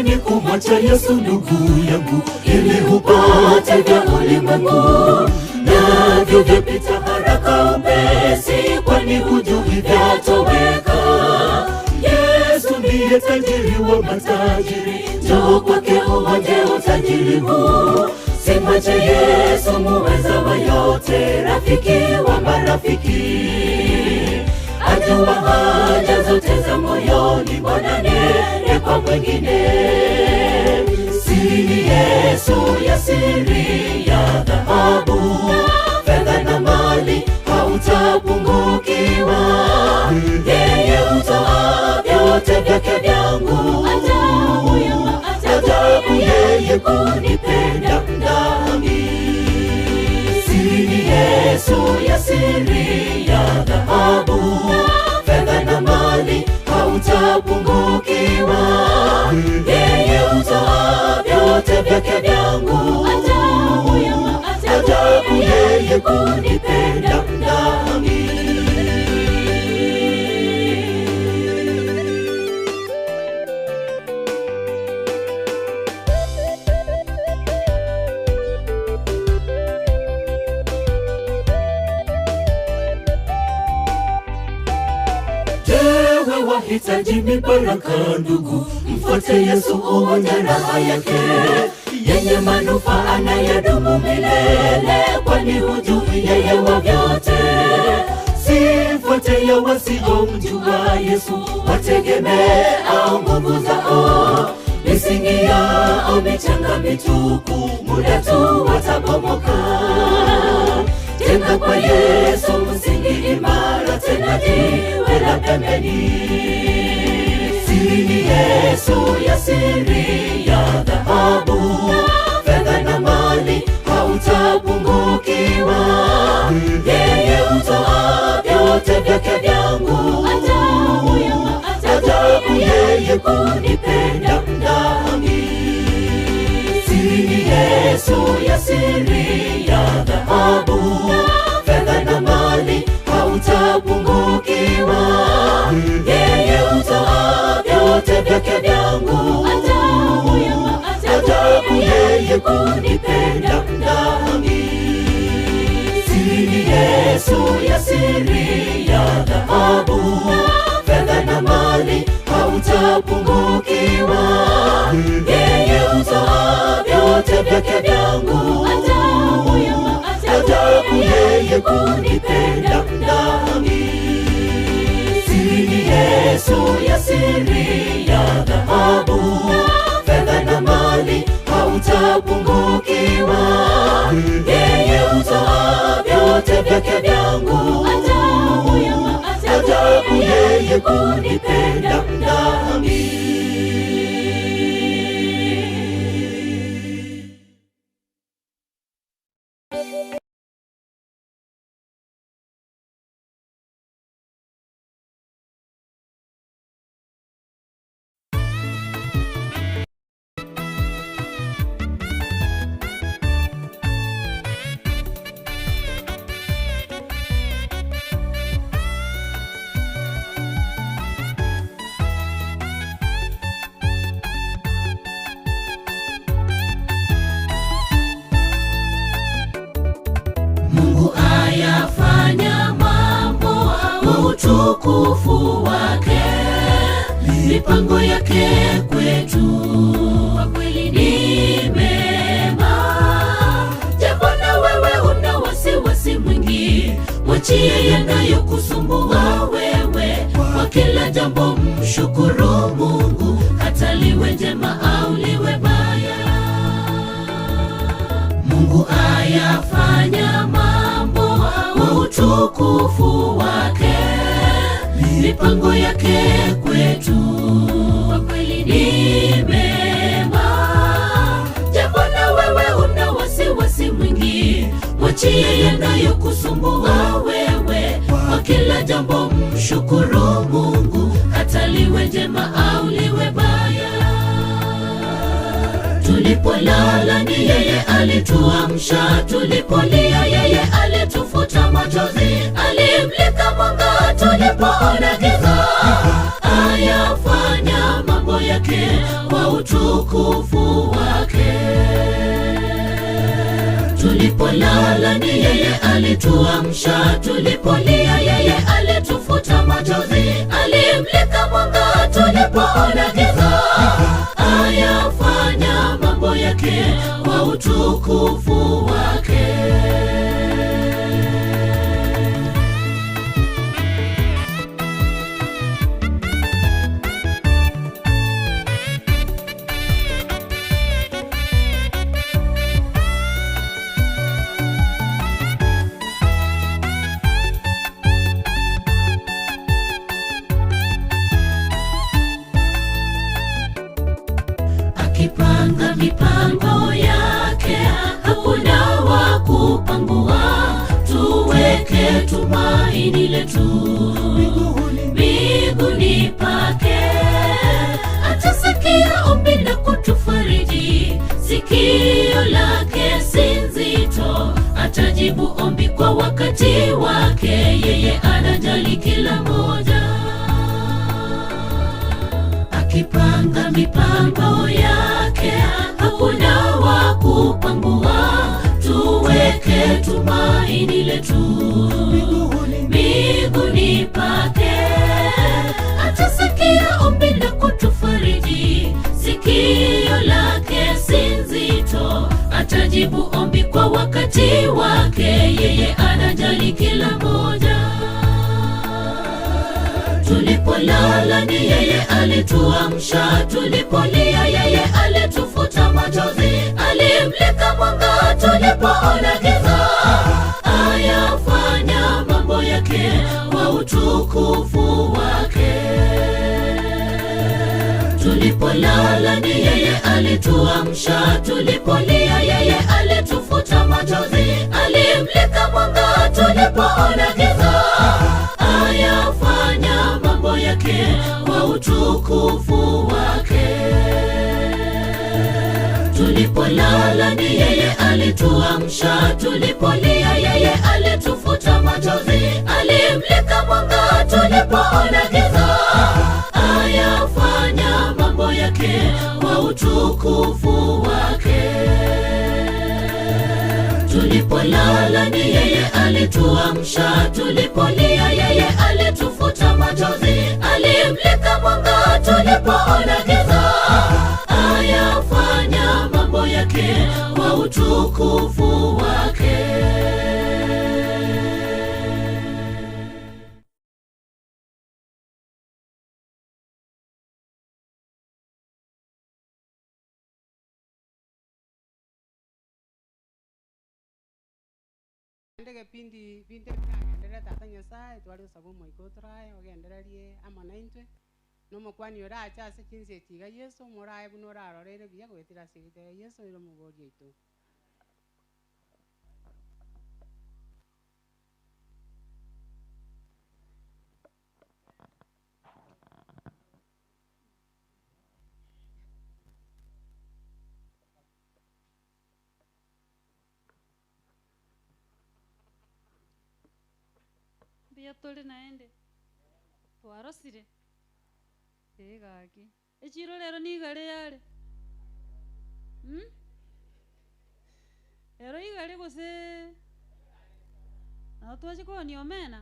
nini kumwacha Yesu ndugu yangu, ili upate vya ulimwengu, navyo vyapita haraka upesi, kwani hujui vyatoweka. Yesu ndiye tajiri wa matajiri, njoo kwake uonje utajiri huu. Simwache Yesu muweza wa yote, rafiki wa marafiki, ajua haja zote za moyoni, mbona niende kwa mwingine? Siri ni Yesu ya siri ya dhahabu, fedha na mali hautapungukiwa. Yeye hutoa vyote vyake vyangu, ajabu yeye kunipenda mdhambi. Siri ni Yesu ya siri ya dhahabu, fedha na mali hautapungukiwa. Yeye hutoa vyote vyake vyangu, ajabu yeye kunipenda mdhambi. Wahitaji mibaraka ndugu, mfuate Yesu uonje raha yake, yenye manufaa anayedumu milele, kwani hujui yeye wa vyote. Sifuate ya wasiomjua Yesu, wategemea nguvu zao, misingi yao michanga mitupu, muda tu watabomoka. Jenga kwa Yesu msingi imara, tena jiwe la pembeni. Siri ni Yesu ya siri ya dhahabu, fedha na mali hautapungukiwa. Yeye hutoa vyote vyake vyangu, ajabu yeye kunipenda mdhambi. Siri ni Yesu ya siri ya dhahabu, fedha na mali hautapungukiwa. Yeye hutoa vyote vyake vyangu, ajabu yeye kunipenda mdhambi. Siri ni Yesu ya siri ya dhahabu, fedha na mali hautapungukiwa. Yeye hutoa vyote vyake vyangu, ajabu yeye kunipenda mdhambi. Siri ni Yesu ya siri ya dhahabu, fedha na mali hautapungukiwa. Yeye hutoa vyote vyake vyangu, ajabu yeye kunipenda mdhambi. Utukufu wake, mipango yake kwetu kwa kweli ni mema. Japo na wewe una wasiwasi mwingi, mwachie yanayokusumbua wewe. Kwa kila jambo mshukuru Mungu, hata liwe jema au liwe baya. Mungu ayafanya mambo kwa utukufu wake, mipango yake kwetu kwa kweli ni mema. Japo na wewe una wasiwasi mwingi, mwachie yanayokusumbua wewe. Kwa kila jambo mshukuru Mungu, hata liwe jema au liwe baya. Tulipolala ni yeye alituamsha, tulipolia yeye alitufuta machozi, alimlika mwanga tulipoona giza. Ayafanya mambo yake kwa utukufu Tulipolala ni yeye alituamsha, tulipolia yeye alitufuta machozi, alimlika mwanga tulipoona giza, ayafanya mambo yake kwa utukufu wake. Akipanga mipango yake, hakuna wa kupangua. Tuweke tumaini letu miguuni pake, atasikia ombi na kutufariji. Sikio lake si nzito, atajibu ombi kwa wakati wake. Yeye anajali kila moja. Akipanga mipango yake, hakuna wa kupangua. Tuweke tumaini letu miguuni pake, atasikia ombi na kutufariji. Sikio lake si nzito, atajibu ombi kwa wakati wake. Yeye anajali kila moja. Tulipolala ni yeye alituamsha, tulipolia yeye alitufuta machozi, alimlika mwanga tulipoona giza, ayafanya mambo yake kwa utukufu wake. Tulipolala ni yeye alituamsha, tulipolia yeye alitufuta machozi, alimlika mwanga tulipoona giza, ayafanya mambo yake kwa utukufu wake. Tulipolala ni yeye alituamsha, tulipolia yeye alitufuta machozi, alimlika mwanga tulipoona giza, ayafanya mambo yake kwa utukufu wake. Tulipolala ni yeye alituamsha, tulipolia yeye alitufuta machozi, alimlika mwanga tulipoona giza, ayafanya mambo yake kwa utukufu wake. Ndege pindi kagendera tata Nyasaye twali usaba moiko turaye ogendererie amanaintwe nomokwani ora achase kinse tiga Yesu moraye buno rarorere biya gwetira sigite Yesu iro mugorie itu. Bia tole naende twarosire egaki echiro lero nigare yare ero igare gose na twaje ko ni omena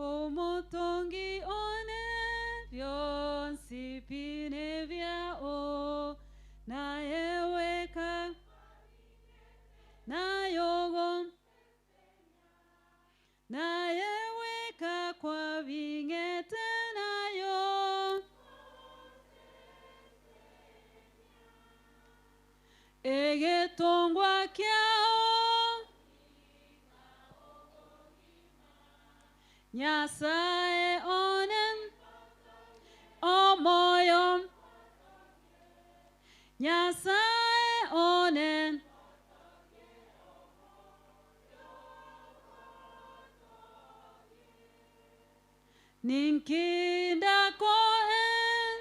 omotongi one vyonsi pine vyao na eweka na yogon na yeweka kwa vingete nayo egetongwa kyao Nyasaye onen omoyo Nyasaye onen ninkinda koen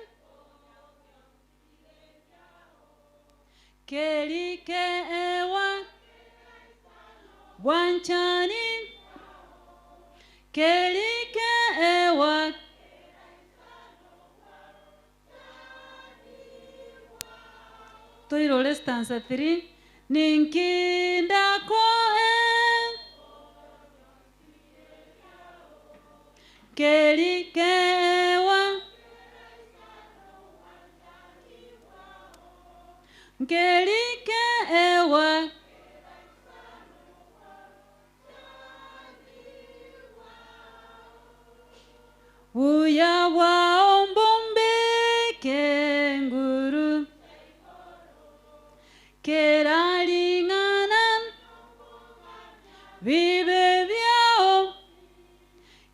kelike ewa wanchani kelike ewa toirole stanza 3 ninkinda koe kelikewa kelikewa uya waombombe kenguru keralingana vive vyao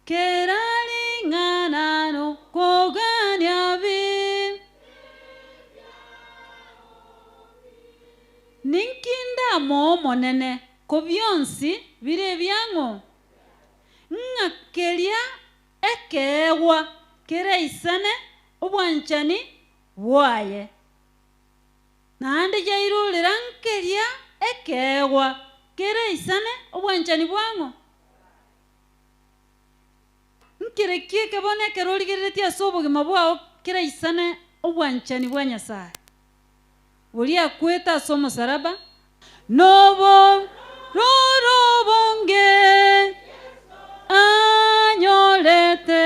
keralingana no kogania vi ninkinda mo monene ko byonsi bire byango ngakelia ekewa kereisane obwanchani bwaye nande jairulira nkelia ekewa kereisane obwanchani bwango nkirekie kebone keroligeretia sobogima bwao kereisane obwanchani bwa Nyasaye ulia kweta somo saraba nobo rorobonge anyolete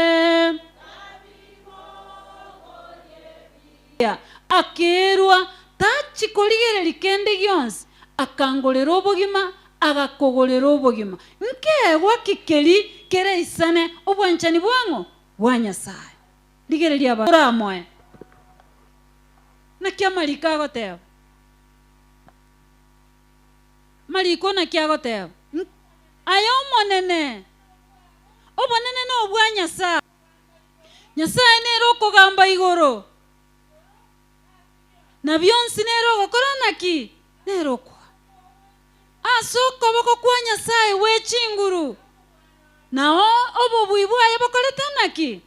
akirwa tachikoligere likende gyonsi akangolera obogima agakogolera obogima nkewa kikeli kereisane obwanchani bwango bwa Nyasaye ligere lyabaramoe nakiamalika agoteba maliko nakiagoteba ayo monene obonene no bwa Nyasaye Nyasaye nero kogamba igoro na byonsi nero gokora naki nero kwa asoko boko kwa Nyasaye wechinguru nao obo bwibwaye bokoleta naki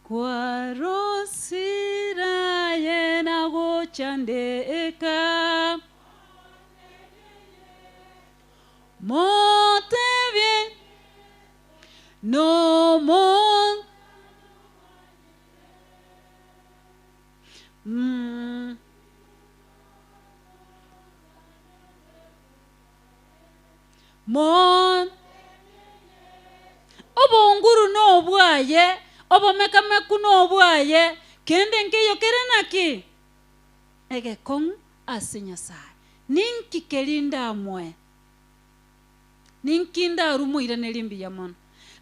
kwa rosira yena gochandeka motevye no more mon obonguru no bwaye obomekameku no bwaye kende nkeyo kerenaki egekong ase Nyasaye ninkikelinda amwe ninkinda rumuire nelimbi ya mono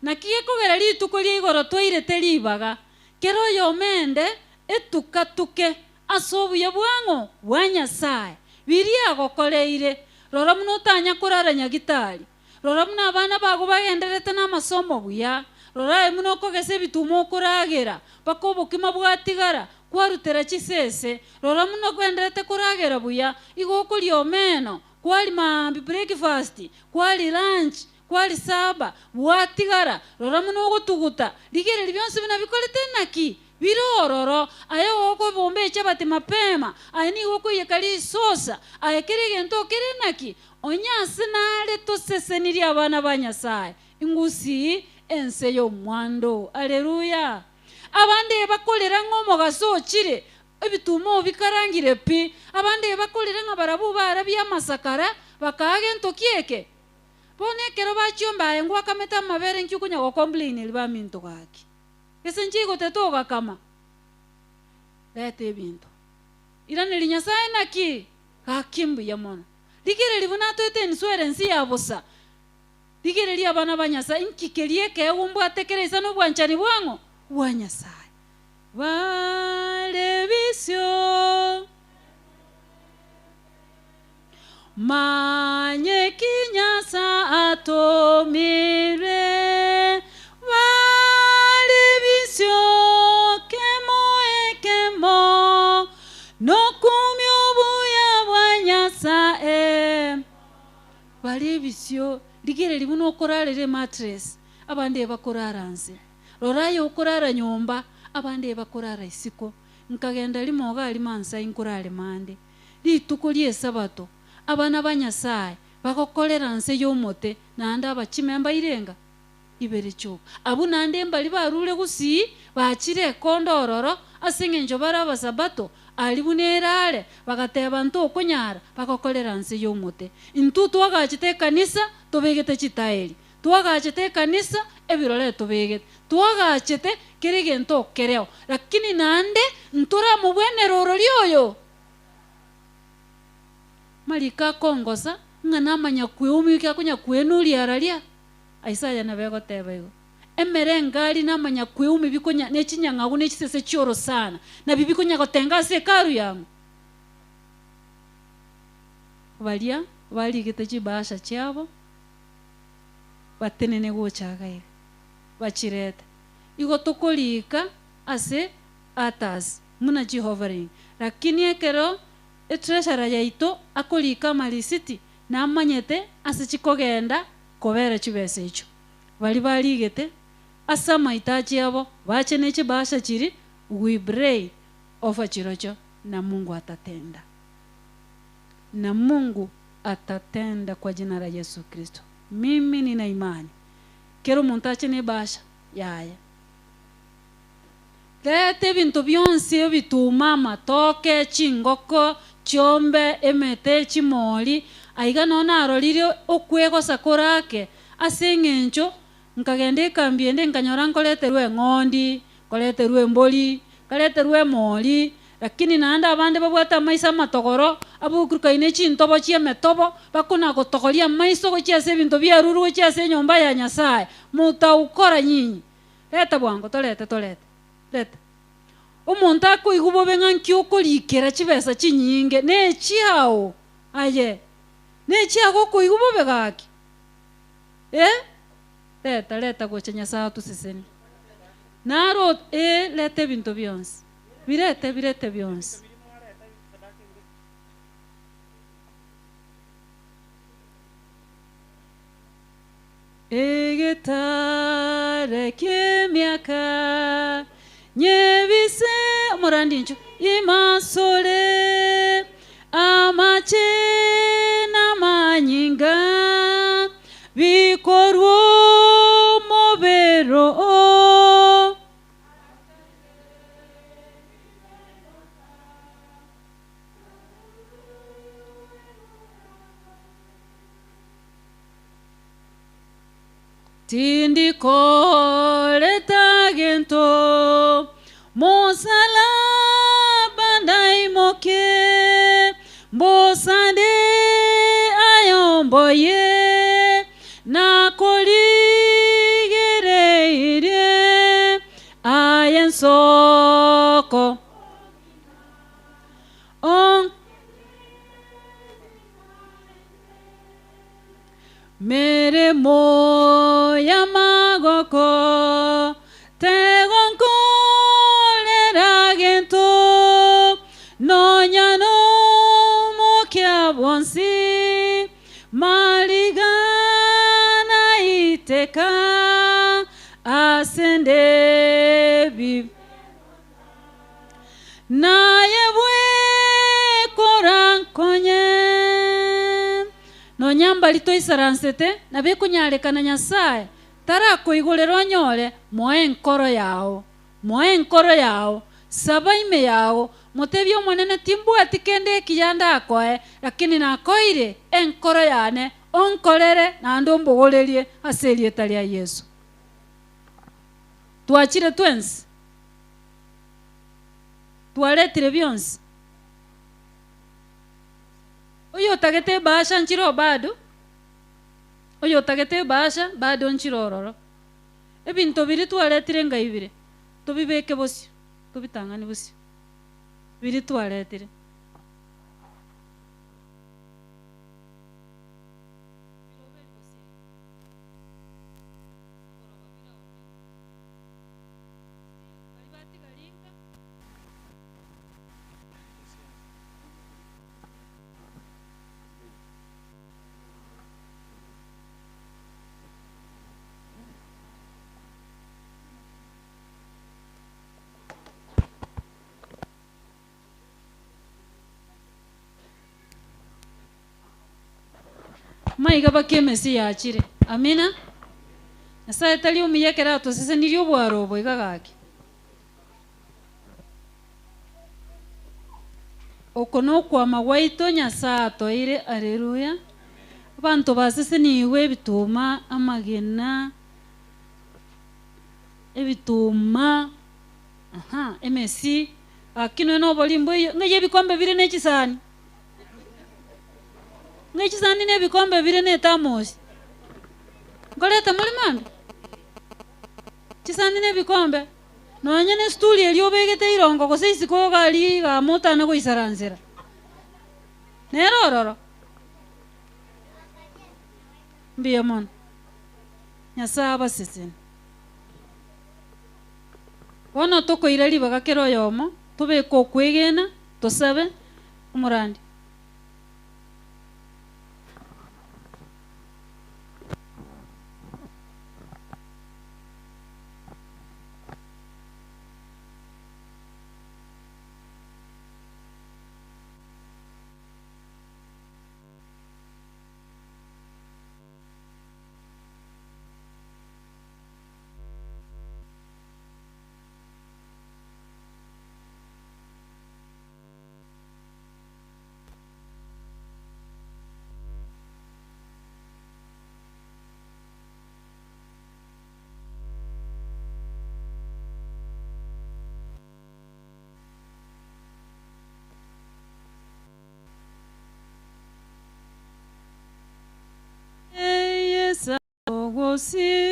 nakiye kogera lituko ligoro toirete libaga kero yomende etukatuke asobuye bwango bwa Nyasaye biria gokoreire rora muno tanya kurara nyagitari rora muno abana bago bagenderete na masomo buya rora muno kogese bitumo kuragera bakobokima bwatigara kwarutera chisese rora muno kwenderete kuragera buya igoko lyomeno kwali mambi breakfast kwali lunch kwali saba bwatigara rora muno gutuguta ligere libyonse binabikolete naki birororo ayo woko bombe chabati mapema ayini woko yekali sosa ayekere gento kere naki onyase nale toseseniria abana ba Nyasaye ingusi ense yo mwando haleluya abande bakolera ngomo gasokire ebitumo bikarangire pi abande bakolera ngabarabu barabya masakara bakage ntokieke bonekero bachiomba engwa kameta mabere nkyukunya go complain liba minto gaki esenjigo tetoga kama lete bintu irane Nyasaye naki hakimbu ya mono ligere libuna twete insurance ya bosa ligere li abana ba Nyasaye nkikelie ke umbwa tekereza no bwanchani bwango bwa Nyasaye vale visio manye kinyasa atomire vale visio kemo no kumyo buya bwa Nyasaye vale visio ligere libuno okorarere mattress abande bakoraranze rorayo okorara nyomba abande bakorara isiko nkagenda limoga alimansa inkurale mande lituko lyesabato abana ba Nyasaye bakokolera nse yomote nanda abachimemba irenga ibere cyo abu nande mbali barule gusi bachire kondororo aseng'encho bara abasabato alibunerare bagateba nto okonyara bagakorera nse y'omote intu twagachete ekanisa tobegete chitaeri twagachete ekanisa ebirore tobegete twagachete kere gento okereo lakini nande ntura mubwenero ororioyo marika kongosa ng'ana amanya kweumika kunya kwenuria araria Isaiah nabegoteba igo emere ngari namanya kweumi bikonya nechinyang'agu nechisese chioro sana na bibikonya gotenga ase ekaru yangu baria barigete chibasha chiabo batenene gochagaire bachirete igo tokorika ase atas muna Jehovah lakini ekero etreasure yaito akorika marisiti namanyete ase chikogenda kobera chibese icho bari barigete asa mahitaji yabo bachene chibasha chiri we pray over chirocho na Mungu atatenda na Mungu atatenda kwa jina la Yesu Kristo. Mimi nina imani kero muntu achene basha yaya lete bintu byonse bituma matoke chingoko chombe emete chimoli aiga nona arorire okwego sakorake aseng'encho nkagende kambiende nkanyora nkoleterwe ng'ondi koleterwe mboli koleterwe moli lakini nanda abande babwata maisa matogoro abukurukaine chintobo chiemetobo bakuna gotogoria maiso gochiase bintu byaruru gochiase nyomba ya Nyasaye mutaukora nyinyi leta bwango tolete leta omuntu akoigubo beng'anki okorikera chibesa chinyinge nechiao aye nechiago koigubo begaki leta gocha Nyasaye tusiseni naro lete bintu byonse birete byonse egetare kemiaka nyebise murandincho imasole amache na manyinga bikorwo mobero tindikole tagento mosalaba ndaimoke mbosande ayomboye nakoligereire ayensoko mere moya magoko tegonkolera gento nonyano mokia bonsi maligana iteka asende bi nayebwe korankonye nonyamba lito isaransete nabe kunyarekana Nyasaye tarakoigorero nyore moe nkoro yao saba ime yao motebyo monene timbu atikende kiyanda akoe lakini nakoire enkoro yane onkorere na ndo mbogorerie aserie tali ya Yesu tuachire twensi tualetire byonsi oyo tagete basha nchiro bado oyo tagete basha bado nchirororo ebintu biri tualetire ngaibire tubibeke bosi tubitangani bosi biri tualetire maiga bakemesi yachire amina Nyasaye tali umiyekera tosese niryo bwaro bwigagaki okono kwama gwaito Nyasaye toire. Haleluya. Abantu basese niwe bituma amagena ebituma emesi akino no bolimbo ngaye bikombe bire n'ekisani ng'ekisani n'ebikombe bire n'etamosi ngoleta muri mambi kisani n'ebikombe nonya ne stuli elio begete irongo gose isiko gali ga motana go isaranzira nerororo mbiyamon Nyasaye abaseseni bono tokoira libaga kero yomo tobeka okwegena tosabe umurandi.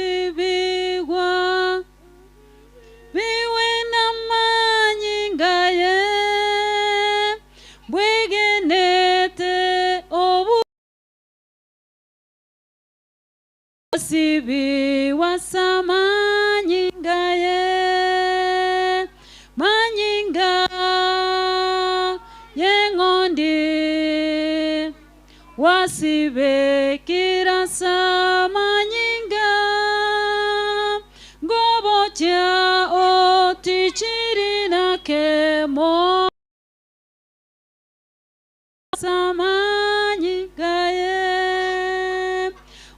Ogosibigwa biwe namanyigaye bwegenete obu sibi wasamanyingaye manyinga yengondi wasibe kirasa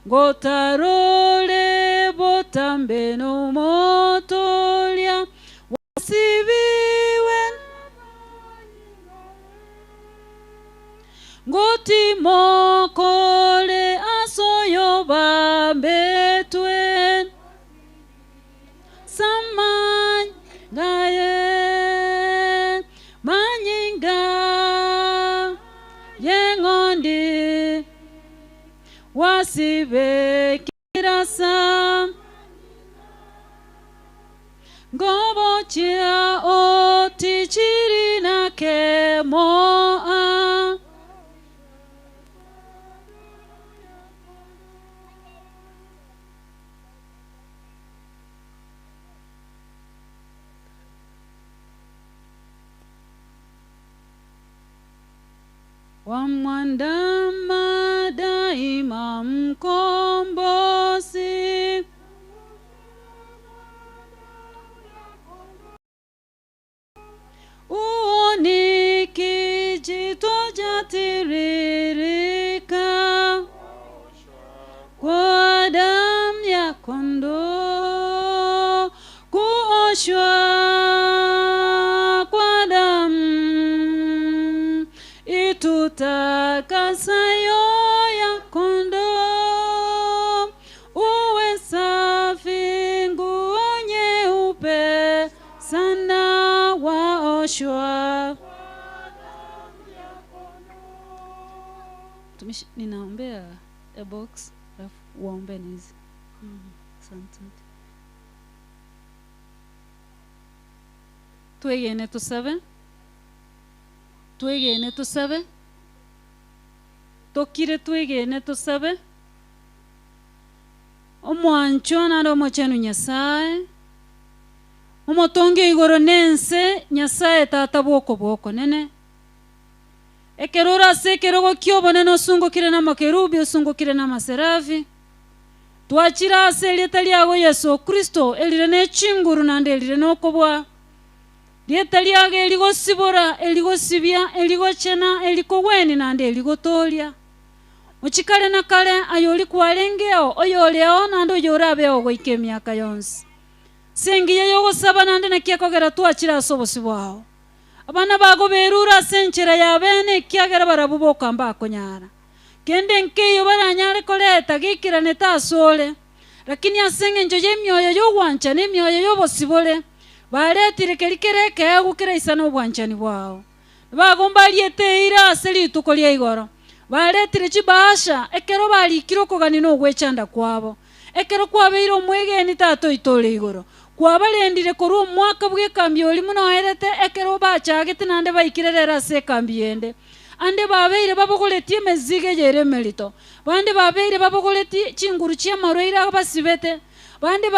gotarole botambe no motolia wasibiwe ngoti mokole asoyo bambetwen samangaye manyinga yengondi wasibe kirasa ngobochia otichirina kemoa wamwandama daima mkombozi uoni kijito jatiririka kwa damu ya kondoo kuoshwa kwa damu itutakasayo ya kondoo uwe safi nguo nyeupe sana waoshwa. Tumishi ninaombea a box alafu uombe nizi. Asante. Twegene tusabe. Twegene tusabe. Tokire twegene tusabe. Omwancho naro omochenu Nyasaye. Omotonge igoro nense Nyasaye tata bwoko bwoko nene. Ekerora sekerogo kyobone no sungukire na makerubi osungukire na maserafi. Twachira ase leta lyago Yesu Kristo elire ne chinguru nande elire no kobwa. Leta lyage eligo sibora eligo sibya eligo chena eliko weni nande eligo tolia. Ochikale na kale ayoli kwalengeo oyoleo nando yorabeo goike myaka yonsi. Sengiye yogo saba nande na kiakogera twachira sobosi bwao. abana bago berura senchera ya bene kiagera barabuboka mbakonyara kende nkeyo baranyare koleta gikirane tasole lakini asenge njo yemyoyo yo wancha ne myoyo yo bosibole baletire kerikereke agukira isano bwanchani bwao bagomba lieteira aseli tukolia igoro baletire chibasha ekero bali kirokogani no gwechanda kwabo ekero kwabeire omwegeni tato itole igoro kwabalendire kuru omwaka bw'ekambi oli muno erete ekero bachagete nande baikirerera se kambi ende ande babeire babogoletie mezige yere melito bande babeire babogoletie chinguru chia maroira basibete bande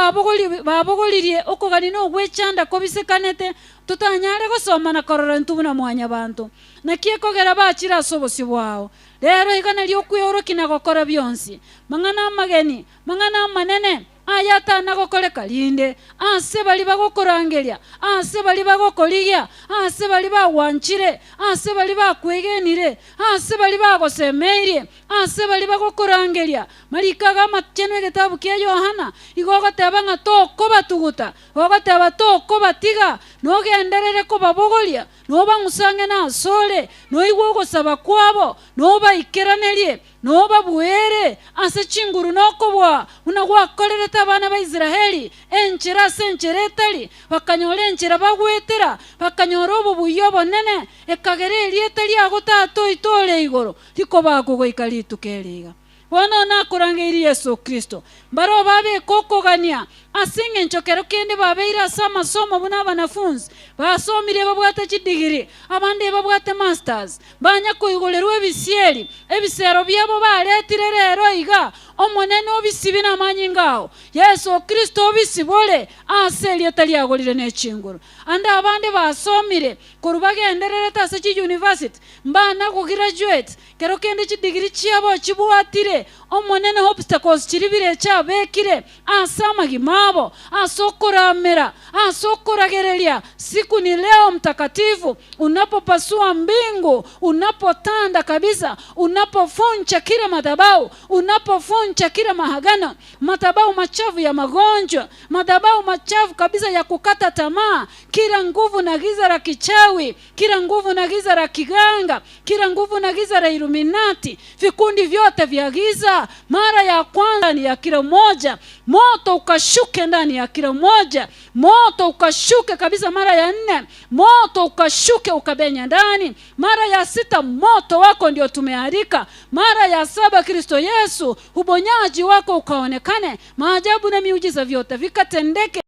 babogolirie okogani no gwechanda kobisekanete tutanyare gosoma na korora ntubuna mwanya bantu nakie kogera bachira sobosi bwao rero igana lyokuyoro kinagokora byonsi mangana mageni mangana manene ayata nagokoreka linde ase bali bagokorangeria ase bali bagokorigia ase bali bawanchire ase bali bakwegenire ase bali bagosemeire ase bali bagokorangeria marikaga matcheno gitabu kia Yohana igogoteba nga toko batuguta ogoteba toko batiga nogenderere ko babogolia no bangusange na sole no igogosaba kwabo no baikeranerie no babuere ase chinguru nokobwa unagwakorere abana ba Israeli enchira sencheretali bakanyore enchira bagwetera bakanyoro bubuyobo nene ekagere lietali agotato itole igoro tiko bakugo ikalitu keliga wana nakurangiri Yesu Kristo baro babe kokogania asinge nchokero kende babeira sama somo buna banafunzi basomire babwata chidigiri abande babwata masters banya kuigolerwe bisieri ebisero byabo baletire rero iga omonene obisibina manyingao Yesu Kristo obisibole aseli ataliagolire nechinguru anda abande basomire kurubagenderere tase chi university mbana ku graduate kero kende chidigiri chiabo chibuatire omonene obstacles chiribire chabekire asama gimabo asokoramera asokoragerelia siku ni leo mtakatifu unapopasua mbingu unapotanda kabisa unapofuncha kila madhabahu unapofuncha kila mahagano madhabahu machafu ya magonjwa madhabahu machafu kabisa ya kukata tamaa kila nguvu na giza la kichawi kila nguvu na giza la kiganga kila nguvu na giza la Illuminati vikundi vyote vya giza mara ya kwanza ni ya kila moja moto ukashuke ndani ya kila moja moto ukashuke kabisa mara ya 4 moto ukashuke ukabenya ndani mara ya 6 moto wako ndio tumearika mara ya 7 Kristo Yesu ubonyaji wako ukaonekane maajabu na miujiza vyote vikatendeke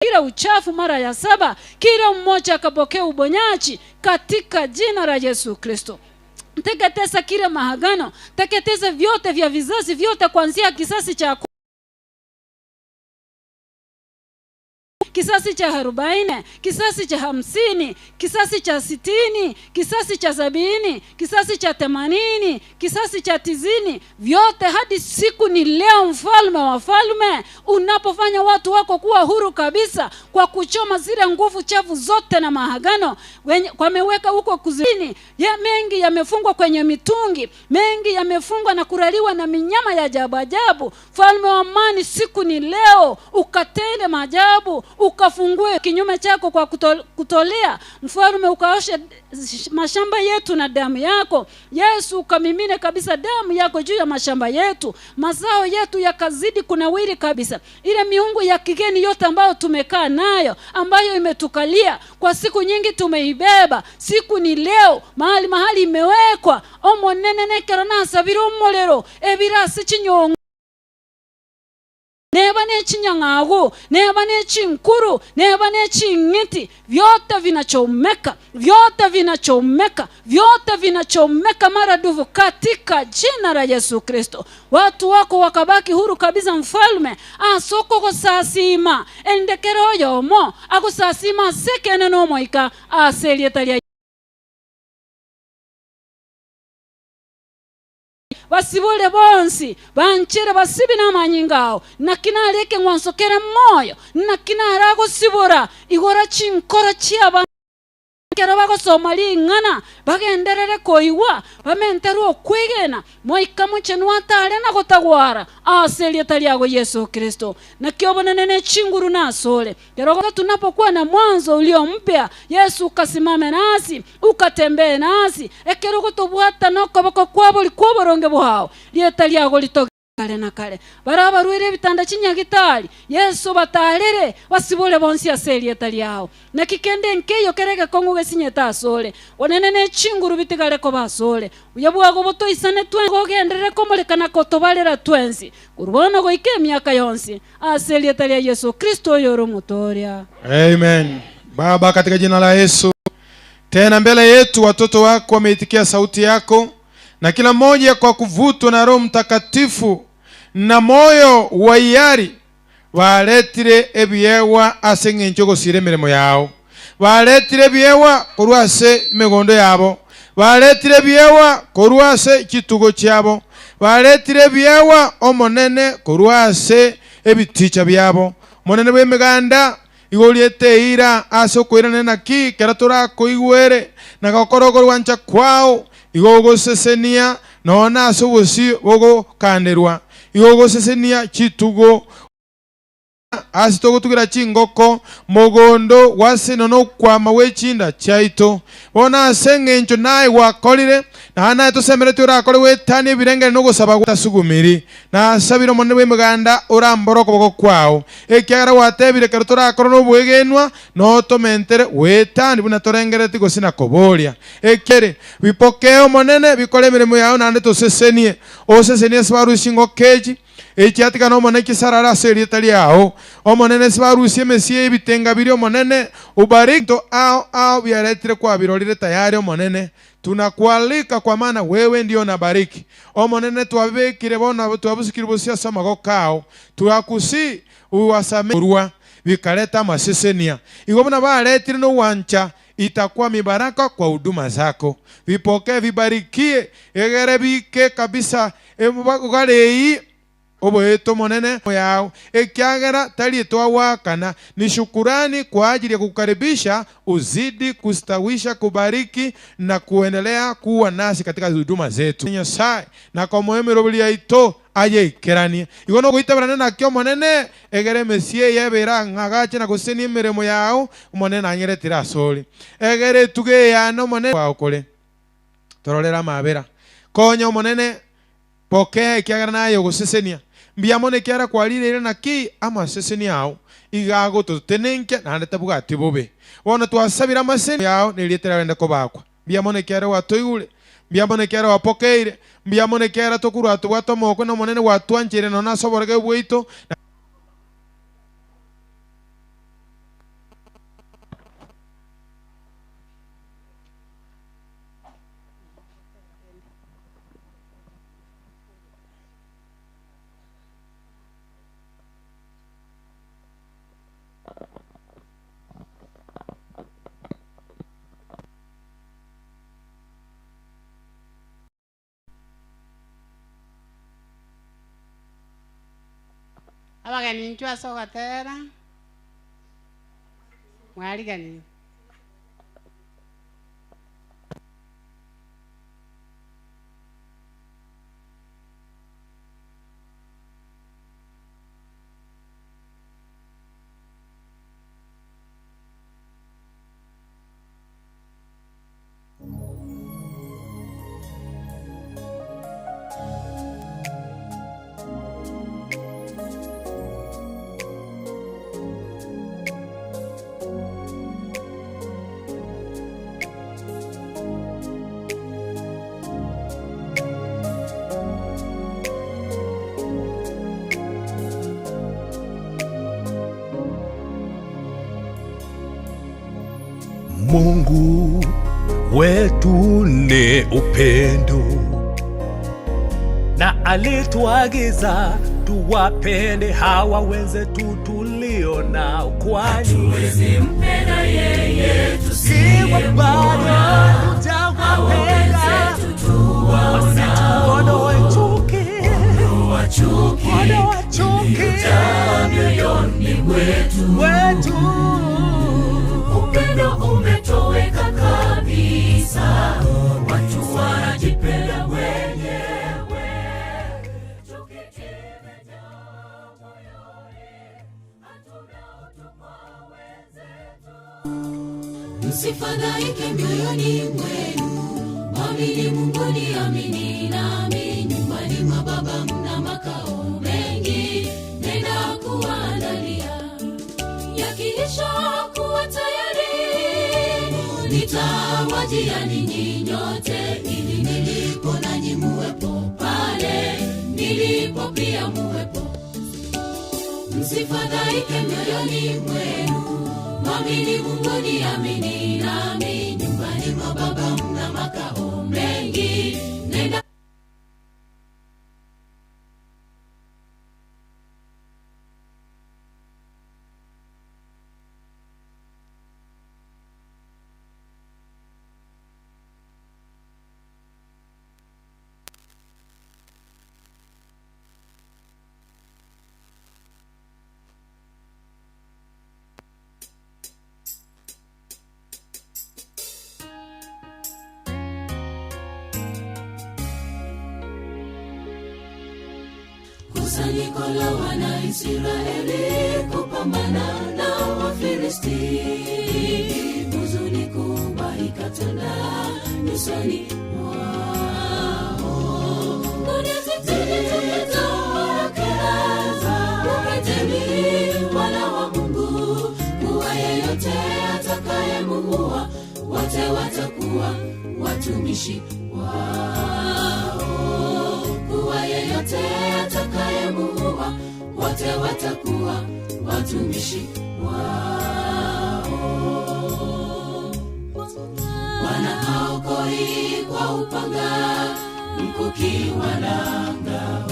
kila uchafu mara ya 7 kila mmoja akapokea ubonyaji katika jina la Yesu Kristo teketeza kila mahagano teketeza vyote vya vizazi vyote kuanzia kisasi cha kisasi cha 40 kisasi cha 50 kisasi cha 60 kisasi cha 70 kisasi cha 80 kisasi cha 90 vyote hadi siku ni leo mfalme wa falme unapofanya watu wako kuwa huru kabisa kwa kuchoma zile nguvu chafu zote na mahagano wameweka huko kuzini ya mengi yamefungwa kwenye mitungi mengi yamefungwa na kuraliwa na minyama ya ajabu falme wa amani siku ni leo ukatende maajabu ukafungue kinyume chako kwa kutolea mfalme ukaoshe mashamba yetu na damu yako Yesu ukamimine kabisa damu yako juu ya mashamba yetu mazao yetu yakazidi kunawiri kabisa ile miungu ya kigeni yote ambayo tumekaa nayo ambayo imetukalia kwa siku nyingi tumeibeba siku ni leo mahali imewekwa omonene kerana sabiro molero ebirasi chinyongo neba ne chinyangago neba ne chinkuru neba ne chingiti vyote vinachomeka maradufu katika jina la Yesu Kristo watu wako wakabaki huru kabisa mfalme asoko kosasima endekero yomo akosasima sekene no moika aselietalia basibule bonsi banchire basibina manyingao nakinaleke ngwansokere moyo nakinarago sibora igora chinkora chiaba ekero bagosoma ring'ana bagenderere koigwa bamenterwa okwegena moika mochenu atare na gotagwara ase erieta riago Yesu Kristo. Nakio bonene ne chinguru nasole kerogo tunapokuwa na mwanzo ulio mpya, Yesu ukasimame nasi ukatembee nasi ekero gotobwata nokoboko kwabo likuwa boronge bwao rieta riago litoge kale na kale barabarwire ebitanda chinyagitari Yesu batarere basibole bonsi aserieta riao na kikende nkeyo kerege kongu gesinyeta asole onene ne chinguru bitigare ko basole uyabwago botoisane twe gogenderere komorekana kotobarera twensi kurubona go ike miaka yonsi aserieta ria Yesu Kristo yoro mutoria. Amen. Baba, katika jina la Yesu, tena mbele yetu watoto wako wameitikia sauti yako, na kila mmoja kwa kuvutwa na Roho Mtakatifu na moyo wa hiari baletire ebyewa ase ng'encho gosira emirimo yao, baletire ebyewa korwa ase emegondo yabo, baletire ebyewa korwa ase ekitugo kyabo, baletire ebyewa omonene korwa ase ebiticha byabo. Monene bw'emiganda igoriete ira ase okoirana naki kera torakoigwere na gokorogo rwancha kwao igogosesenia nona ase obosi bogokanderwa igogosesenia chitugo ase togotugira chingoko mogondo wase nono kwama wechinda chaito bona ase ng'encho naye wakorire na naye tosemerete orakore wetani ebirengere no gosaba gutasugumiri na asabire omonene bw'emiganda oramboroko boko kwao ekiagera watebire kero torakora nobwegenwa no tomentere wetani buna torengereti gosina koboria ekere bipokeo omonene bikore emirimo yao nande tosesenie osesenie sibarusi ngokeji ekiatika no monene kisarara serieta riao omonene sibarusi emesie ebitenga biri omonene ubarikto ao biaretire kwa birorire tayari omonene. Tunakualika kwa maana wewe ndio nabariki omonene, twabekire bona twabusikire bosia samago kao twakusi uwasamerwa bikaleta masesenia igobona baletire no wancha itakuwa mibaraka kwa huduma zako, vipokee vibarikie egere bike kabisa emubagarei oboeto monene yao ekiagera talietwa wakana. Ni shukurani kwa ajili ya kukaribisha, uzidi kustawisha, kubariki na kuendelea kuwa nasi katika huduma zetu Nyasaye na kwa moemero bili ito aye ikerani igono goitabarana na kyo monene egere mesie yebera ngagache na guseni emirimo yao monene anyeretira asoli egere tuge yano monene wa okole tororera mabera konya monene pokea ikiagera nayo gusesenia mbiamone kiara kwalire na ki ama sesenia yao igago tutenenke na ndeta bugati bobe wona twasabira maseni yao nilietera wende kobakwa mbiamone kiara watoigule mbiamone kiara wapokeire mbiamone kiara tokuru atubwato moko no monene watwanjire no nasoborege bwito abageni nchwa sogatera mwarigani Mungu wetu ni upendo, na alituagiza tuwapende hawa wenzetu tulio nao, kwani hatuwezi mpenda yeye tusiyempenda. Tutawapenda wasituondoe chuki, ondoa chuki mioyoni mwetu. Upendo umetoweka msifadhaike mioyoni mwenu, mwamini Mungu niamini nami. Nyumbani mwa Baba mna makao mengi, nenda kuandalia. Yakiisha kuwa tayari, nitawajia ninyi nyote, ili nilipo nanyi muwepo pale nilipo pia muwepo. Msifadhaike mioyoni mwenu, mwamini Mungu niamini nami. Nyumbani mwa Baba mna makao mengi, nenda. Kusanyiko la wana Israeli kupambana na Wafilisti, huzuni kubwa ikatanda nyusoni mwao. Dunia zitiliza warakeleza, ukateni wana wa Mungu, kuwa yeyote atakayemuua, wote watakuwa watumishi wao. Kuwa yeyote atakayemuua, wote watakuwa watumishi wao. Bwana haokoi kwa upanga, mkuki wala ngao,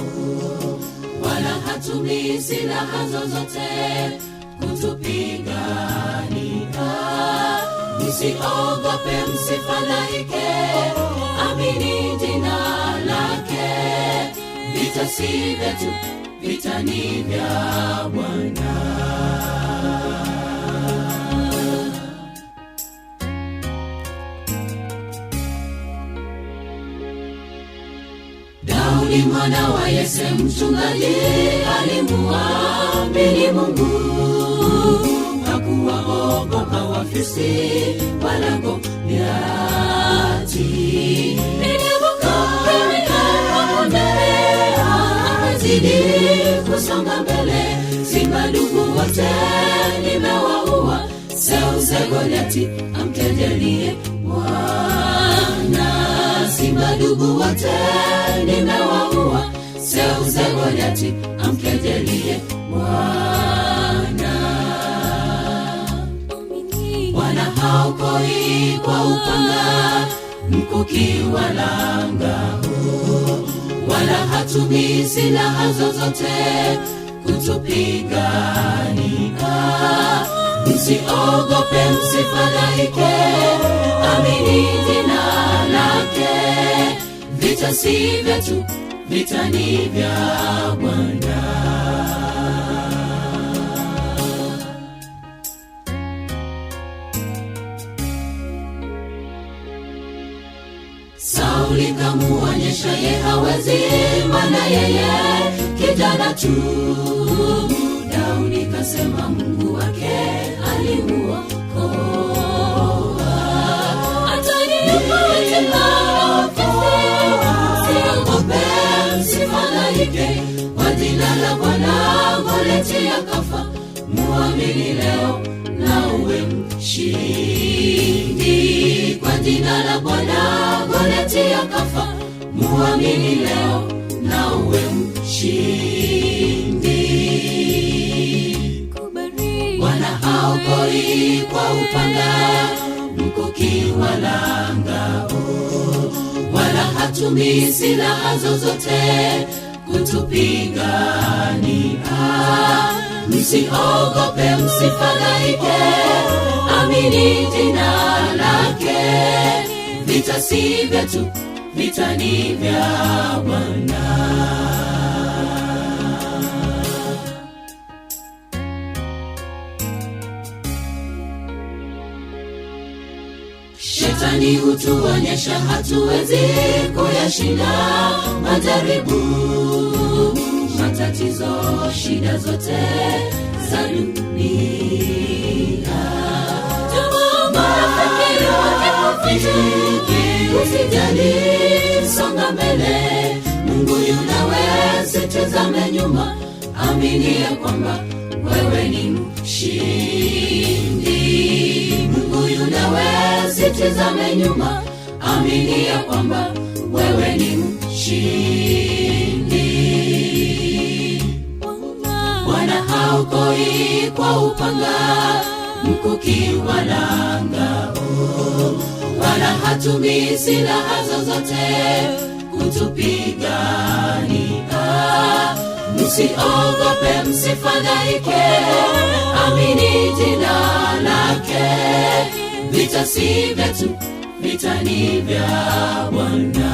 wala hatumii silaha zozote kutupigania. Msiogope, msifadhaike, amini jina lake. Vita si vyetu, vita ni vya Bwana. Daudi mwana wa Yese mchungaji alimuamini Mungu, hakuwaogopa Wafilisti wala Goliati. Zidi kusonga mbele, simba ndugu wote nimewaua. Seuze Goliati amkejelie Bwana, simba ndugu wote nimewaua. Seuze Goliati amkejelie Bwana. Bwana haokoi kwa upanga, mkuki wala ngao, wala hatumii silaha zozote kutupigania. Msiogope, msifadhaike, amini jina lake. Vita si vyetu, vita ni vya Bwana. Sauli kamuonyesha ye hawezi, maana yeye kijana tu. Daudi kasema Mungu wake alimuokoa. Ataniokoa tena msiogope, msifadhaike, kwa jina la Bwana Goliati akafa. Muamini leo na uwe mshindi, kwa jina la Bwana Goliati akafa. Muamini leo na uwe mshindi. Bwana haokoi kwa upanga, mkuki wala ngao, wala hatumii silaha zozote kutupigania. Msiogope, msifadhaike, amini jina lake. Vita si vyetu, vita ni vya Bwana. Shetani hutuonyesha hatuwezi kuyashinda majaribu, matatizo, shida zote za dunia. marafiki wakikufariji, usijali, songa mbele. Mungu yunawe, usitazame nyuma, amini ya kwamba wewe ni mshindi. Mungu yunawe, usitazame nyuma, amini ya kwamba wewe ni mshindi. Bwana haokoi kwa upanga, mkuki wala ngao, wala hatumii silaha zozote kutupigania. Msiogope, msifadhaike, amini jina lake. Vita si vyetu, vita ni vya Bwana.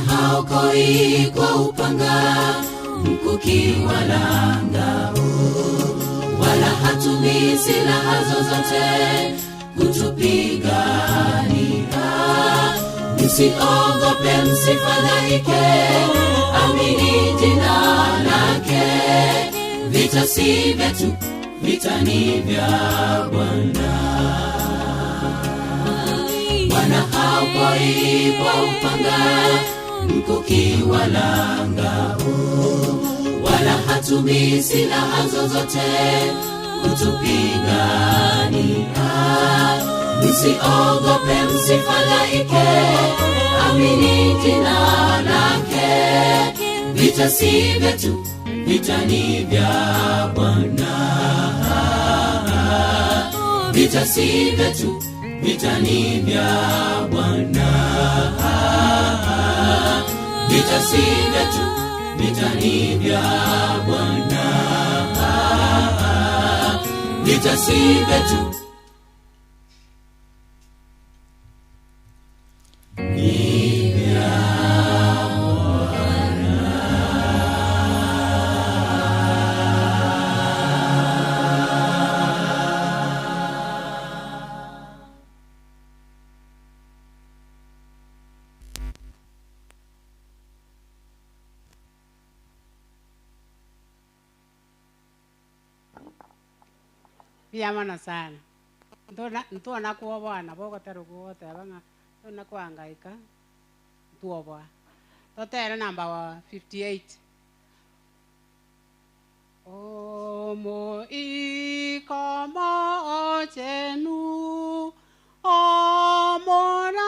Haokoi kwa upanga, mkuki wala ngao, wala hatumii silaha zozote kutupigania. Msiogope, msifadhaike, amini jina lake. Vita si vyetu, vita ni vya Bwana. Bwana haokoi kwa upanga, mkuki wala ngao, wala hatumii silaha zozote kutupigania. Msiogope, msifadhaike, amini jina lake. Vita si vyetu, vita ni vya Bwana. Vita si vyetu, vita ni vya Bwana. Vita si vyetu, vita ni vya Bwana. Vita si vyetu, ni vya Biyamana sana. Ntona kuwa bwana boko taruko tabanga ntona kuangaika tuwa bwa. Totera namba wa 58. Omo ikama chenu omona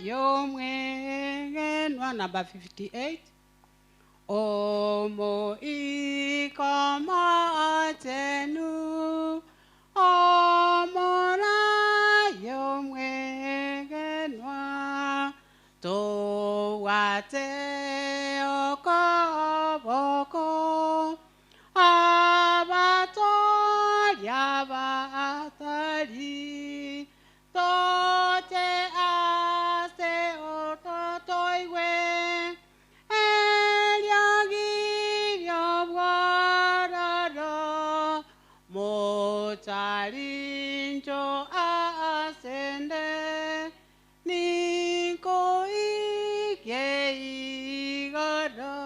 yomwengenwa namba 58. Omo ikama chenu omona yomwengenwa towate okoboko abatorya batari tote ase ototoiwe Mocharincho asende niko ike igoro.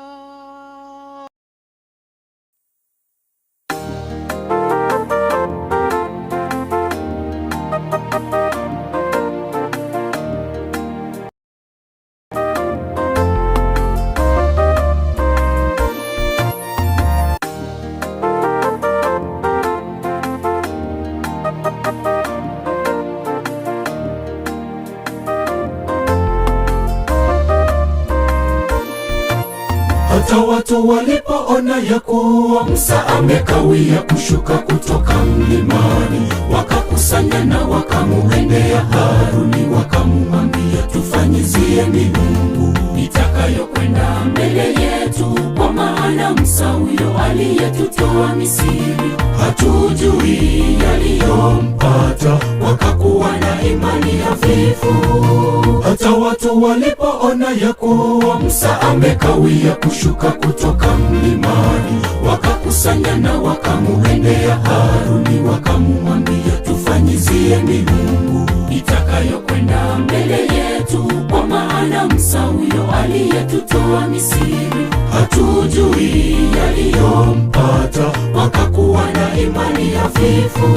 Hata watu walipoona ya kuwa Musa amekawia kushuka kutoka mlimani, wakakusanya na wakamuendea Haruni, wakamwambia, tufanyizie miungu itakayokwenda mbele yetu, kwa maana maana Musa huyo aliyetutoa Misri hatujui yaliyompata, wakakuwa na imani hafifu. Hata watu walipoona ya kuwa Musa amekawia kushuka kutoka mlimani, wakakusanya na wakamuendea Haruni, wakamwambia, tufanyizie miungu itakayokwenda mbele yetu, kwa maana Musa huyo aliyetutoa Misri hatujui yaliyompata, wakakuwa na imani hafifu.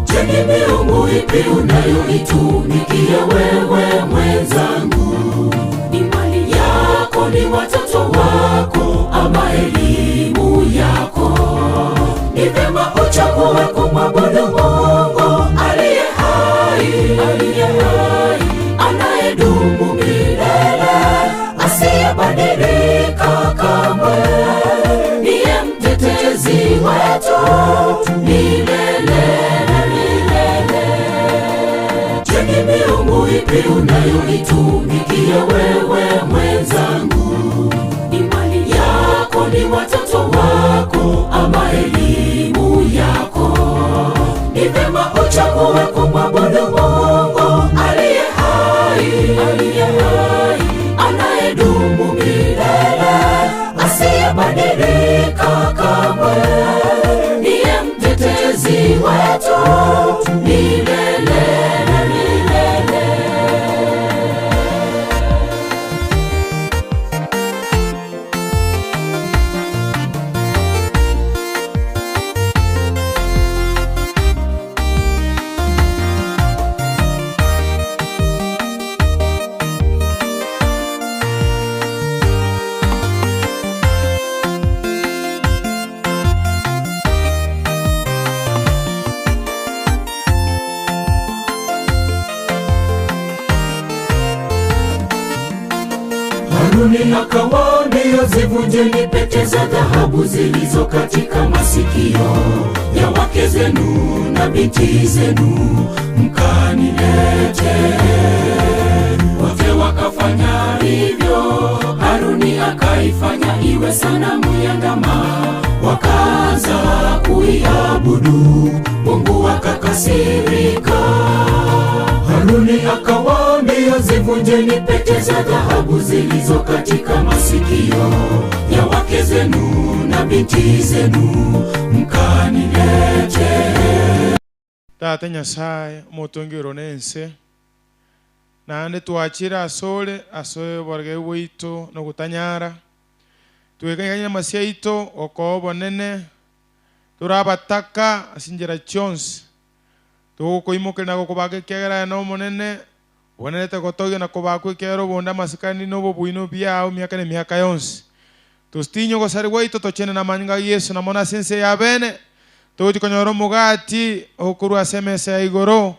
Je, ni miungu ipi unayoitumikia wewe mwenzangu? Ni mali yako, ni watoto wako, ama elimu yako? Ni vyema uchague kumwabudu Mungu aliye hai, anayedumu milele, asiyebadilika kamwe. Niye mtetezi wetu milele na milele. Je, ni miungu ipi unayoitumikia wewe mwenzangu? Ni mali yako, ni watoto wako, ama elimu yako? Ni vyema uchague kumwabudu Mungu aliye hai, anayedumu milele, asiyebadilika kamwe. Niye mtetezi wetu milele na milele. Haruni akawaambia, zivunjeni pete za dhahabu zilizo katika masikio ya wake zenu na binti zenu, mkanilete. Wote wakafanya hivyo. Haruni akaifanya iwe sanamu ya ndama, wakaanza kuiabudu. Mungu akakasirika. Haruni akawaambia, zivunjeni pete za dhahabu zilizo katika masikio ya wake zenu na binti zenu, mkanilete. Tata Nyasaye omotongero nense, nande twachire asole borge bwito no gutanyara, twekanya masia ito oko bonene, turabataka asinjira chonse, tugukoimokera na gukubaka ekegera no monene, bonete gotogia na kubakwa ekero bonda masikani no bobuino biao miaka ne miaka yonse. Tustinyo gosari bwito tochene na manyanga Yesu na mona sense ya bene, tuti konyoro mugati okuru asemese ya igoro,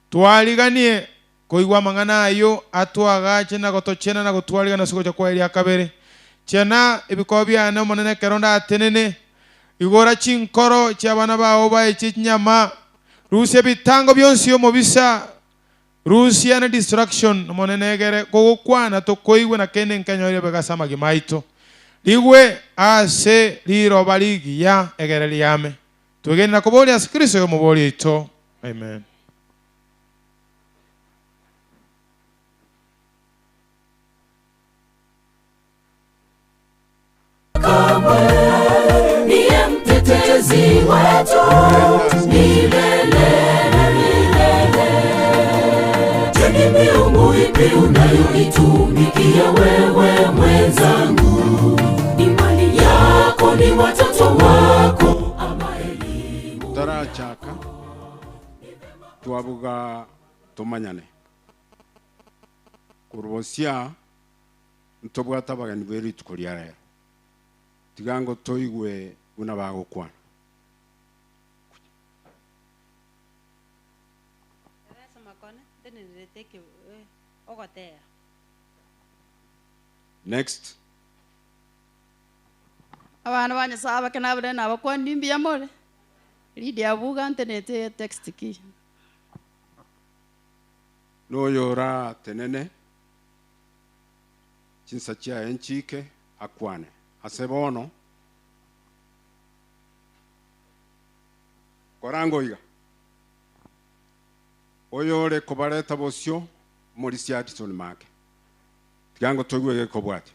twaliganie koigwa mangana ayo atwagache na gotochena na gotwaliga na suko kwa ili akabere chena ibikobya na monene keronda atenene igora chinkoro cyabana bawo ba echinyama Rusia bitango byonsi yo mobisa Rusia na destruction monene gere kugukwana tokoigwe na kene nkanyore begasama gimaito ligwe ase liro baligi ya egere liame tugeni na kuboli asikristo yo muboli ito. Amen. Niye mtetezi wetu milele na milele. Je, ni miungu ipi unayoitumikia wewe mwenzangu? Ni mali yako, ni watoto wako, ama elimu tarachaka twabuga tumanyane kurubosia ntobwata bagani beri tukuliara tigango toigwe una bagukwana next abana banyasaba kenabure nabakwandi mbia more Lydia buga ntenete text ki no yora tenene chinsachia enchike akwane asebono korango iga oyore kobareta bosio muri Addison make tigango togwege kobwati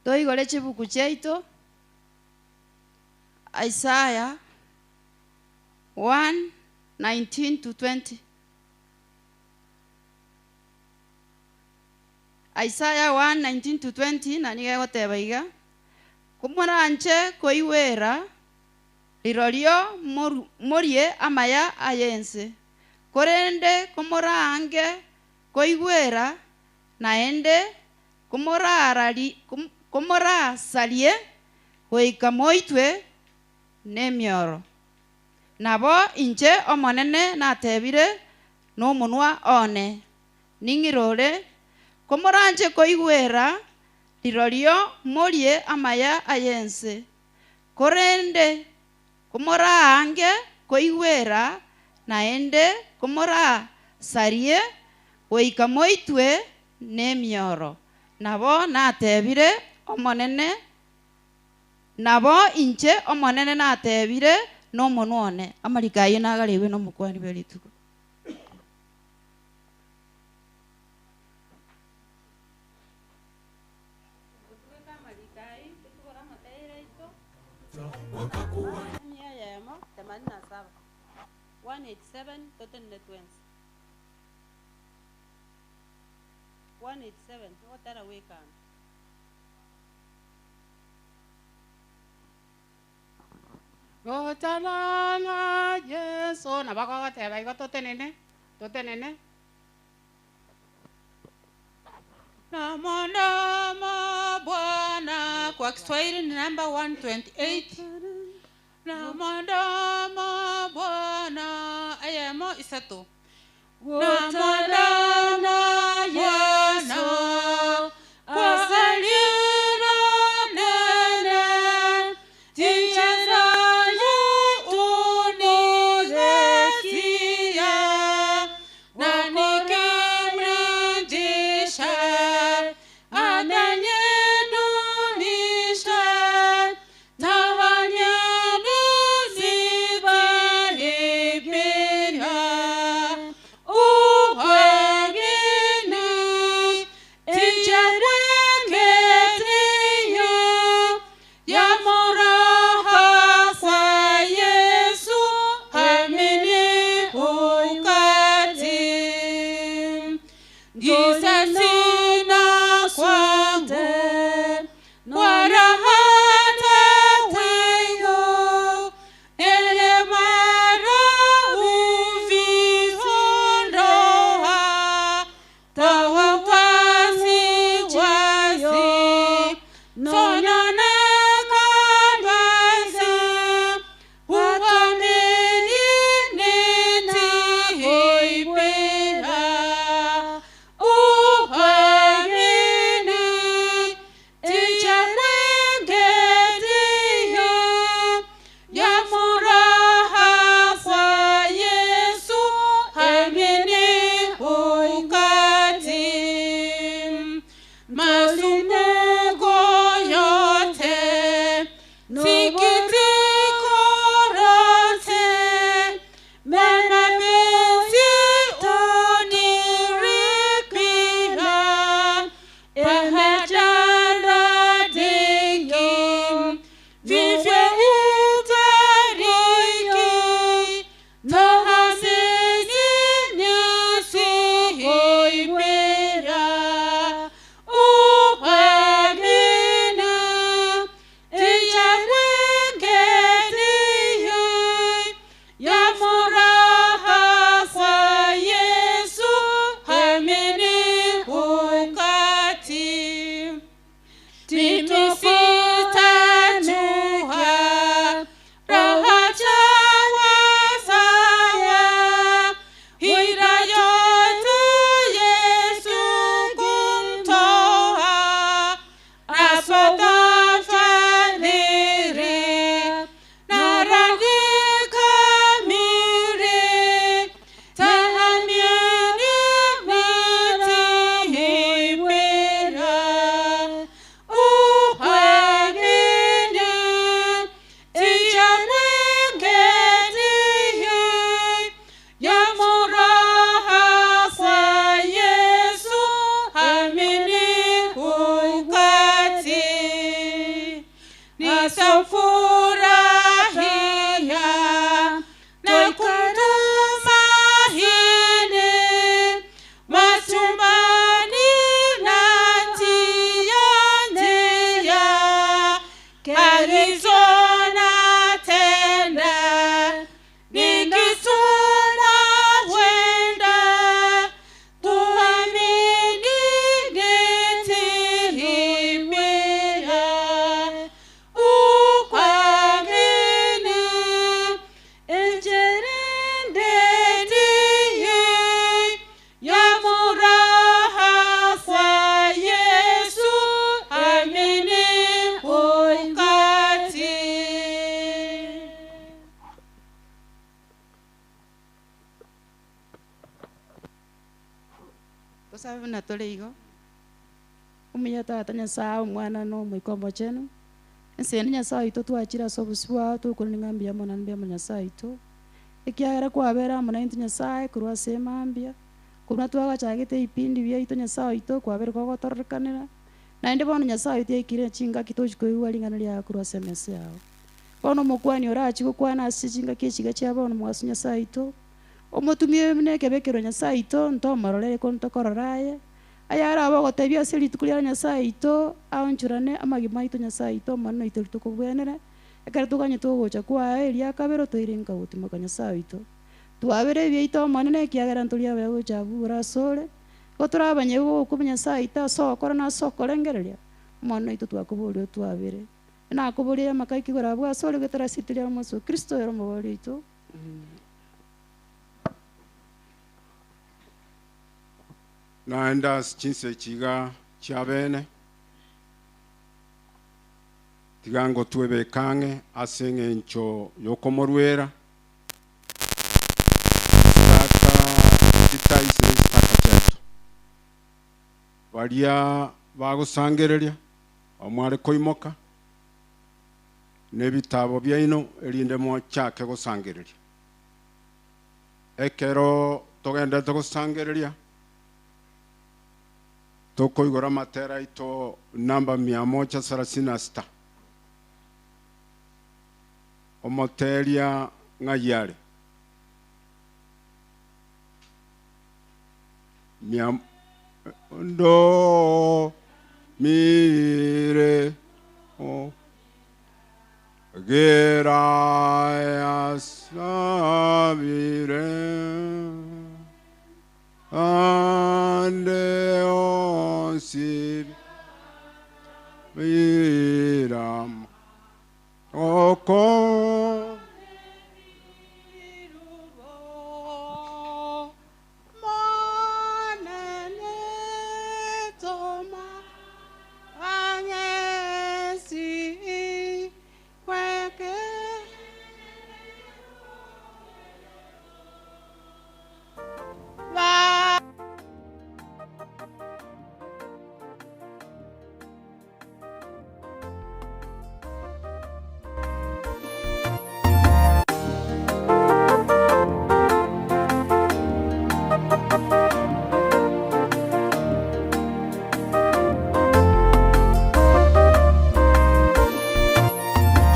toigore chibuku chiaito Isaiah 1:19-20. Isaiah 1:19-20 na niga goteba iga kumuranje koiwera lirorio morie amaya ayense korende komorange koigwera naende komorasalie goika moitwe nemioro nabo inche omonene natebire n'omunwa one ning'irore komoranje koigwera lirorio morie amaya ayense korende komoraange koigwera naende komorasarie goika moitwe nemioro nabo natebire omonene nabo inche omonene natebire n'omonwa one amarikaye nagariwe n'omukwani berituko yemo 87 187 toten netwens 187 otara wekan gotalana Yesu na bakogoteba igo totenene Namandama Bwana kwa Kiswahili ni namba 128. Namandama Bwana ayemo isatu. Namandama Yesu kwa salira nene ticheza yetu nilekia na nikemrejisha ananyedunisha tawanyenu zibalipina uwe Tusabe na tole igo. Umuya tata Nyasaye omwana no mwikombo chenu. Ensene Nyasaye ito twachira sobuswa tukuri ngambia mona mbia Nyasaye ito. Ikiagera kwabera mona into Nyasaye kurwa semambia. Kuna twagachagite ipindi bia ito Nyasaye ito kwabera gogotorrekanira. Na inde bono Nyasaye ito ikire chinga kitochikoiwa lingana lya kurwa semese yao. Bono mokwani orachi gukwana asichinga kichiga chia bono mwasu Nyasaye ito. Omotumie mneke bekero Nyasaye ito ntomarorere kontokoraraye. Ayara abogotebia seri tukulia Nyasaye ito aonchurane amagima ito Nyasaye ito manno ito tukubwenere. Ekare tukanye tugocha kwa elia kabero toirenga gutimaka Nyasaye ito. Tuabere bia ito manene kiagera ntulia bego chabura sole. Goturabanye go kumenya Nyasaye ito sokora na sokorengereria. Manno ito twakubulio tuabere. Na kubulia makaiki gorabwa sole getara sitilia moso Kristo yero mobali ito. Naenda chinse chiga chabene tigango tuebe kange asenge ncho yokomorwera kitaise chetu baria bagusangereria omware koimoka nebitabo byaino erinde mo chake gusangereria ekero togenda tugusangereria toko igora matera ito namba 136 omoteria ngayare ndo mire o gera sabire ande onsi viram oko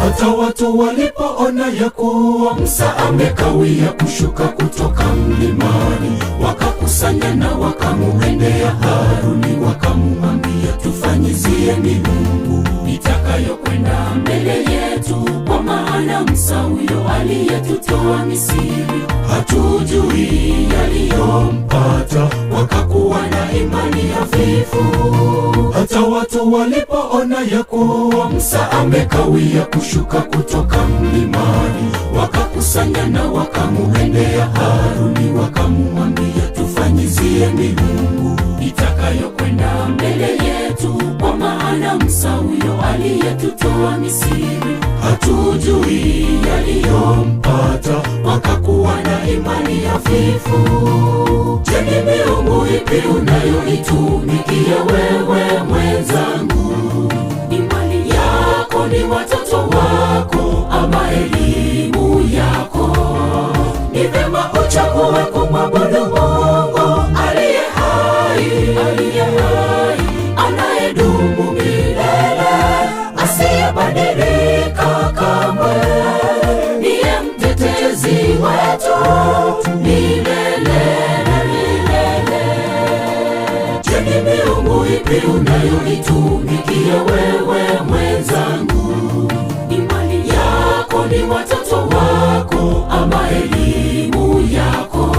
Hata watu walipoona ya kuwa Musa amekawia kushuka kutoka mlimani, wakakusanya na wakamuendea Haruni, wakamwambia, tufanyizie miungu itakayokwenda mbele yetu, kwa maana Musa huyo aliyetutoa Misri hatujui yaliyompata. Wakakuwa na imani hafifu. Hata watu walipoona ya kuwa Musa amekawia kushuka kutoka mlimani, wakakusanya na wakamuendea Haruni, wakamwambia, tufanyizie miungu itakayokwenda mbele yetu, kwa maana Musa huyo aliyetutoa Misri hatujui yaliyompata. Wakakuwa na imani hafifu. Je, ni miungu ipi unayoitumikia wewe mwenzangu? Ni mali yako, ni watoto wako, ama elimu yako? Ni vema uchague kumwabudu Mungu aliye hai, anayedumu milele, asiyebadilika kamwe. Niye mtetezi wetu milele na milele. Je, ni miungu ipi unayoitumikia wewe mwenzangu? Ni mali yako, ni watoto wako, ama elimu yako?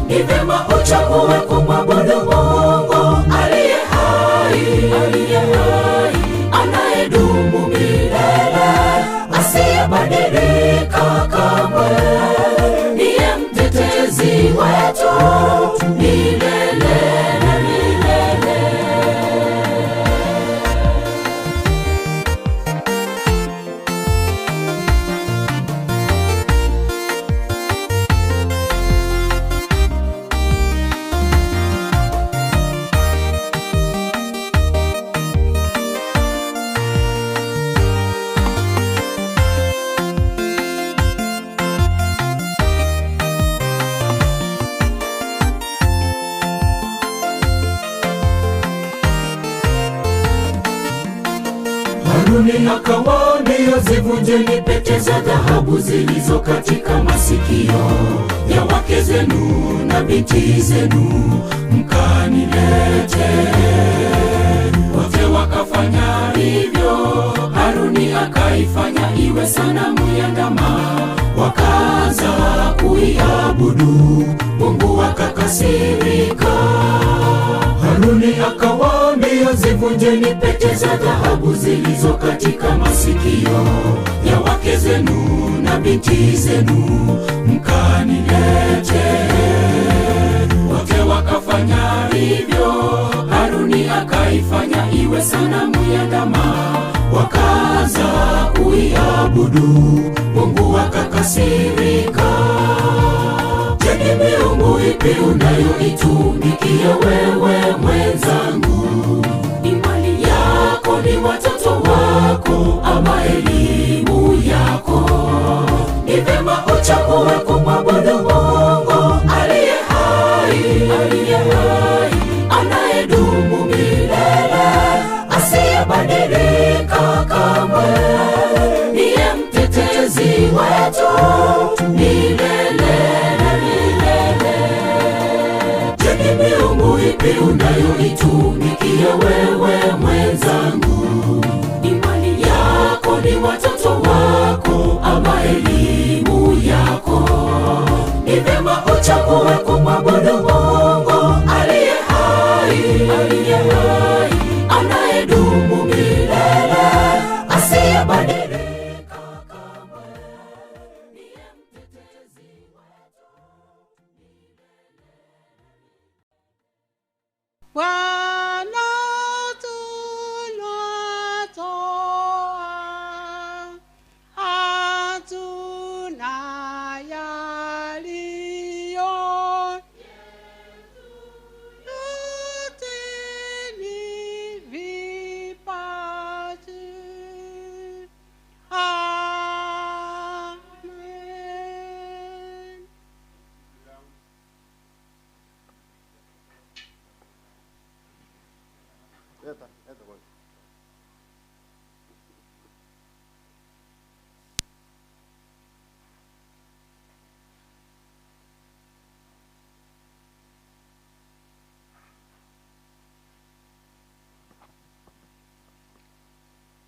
Ni vema uchague kumwabudu Mungu aliye hai, anayedumu milele, asiyebadilika kamwe. Niye mtetezi wetu milele na milele. Haruni akawaambia, zivunjeni pete za dhahabu zilizo katika masikio ya wake zenu na binti zenu, mkanilete. Wote wakafanya hivyo. Haruni akaifanya iwe sanamu ya ndama, wakaanza kuiabudu. Mungu akakasirika. Haruni akawaambia, zivunjeni pete za dhahabu zilizo katika masikio ya wake zenu na binti zenu, mkanilete. Wote wakafanya hivyo. Haruni akaifanya iwe sanamu ya ndama, wakaanza kuiabudu. Mungu akakasirika. Je, ni miungu ipi unayoitumikia wewe mwenzangu? Ni mali yako, ni watoto wako, ama elimu yako? Ni vema uchague kumwabudu Mungu aliye hai, anayedumu milele, asiyebadilika kamwe. Niye mtetezi wetu milele na milele. Je, ni miungu ipi unayoitumikia wewe mwenzangu? Ni mali yako, ni watoto wako, ama elimu yako? Ni vema uchague kumwabudu Mungu aliye hai, anayedumu milele, asiyebadilika kamwe. Niye mtetezi wetu Bwana tunatoa, hatuna yaliyo yote ni vipaji. Amen.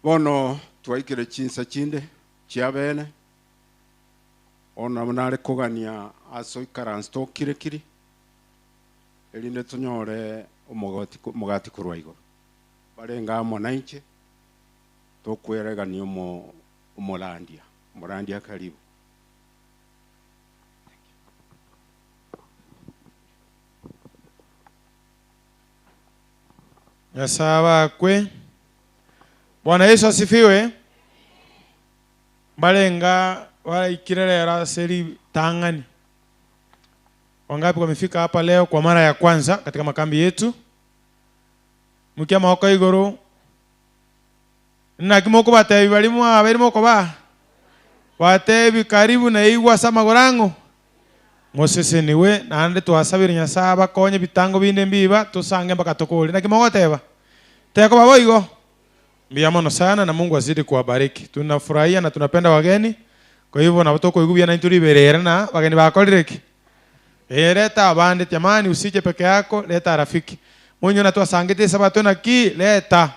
Bono twaikire chinsa chinde chia bene ona munare kugania aso ikaransi tokire kiri erinde tunyore umugati kurwa igoro barenga mwanaiche tokweregania umurandia karibu. Yasaba kwe. Bwana Yesu asifiwe. Balenga wala ikirelera seri tangani. Wangapi wamefika hapa leo kwa mara ya kwanza katika makambi yetu? Mukia mahoko igoro. Nakimoko batebi balimu aberimo ko ba. Batebi karibu na igwa sama gorango. Mosese niwe nande twasabira Nyasaye konye bitango binde mbiba tusange mpaka tokole. Nakimoko teba. Teko baboigo. Mbiamono sana na Mungu azidi kuwabariki. Tunafurahia na tunapenda wageni. Kwa hivyo na watoto igubia na inturiberera na wageni bakolireki. Leta abandi jamani, usije peke yako, leta rafiki. Munyo na twasangite sabato na ki leta.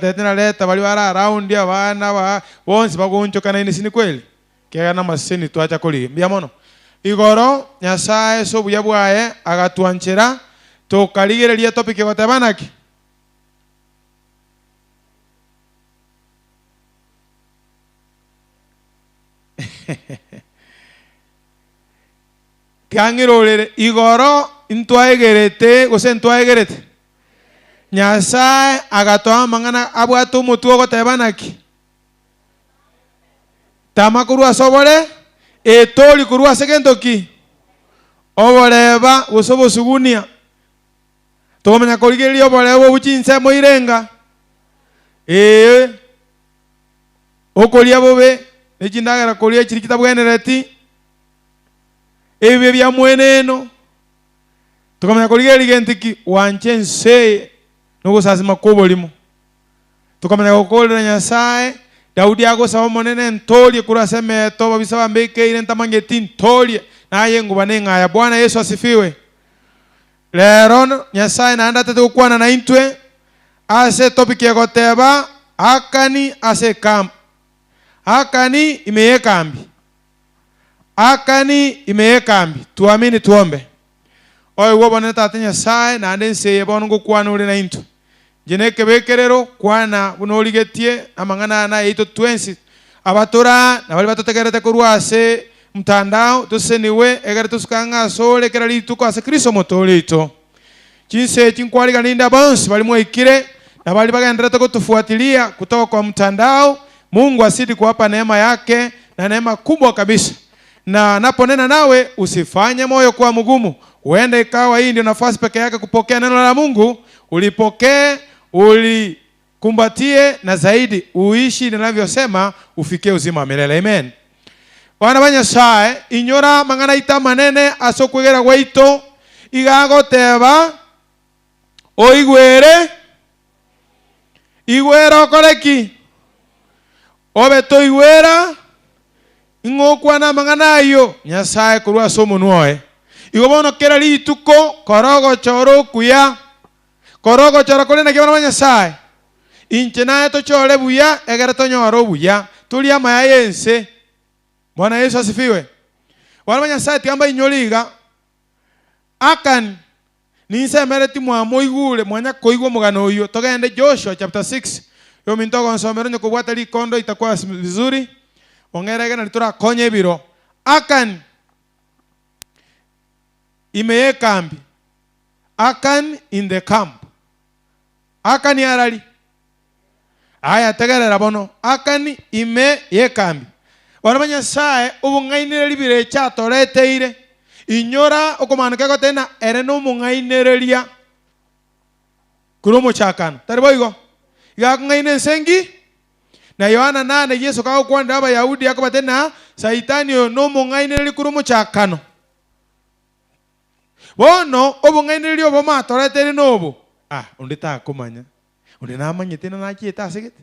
Tena leta bali wara around ya bana ba bonse bagoncho kana ini sini kweli. Kega na maseni twacha koli. Mbiamono. Igoro Nyasaye so buya bwaye agatuanchira tokaligereria topic gotabanaki. Kangirolere igoro intwaegerete gose ntwaegerete Nyasaye agatoa mangana abwatu mutuo gotebanaki tamakuru asobole etoli kurwa segendoki oboreba gosobosugunia tomenya korigeria oboreba obuchinse moirenga okoria bobe echindagera koria chirikita bwenereti ebe bya mweneno tukamenya korigeria gentiki wanche nse no gusazima kobolimo tukamenya gukurira Nyasaye. Daudi agosaba monene ntolie kurase meto babisaba mbeke ntamangeti ntolie naye nguba nengaya. Bwana Yesu asifiwe. Lero Nyasaye naenda tete gukwana na intwe ase topic ya goteba akani ase kambi. Akani imeye kambi. Akani imeye kambi. Tuamini tuombe. Oy wobone tata Nyasaye na ndense bono gukwana uri na intwe. Jeneke bekerero kwana bunoligetie amangana na ito twensi abatora na bali batotegerete kurwase mtandao tuseniwe egere tusukanga sole kerali tuko ase Kristo motolito chinse chinkwali ganinda bonse bali mwikire na bali bagendera kutufuatilia kutoka kwa mtandao. Mungu asidi kuwapa neema yake na neema kubwa kabisa. Na naponena nawe usifanye moyo kuwa mgumu. Uende ikawa hii ndio nafasi peke yake kupokea neno la Mungu, ulipokee, ulikumbatie na zaidi uishi ninavyosema ufikie uzima wa milele. Amen. Bwana Banyasaye inyora mangana ita manene asokwegera gwaito igagoteba oigwere igwera okoreki obeto igwera ingokwana mangana ayo Nyasaye kurwa somo nuoe igobono kera lituko korogo choro kuya korogo choro kolena kibana Banyasaye inche naye tochore buya egere tonyoro buya tuli ama yense. Bwana Yesu asifiwe. Bwana Banyasaye tiamba inyoliga akan ninsemereti mwamo igule mwanya koigwa mugano uyo togende Joshua chapter 6 yo mintogo nsomero nyoko bwata likondo itakuwa vizuri ongerege na litura konye biro akan imeye kambi. Akan in the camp. Akan yarali aya tegerera bono akan imeye kambi. Bwana Banyasaye ubungainire libire chatoreteire inyora okomanuka gotena ere no mungainereria kuromo chakana tariboigo yakungaine sengi na Yohana 8 Yesu kawo kwanda Abayahudi yakobatena Saitani no mungainereri kuromo chakano bono obungaineri obo matoretere nobo undita kumanya undinamanyete na kieta asegete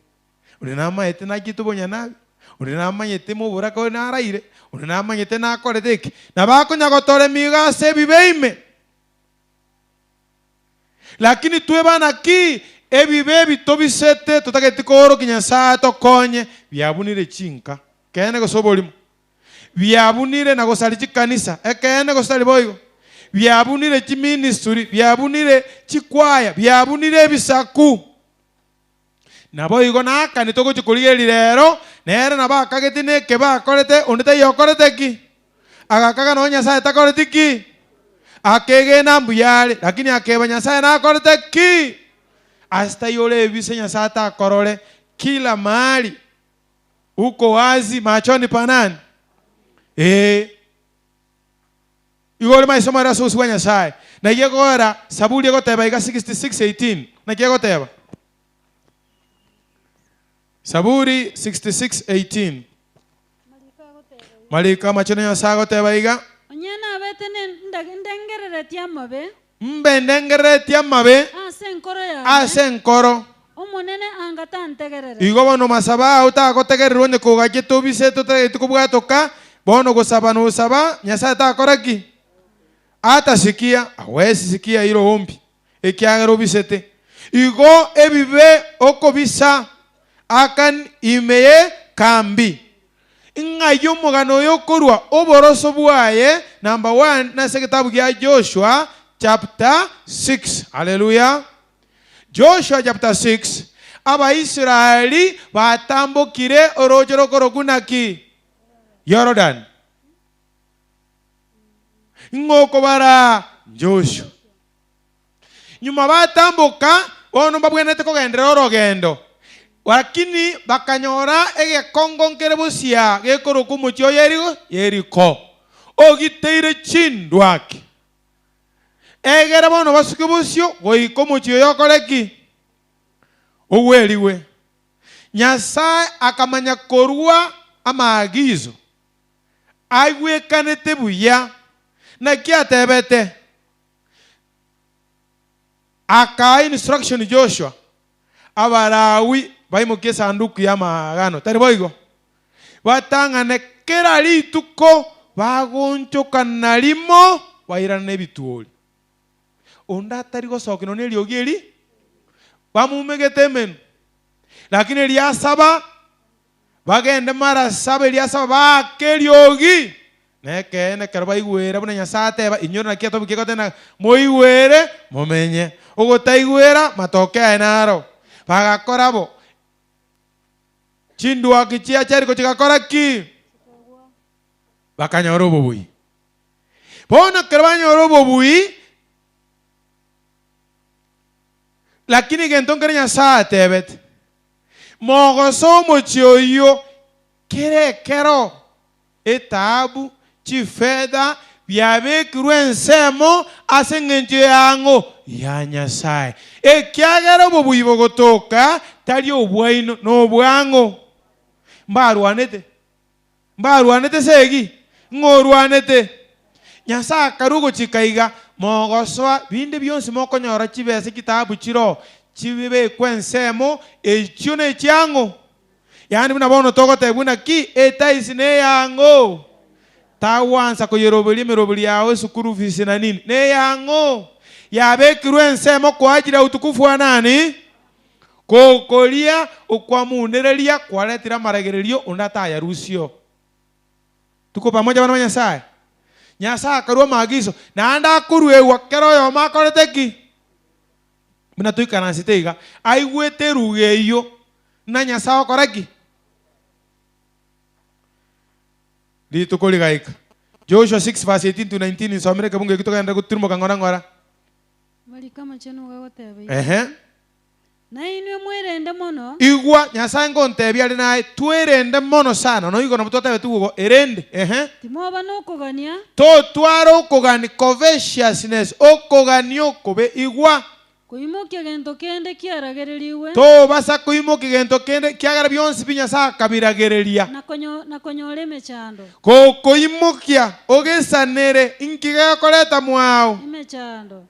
undinamanyete na kitubonya nabi undinamanyete mu burako na araire undinamanyete na koreteke na bakonyagotore miga se bibeime lakini tuwe bana ki ebibebi tobisete tutagete koro Kinyasaye tokonye byabunire chinka kene gosobolimo byabunire na gosalichi kanisa ekene gosali boyo byabunire chi ministry byabunire chikwaya byabunire ebisaku nabo igo naka nitoko chikuligeri lero nere nabakagete neke bakorete ondete yokorete ki agakaga no Nyasaye takorete ki akege na mbuyale lakini akeba Nyasaye nakorete ki hasta yole ebise Nyasaye takorole kila mahali uko wazi machoni panani igole maisoma raso uswa Nyasaye na yegora Saburi yegoteba iga 66:18 na yegoteba Saburi 66:18 malika machoni Nyasaye goteba iga onyana abetene ndengerere tiamabe mbendengerere tiamabe ase nkoro omonene angatantegerere igo bono masaba utagotegererwo ne kugake tobise tutukubwatoka bono gusaba no usaba Nyasaye takoraki atasikia awesi sikia iro ombi ekiagero bisete igo ebibe okobisa akan imeye kambi ingayo mugano yokorwa oboroso bwaye number 1 na sekitabu ya Joshua chapter 6. Hallelujah. Joshua chapter 6 Abaisraeli batambokire orojoro korogunaki Jordan ngoko bara Joshua nyuma batamboka bono babwenete kogendera orogendo lakini bakanyora egekongo nkerebusia gekoroku muchyo Yeriko ogiteire chindwaki egere bono basukibusyo goiko muchyo yokoreki oweliwe Nyasaye akamanya korwa amagizo aigwekanete buya na kiatebete aka instruction Joshua abarawi baimukie sanduku ya magano tari boigo batang'ane kera rituko bagonchokana rimo bairana ebituori onda atari gosokino ne riogi bamumegete emenu lakini riasaba bagende mara saba riasaba bake riogi nekene kero baigwera buna Nyasaye ateba inyora nakia tobikie gotena moigwere momenye ogotaigwera matoke aenaro bagakorabo chindwa kichia chari kochigakora ki bakanyora obobui bona kero banyora obobui lakini gentongere Nyasaye atebete mogoso mochioyo kero etabu chifedha byabekirwe ensemo ase eng'encho yango ya Nyasaye ekiagera obobui bogotoka tari obwaino n'obwango mbarwanete segi ng'orwanete Nyasaye karugo chikaiga mogosoa binde byonsi mokonyora chibese kitabu chiro chibibekwe ensemo echio n'echiango yani buna bono togotebuna ki etaisi neyango tawansa kuyeroberia emeroberi yawe sukuru visi na nini neyango yabekirwe ensemo kwa ajili ya utukufu wa nani kokoria ukwamunereria kwaretira maragererio undataya rusio tuko pamoja bana Nyasaye Nyasaye akarua maagizo na anda kuruewa kero yo makoreteki buna tuikana siteiga aigwete rugeyo na Nyasaye koraki litukuligaika Joshua 6 verse 18 to 19 insomere kabunge kitokaenda kutirimo kangora bali kama chenu gagotebe na inwe mwerende mono igwa Nyasaye ngontebia ari naye twerende mono sana no igo namutotebe tugo erende timoba nokogania to twaro kogani covetousness okoganio kobe igwa kuimokia gento kende kiaragereriwe to basa kuimokia gento kende kiagara byonsi binyasa kabiragereria nakonyore mechando kuimokia ogesanere inkiga koleta mwao mechando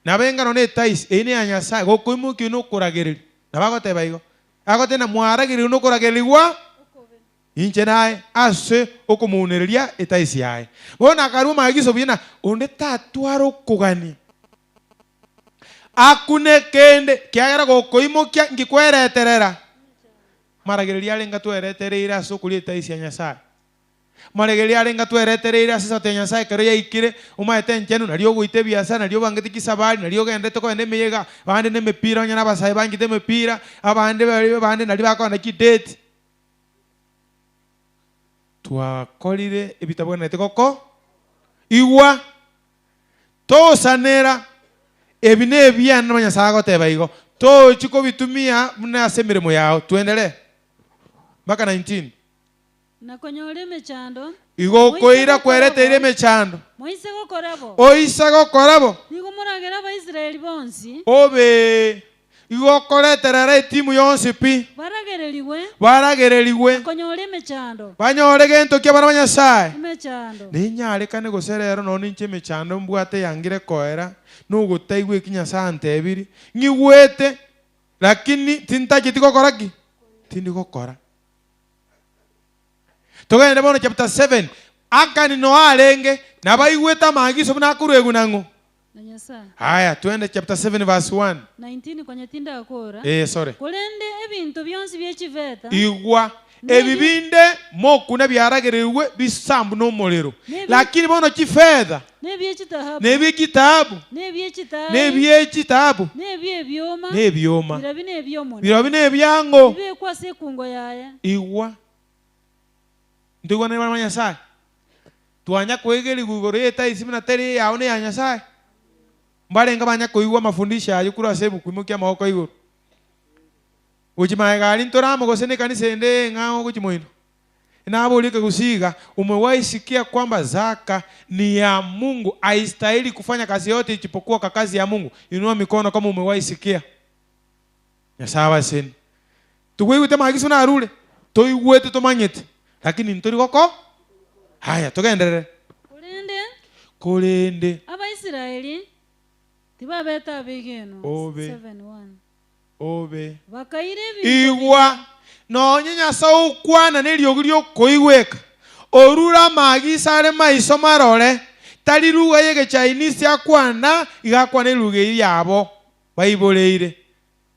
nabengano ne tais ene ya Nyasaye kuimokia no kuragereri nabagoteba igo agotena mwaragereri no kuragerirwa inche naye ase okumunereria etaisi yae bona karuma agiso bina onde tatwaro kugani akune kende kiagera gokoimokia ngikwereterera maragereria alenga tweretereira ase okuri etaisi ya Nyasaye maragereria alenga tweretereira ase sote Nyasaye kero yaikire umaete nchenu nario goite biasa nario bangete kisabari nario gendete ko ende meyega bande ne mepira onyana basaye bangite mepira abande bande nari bakona kidate twakorire ebitabonete koko igwa tosanera ebine ebyana n'Abanyasaye agoteba igo tochiko bitumia muna ase emirimo yao tuendelee mpaka 19 nakonyore mechando igo koira kwereteire mechando moise gokorabo oisa gokorabo igo moragera Abaisiraeli bonsi obe igo koreterera etimu yonsi pi baragereriwe nakonyore mechando banyore gento kia bana Banyasaye mechando ninyarekane goserero no ninche mechando mbwate yangire koera nugotaigwe kinyasa antebiri ngigwete lakini tintaki koraki tindi gokora togende bono chapter 7 akani no alenge nabaigweta maagiso buna kuregu nango na Nyasaye haya twende chapter 7 verse 1 19 kwenye tinda akora sorry kolende ebintu byonsi byechiveta igwa ebibinde mokuna byaragerewe bisambu no molero lakini bono chifedha nebyekitabu nebyoma birabi nebyango igwa ndigwa ne bana Nyasaye twanya kwegeri gugoro yeta isimina teri yawo ne ya Nyasaye mbalenga banya koigwa mafundisha ayo kura sebu kwimukia mahoko igoro ujimaye gali ntoramo gosene kanisa ende ngao kujimoino inabolike kusiga umewaisikia kwamba zaka ni ya Mungu haistahili kufanya kazi yote isipokuwa kwa kazi ya Mungu inua mikono kama umewaisikia Nyasaye sen tuwegute maagizo na arule toigwete tomanyete lakini ntori goko haya togenderere kolende Abaisiraeli tibabeta bigeno 7:1 obe bakaire ebinto igwa nonye Nyasaye ukwana neriogi riokoigweka orura magisa are maiso marore tari ruga yege Chinese akwana igakwana ruga yabo baiboreire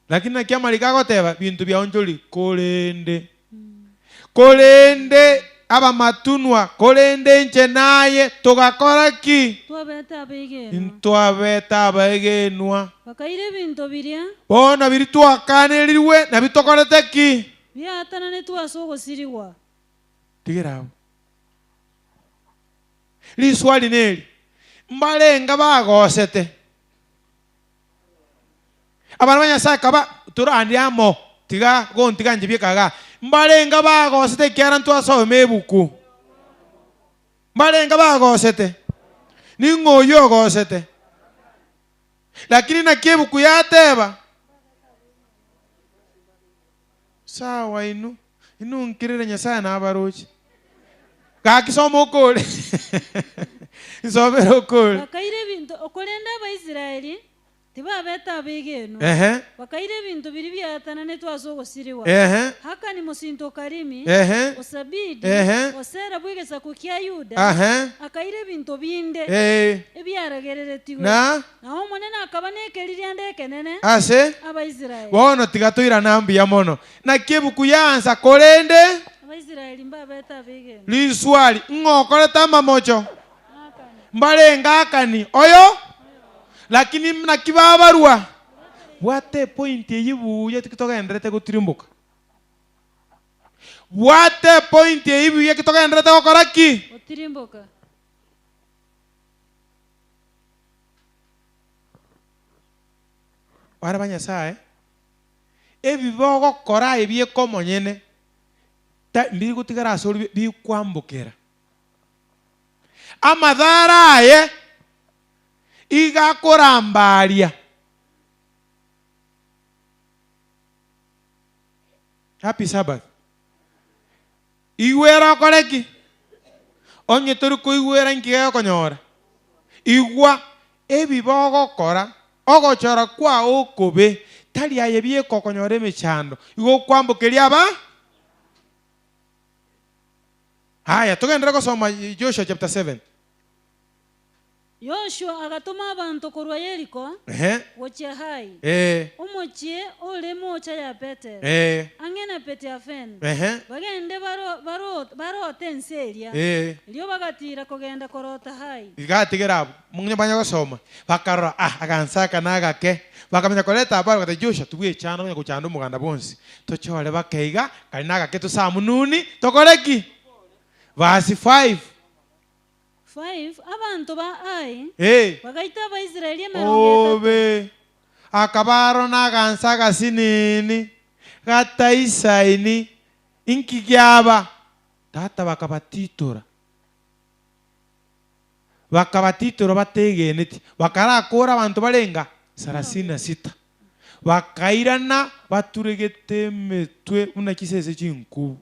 lakini nakiamari gagoteba bintu bya onjoli kolende aba matunwa kolende nche naye tugakora ki twabeta abegenwa bakaire ebinto biria bona biri twakaniriwe na bitokorete ki byatana ne twasogosiriwa tigeraho liswali neri mbalenga bagosete abantu b'Nyasaye kaba turandiamo tiga gontiga njibye kaga mbalenga bagosete kyara ntwasome ebuku mbalenga bagosete ningoyo gosete lakini na kiebuku yateba sawa inu nkirire Nyasaye na abarochi gakisomo okole isobero okole bakaire ebinto okolenda Abaisiraeli tibabeta abegeno bakaire ebinto biri byatana ne twasogosiriwa haka ni musinto karimi osabidi osera bwegesa kukia Yuda akaire ebinto binde ebyaragereretiwe naho monene akaba nekerire ndeke nene ase Abaisiraeli bono tigatoira nambi ya mono na kiebuku yanza kolende Abaisiraeli mbabeta abegeno liswali ngokoreta mamocho mbalenga akani oyo lakini mna kibabarua bwate point yibuye tikitogenderete gutirimbuka bwate point yibuye kitogenderete gukora ki gutirimbuka bara b'Nyasaye ebibogo kora ebyeko monyene mbiri gutigara asori bikwambukira amadhara aye igakorambaria happy Sabbath igwera koreki onye turi kuigwera nkiga konyora igwa ebibogo kora ogochora kwa okobe tari aye bieko konyora emechando igo kwambukiria ba haya tugendera kusoma Joshua chapter 7 Yoshua agatuma abantu korwa Yeriko gochia hai omochie ole mocha ya Peter angena pete afen bagende baro tenseria lyo bagatira kogenda korota hai igatigera munye banya gusoma bakarora agansaka nagake bakamenya koleta abaro gata Joshua tubuye cyane munye kucyanda umuganda bonsi tochole bakeiga kali nagake tusamununi tokoreki verse 5 abantu ba ai bagaita Abaisiraeli obe akabaro nagansa gasinini gataisaini inkigyaba tata bakabatitura bategeneti bakarakora abantu barenga 36 bakairana baturegete metwe unakisese chinku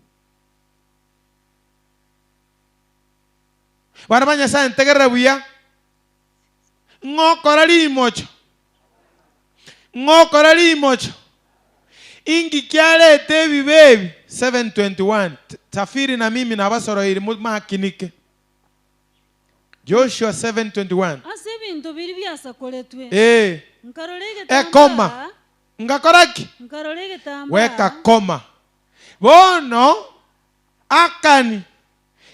bana b'Nyasaye ntegerera buya ngokora limocho ingi kyalete ebibebi 7:21 tafiri na mimi na basoro iri makinike Joshua 7:21 ase bintu biri byasakoletwe nkarolege koma ngakoraki nkarolege tamba weka koma bono akani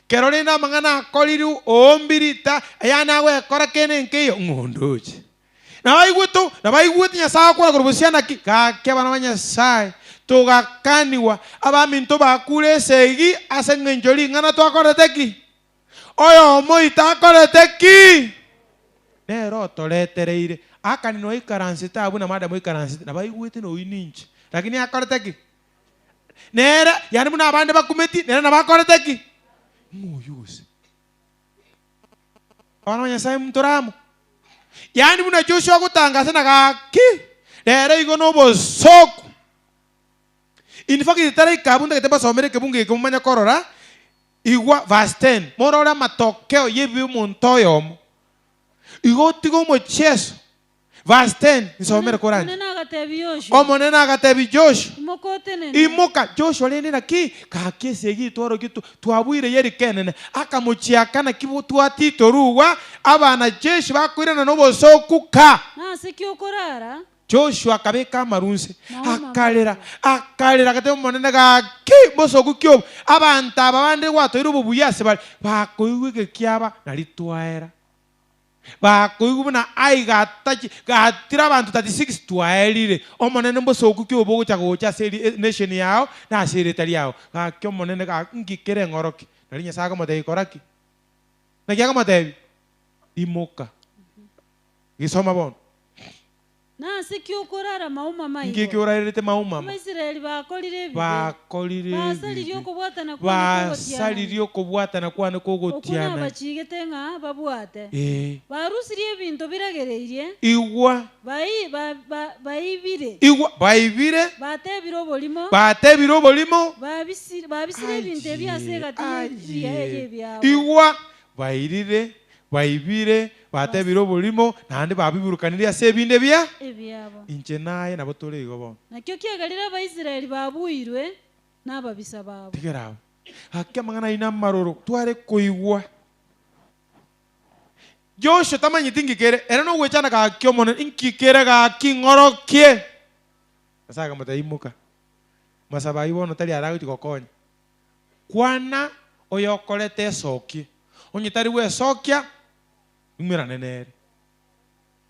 Kerolina mangana koliru ombirita yana we kora kene nkeyo ngondoje na baigwitu Nyasaye akora kurubusiana ki kake bana b'Nyasaye tugakaniwa abaminto bakure segi asengenjoli ngana twakorete ki oyo moita akorete ki nero toletereire akani no ikaransita abuna mada mo ikaransita na baigwitu no ininchi lakini akorete ki nera yani muna abande bakumeti nera na bakorete ki muyuzi bana b'Nyasaye mtoramo yani muna Joshua gutangaza nagaki rero igo no bosoko infaki tare kabunda keteba somere kebunge kumanya korora igwa verse 10 morora matokeo yebi muntoyo igo tigo mocheso verse 10 nisomere Korani. Munene agatebi Yoshua. Omonene agatebi Joshua, Imoka otenene. imuka. Joshua lendera ki kakese gitwaro gitu twabwire yeri kenene akamuchiakana kibutwati ruwa abana jeshi bakwirana nobosokuka. Nase kyokorara. Joshua akabeka amarunse akalera akate omonene gaki bosoku kyo abantu ababande gwatoire obubuyase bali bakoigwe kiaba nalitwaera bakoigwe na ai gatachi gatira abantu 36 twaerire omonene bosoku kyo bogocha gocha seri nation yao na seretari yao gakyo omonene ngikere ngoroki nalinya saga motei koraki nagiaga motei imoka gisoma bono. Nase kyokorara mauma maigo. Ngikyorarete mauma. Abaisiraeli bakolire ebibe. Bakolire ebibe. Basalirio okobwatana kwane kogotiana. Basalirio okobwatana kwane kogotiana. Okuna abachigete nga babwate. Barusirie ebinto biragereirie. Igwa. Baibire. Igwa. Baibire. Batebire obolimo. Batebire obolimo. Babisire ebinto ebyasegati ebyabo. Igwa. Bairire. Baibire. Batebire obolimo nandi babiburukanire ase ebinde bya ebyabo. Inche naye nabo tole igobo. Nakyo kyegalira Abaisiraeli babuirwe n'ababisa babo. Tigerawo. Hakya mangana ina maroro tware koigwa. Joshua tamanyiti ngikere era no gwechana ka kyomono inkikere ga kingorokie. Asaga mutaimuka. Masaba ibono tali arago tikokonya. Kwana oyokolete soki. Onyitari we sokia imira nenere.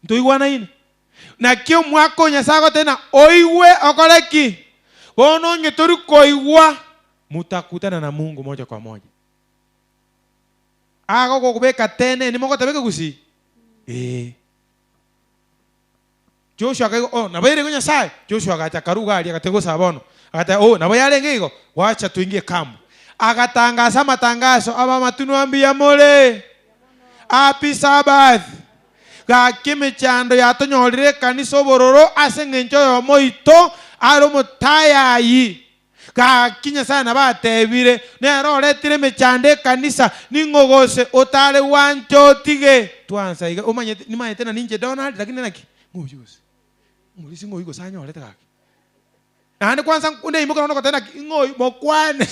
Ntoigwana ine. Na kyo mwako nyasago tena oiwe okoleki. Bono nyetori koigwa mutakutana na Mungu moja kwa moja. Ako kokubeka tene ni moko tabeka gusi. Joshua akago nabaire gonya sai. Joshua agacha karuga ali akatego sabono. Akata nabayale ngigo wacha tuingie kambu. Akatangaza matangazo aba matunuambia mole. Happy Sabbath. Gakime chando yatonyorire kanisa obororo asengencho yo moito aro mutaya yi. Gakinya sana batebire nero letire mechande kanisa ningogose otale wancho tige. Twansa iga omanye nimanye tena ninje Donald lakini naki ngoyuse. Mulisi ngoyigo sanyo leta gaki. Nande kwanza kunde imuko nono tena ngoyi mokwane.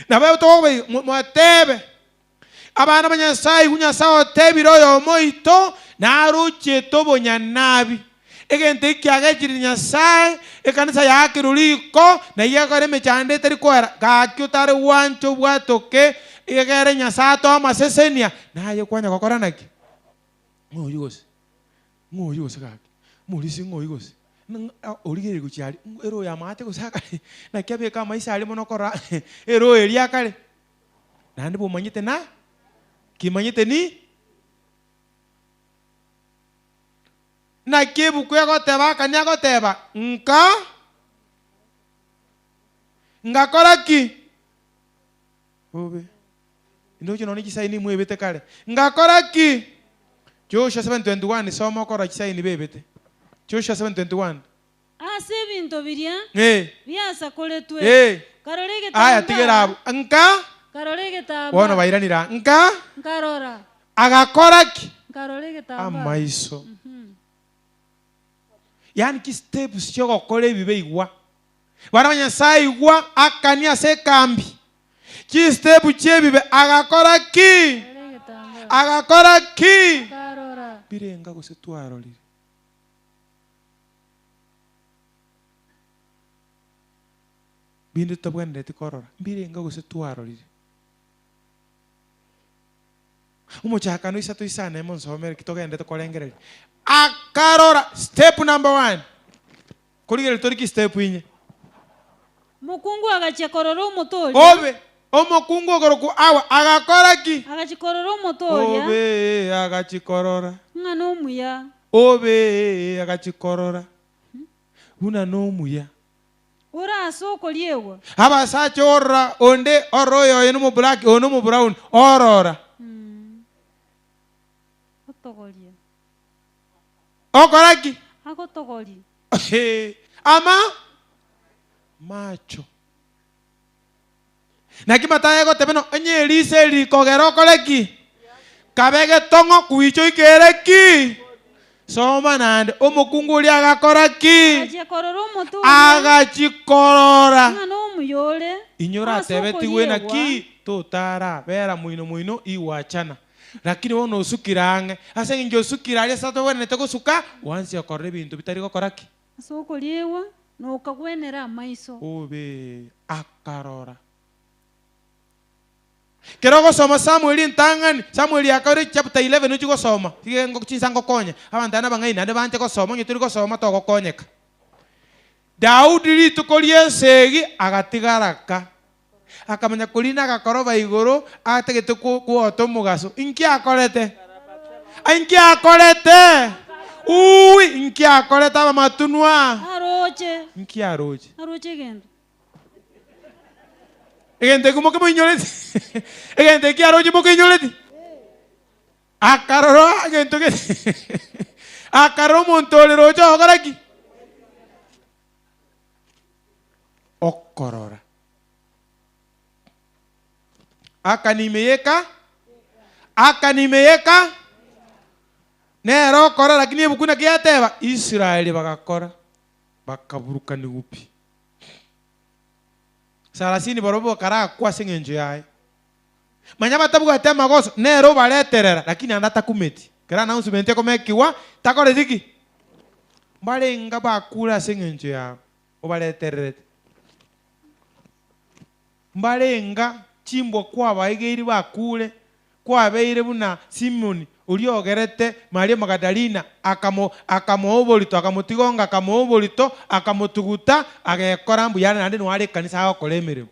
Nabayo tobe motebe. Abana banyasai kunyasao tebiro yo moito naruche tobo nyanabi egente kyagejiri nyasai ekanisa yake ruliko na yagare mechande teri kwara gakyo tare wancho bwatoke egere nyasato amasesenia naye kwanya kokoranaki ngoyose gaki mulisi ngoyose origere gucyari ero ya mate gusaka na kyabe kama isali monokora ero eria kale nandi bomanyite na kimanyite ni na kebu kwego teba kanyago teba ngakora ki obe ndoje noni kisaini mwebete kale ngakora ki Joshua 7:21 soma kora kisaini bebete Joshua 7:21 ase binto biria byasa koletwe karolege tamba aya tigerabu karolege tamba bono bairanira nkarora agakora ki karolege tamba amaiso yani ki steps cyo gukora bibe igwa barabanya sai igwa akania se kambi ki step cye bibe agakora ki karora birenga gose twarorire bindi tabwande tikorora birenga gose twarorire umuchakano isato isane monsomere kitogende tokolengerere akarora step number 1 kuligere toriki step inye mukungu agachekorora umutori obe omukungu ogoroku awa agakora ki agachikorora umutori obe agachikorora ngana omuya obe agachikorora una no muya ora soko liewa abasacha orra onde oroyo eno mu black ono mu brown orora otogolia okoraki akotogoli ama macho nakimataye gotebeno enyelise likogero koreki kabege tongo kuicho ikereki soma nande omukunguli agakora ki ajekorora omotu agachikorora ng'ana omuyore inyora ase atebetiwe na okoriegwa. ki totara bera muino iwachana lakini wono usukirang'e ase ng'injo osukira aria sato wenete gosuka wansi okorora ebinto bitari gokora ki ase okoriegwa nokagwenera amaiso obe akarora kero gosoma Samueli ntang'ani Samueli akore chapter 11 uchi gosoma tigengo chinsa ngokonya abantu ana bang'ai nande banje gosoma nyituri gosoma togokonyeka Daudi rituko riensegi agatigaraka akamenya kulina agakoroba iguru ategete kuota omugaso inki akorete ui inki akorete abamatunwa aroche inki aroche gendo egente kumoke moinyoreti egente ki aroche moke inyoreti akaroro agento ke akaro montolero ocho ogaraki okorora akanimeyeka nero okora lakini ebukuna kiateba Israeli bagakora bakaburuka nigupi sarasini barobo kara kwase ng'enjo yaye manya batabuga ate magoso nero bareterera lakini andata kumeti kera announcement ekomekiwa takore ziki barenga bakura ase ng'enjo yawe obaretererete mbarenga chimbwa kwabaegeiri bakure kwabeire buna Simoni uliogerete Maria Magdalena akamoborito akamotigonga akamoborito akamotuguta agekora mbu yari nande nwari kanisa agokora emirimo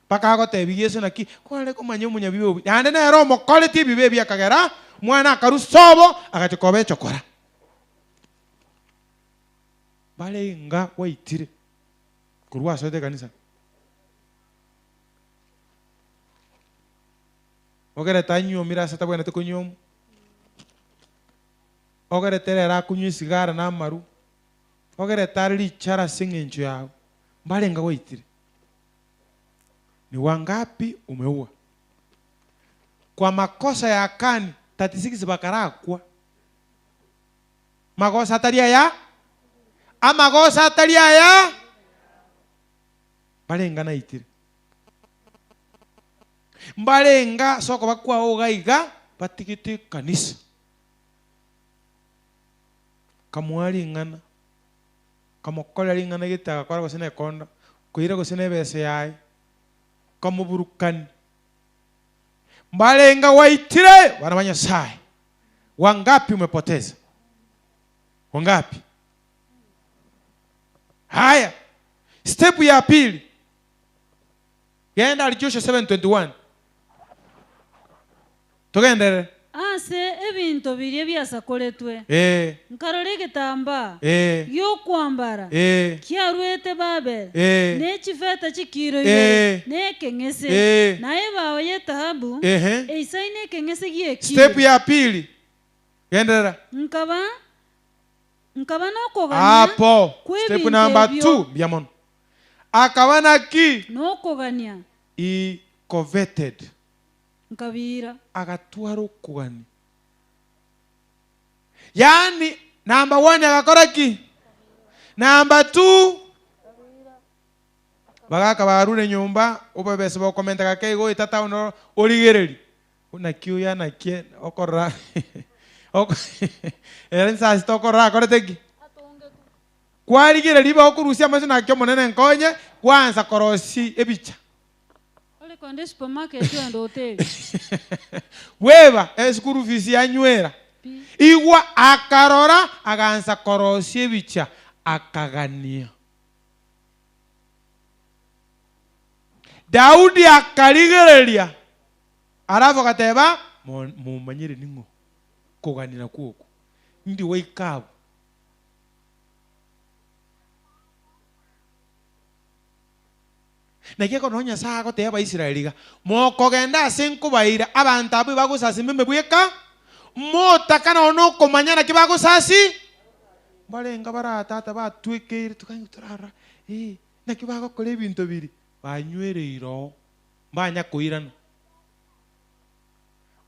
paka agotebi Yesu naki kware komanya omunyabibe obi nande nero omokoreti ebibe biakagera mwana akarusobo agachikoba echokora barenga waitire kurwa sote kanisa ogere tanyo mira sata bwana tukunyomu ogere terera kunywa sigara na maru ogere tari chara sing'enjo yao mbalenga waitire ni wangapi umeua kwa makosa ya Akani 36 bakarakwa makosa ataria ya amakosa ataria ya balenga naitire mbalenga soko bakwa ogaiga batigite kanisa kamwari ngana kamokolari ngana gita akora gosene konda kuira gosene bese yae kamuburukani mbalenga waitire wana Nyasaye wangapi umepoteza wangapi haya step ya pili yenda Joshua 7:21 togendere ase ebinto birie biasakoretwe nkarora egetamba giokwambara kiarwete Babel nechifeta chikiroire nekeng'ese naye bao yetahabu eisaine ekeng'ese gieki step ya pili genderera nkaba nokogania hapo step number 2 biamono akabana ki nokogania i coveted nkabira agatwara okugani yani number 1 agakora ki number 2 bagaka barure nyumba obebese bokomenta gakeigo itata uno origereri unakio yana kie okora erensa stokora koreteki kwarigereri bakurusia amazi nakyo monene nkonye kwanza korosi ebicha konde supermarket and hotel weba eskuru visi anywera igwa akarora aganza korosi ebicha akagania Daudi akarigereria arafu gateba mumanyire ningo kuganira kuoko ndi waikabo nagieko nonya sago teba Israeliga mokogenda asinkubaira abantu abo bagusasi memebweka motakana ono komanyana kibagusasi barenga baratata batwekere tukangutarara nakibago kore ebinto biri banywereiro banya kuirana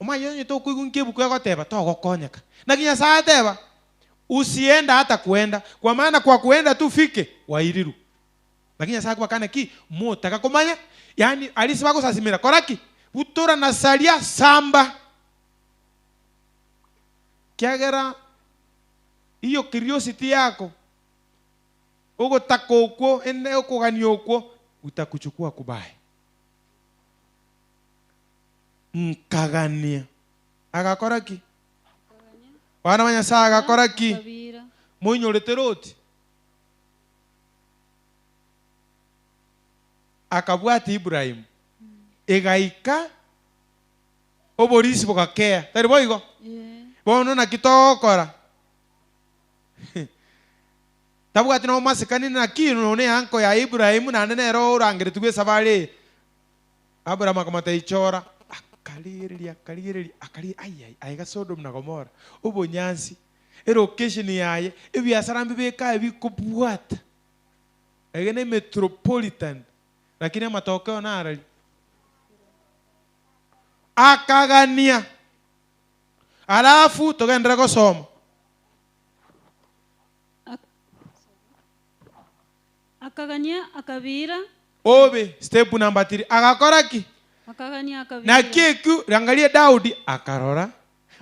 omayo nyeto kuigunke buku yagoteba togokonyeka naginya saa teba usienda hata kuenda, kwa maana kwa kuenda tu fike wairiru. Lakini Nyasaye akubakane ki mutaka kumanya, yani alisi bako sasimira koraki utura nasalia samba kiagera iyo curiosity yako ugo takokwo ene ukugania ukwo utakuchukua kubaye nkagania agakora ki wana wa Nyasaye agakora ki munyorete roti akabwati Ibrahim egaika oborisi bogakea tari boigo bono na kitokora tabwati no masikani na kino ne anko ya Ibrahim na nene ro urangire tugwe sabari Abraham akamata ichora akaliriria akali aiga Sodom na Gomora ubonyansi location yaye ebiasara mbibeka ebikubwata egene metropolitan lakini matokeo narali akagania alafu tukaendelea kusoma akagania akabira obe step number 3 agakora ki akagania akabira na kiku rangalie Daudi akarora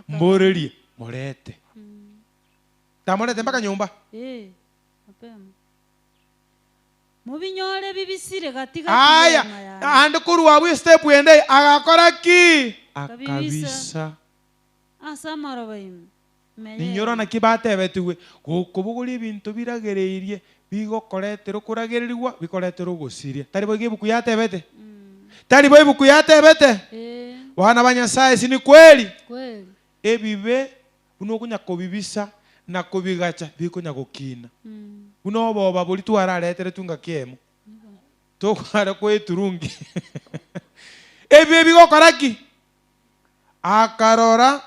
mborerie morete tamorete mpaka nyumba mapema mubinyore bibisire katika aya ande kuruwa step ende agakora ki akabisa asamaro bayimu ninyoro na kibate betuwe gukubuguri ibintu biragereirie bigokoretero kuragerirwa bikoretero gusiria tari bogi buku yatebete tari bogi buku yatebete wana ba Nyasaye sini kweli ebibe buno kunya kobibisa na kubigacha bikunya gukina buno boba buli twararetere tunga kiemu tokwara kweturungi ebibe bigokoraki akarora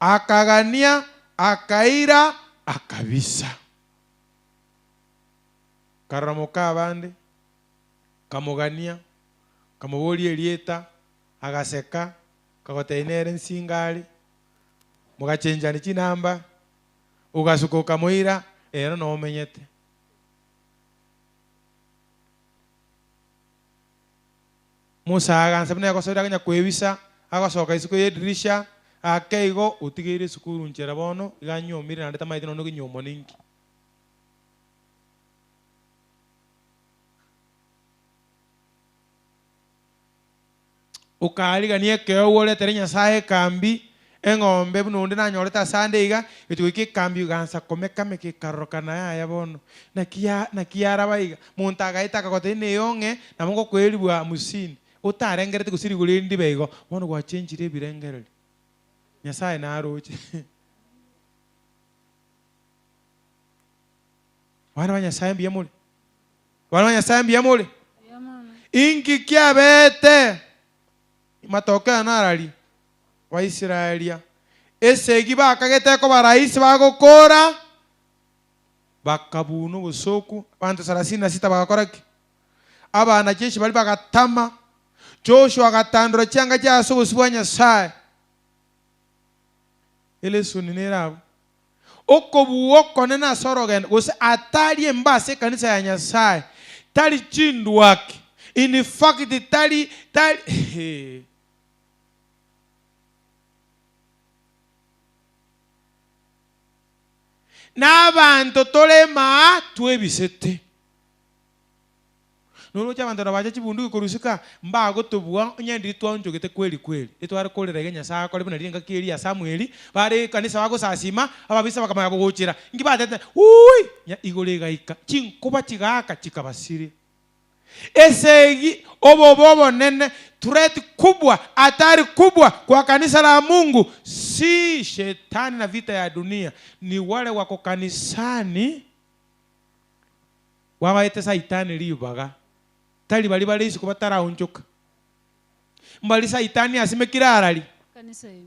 akagania akaira akabisa karamuka abande kamugania kamuboli elieta agaseka kagotenere nsingari mugachenjani chinamba ugasukuka muira era no menyete Musa agansa bine yakosora kanya kwebisa agasoka isuko yedirisha akeigo utigire sukuru nchera bono iganyomire na ndeta maitino no kinyomo ningi ukaliganie keo wole tere Nyasaye kambi eng'ombe bunundi na nyoreta sande iga etuiki kambi ugansa komeka meke karokana ya bono na kiara baiga muntu agaita akagotene yonge na mungo kwelibwa musini utarengerete kusiri gulindi beigo bono gwa chenjire birengereri Nyasaye na aroche wana wa Nyasaye mbiyamule wana wa Nyasaye mbiyamule ingi kiabete matokeo narali wa Israelia esegi bakageteko baraisi bagokora bakabuno busoku bantu 36 bagakora ki abana jeshi bali bagatama Joshua agatandura cyanga cyaso busubwa Nyasaye ele suninera uko buwoko nena sorogen gose atali embase kanisa ya Nyasaye tali chindu wake in fact tali n'abantu tolema twebisete nolo cy'abantu baje kibundu kurusika mbago tubwa nyandi twanjogete kweli etwara kolera Nyasaye akole buna ringa kiri ya Samueli bare kanisa wako sasima ababisa bakamaya kugochira ngibatete uyi nya igolega ika chinkuba kigaka kikabasiri esegi obobobo nene threat kubwa hatari kubwa kwa kanisa la Mungu si shetani na vita ya dunia ni wale wako kanisani wabaite saitani libaga tali bali isi kubatara unjuka mbali saitani asime kirarali kanisa hiyo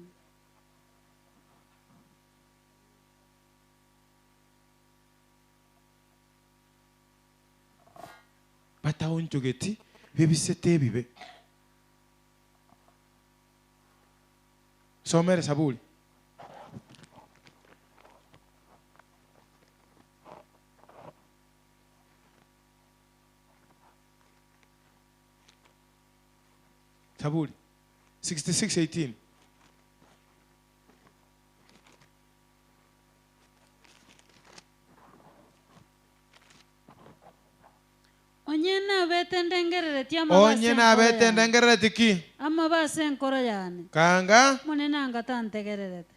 bataunjogeti bebisete bibe somere Saburi Zaburi 66:18. onye nabetendengerere Onye nabetendengerere tiki. ama basenkoro yane Kanga monene angatantegererete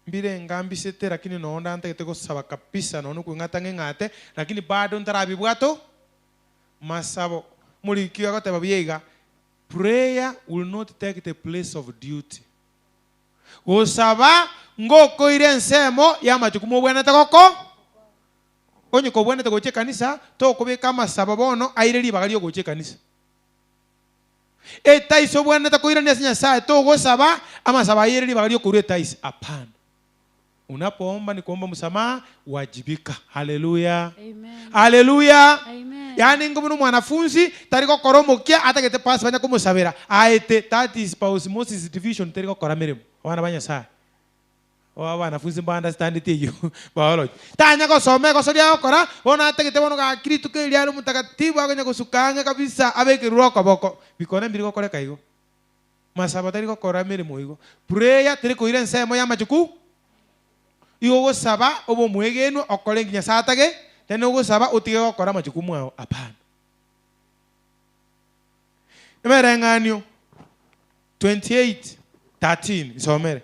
mbire ngambisete lakini noonda ntegete gusaba kabisa none kuing'ata ng'ing'ate lakini bado ntarabibwato masabo mulikiwa goteba biega. Prayer will not take the place of duty. Gusaba ngokoire ensemo ya majukumu bwenete goko onye ko bwenete goche kanisa to kubika amasaba bono aire libaga lyo goche kanisa etaiso bwenete koirania Nyasaye to gusaba amasaba aire libaga lyo kuru etaisi. Hapana. Unapoomba ni kuomba msamaha, wajibika. Haleluya. Amen. Haleluya. Amen. Yani ngomuno mwanafunzi tariko koromokia atakete pass banya kumusabira aete. That is by osmosis division tariko kora mirimo wana banya saa wanafunzi mba understand it you biology tanya gosome gosoria gokora bona atakete bono ga Kristo ke iliaro mutakatifu agonya gusukanga kabisa abekiruro koboko bikone mbiri gokore kaigo masaba tariko kora mirimo igo. Prayer tariko ire nsemo ya majuku iyo gusaba obo mwegenu okore nginya satage tene gusaba utige gukora majukumu ao. Hapana. Emerenganyo 28:13 isomere.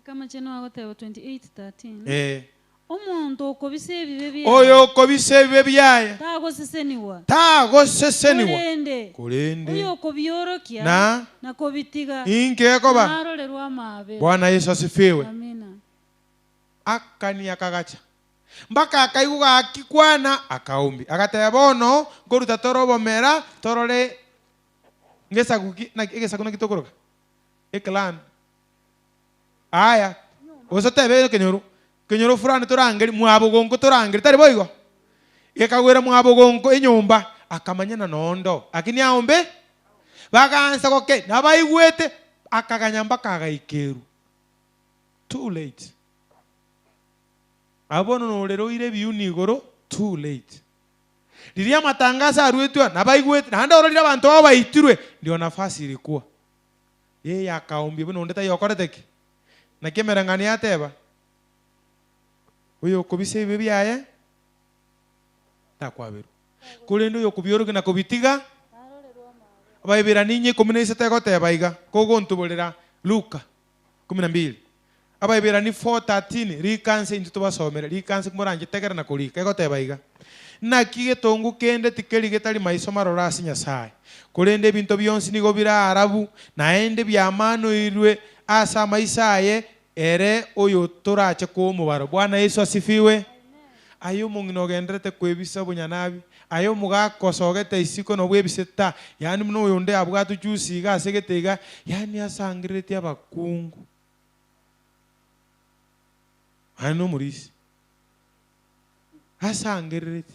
kama cheno agoteba 28:13 omuntu okobise ebibe byaye oyo okobise ebibe byaye tagoseseniwa kulende oyo okobiorokia na kobitiga inkekoba narorerwa amabe. Bwana Yesu asifiwe. Amina. Akani akagacha mpaka akaigu gakikwana akaumbi agateba bono ngoruta torobomera torore ngesaguki na ngesaguna kitokoroka eklan aya osotebe kenyoro fulani torangeri mwabugongo torangeri tari boigo ekagwera mwabugongo enyumba akamanyana nondo akini aombe bagansa goke nabaigwete akaganyamba kagaikeru. Too late. Abono norero ire biunigoro too late. Lilia matangaza aruetwa nabaigwete nanda ororira abantu babo baitirwe ndio nafasi ilikuwa. Yeye akaombi bono ndeta yokoreteke. Na kemerangani ateba. Oyo kobise bibi yaye takwaberu. Kulendo yo kubioroke na kubitiga abaibira ninyi 17 goteba iga kogo ntubolera Luka 12 abaibira ni 4:13 rikanse into basomera rikanse kumuranje tegera na kulika goteba iga na kige tongu kende tikeli getali maiso marorasi Nyasaye kulende bintu byonsi nigo bira arabu naende byamano irwe asa maisaye ere oyo torache ko mubaro. Bwana Yesu asifiwe. Ayo mungino gendrete kwebisa bunyanabi ayo mugakosogete isiko no bwebiseta yani muno yonde abwatu juice gasegetega yani asangirete abakungu hano murisi asangirete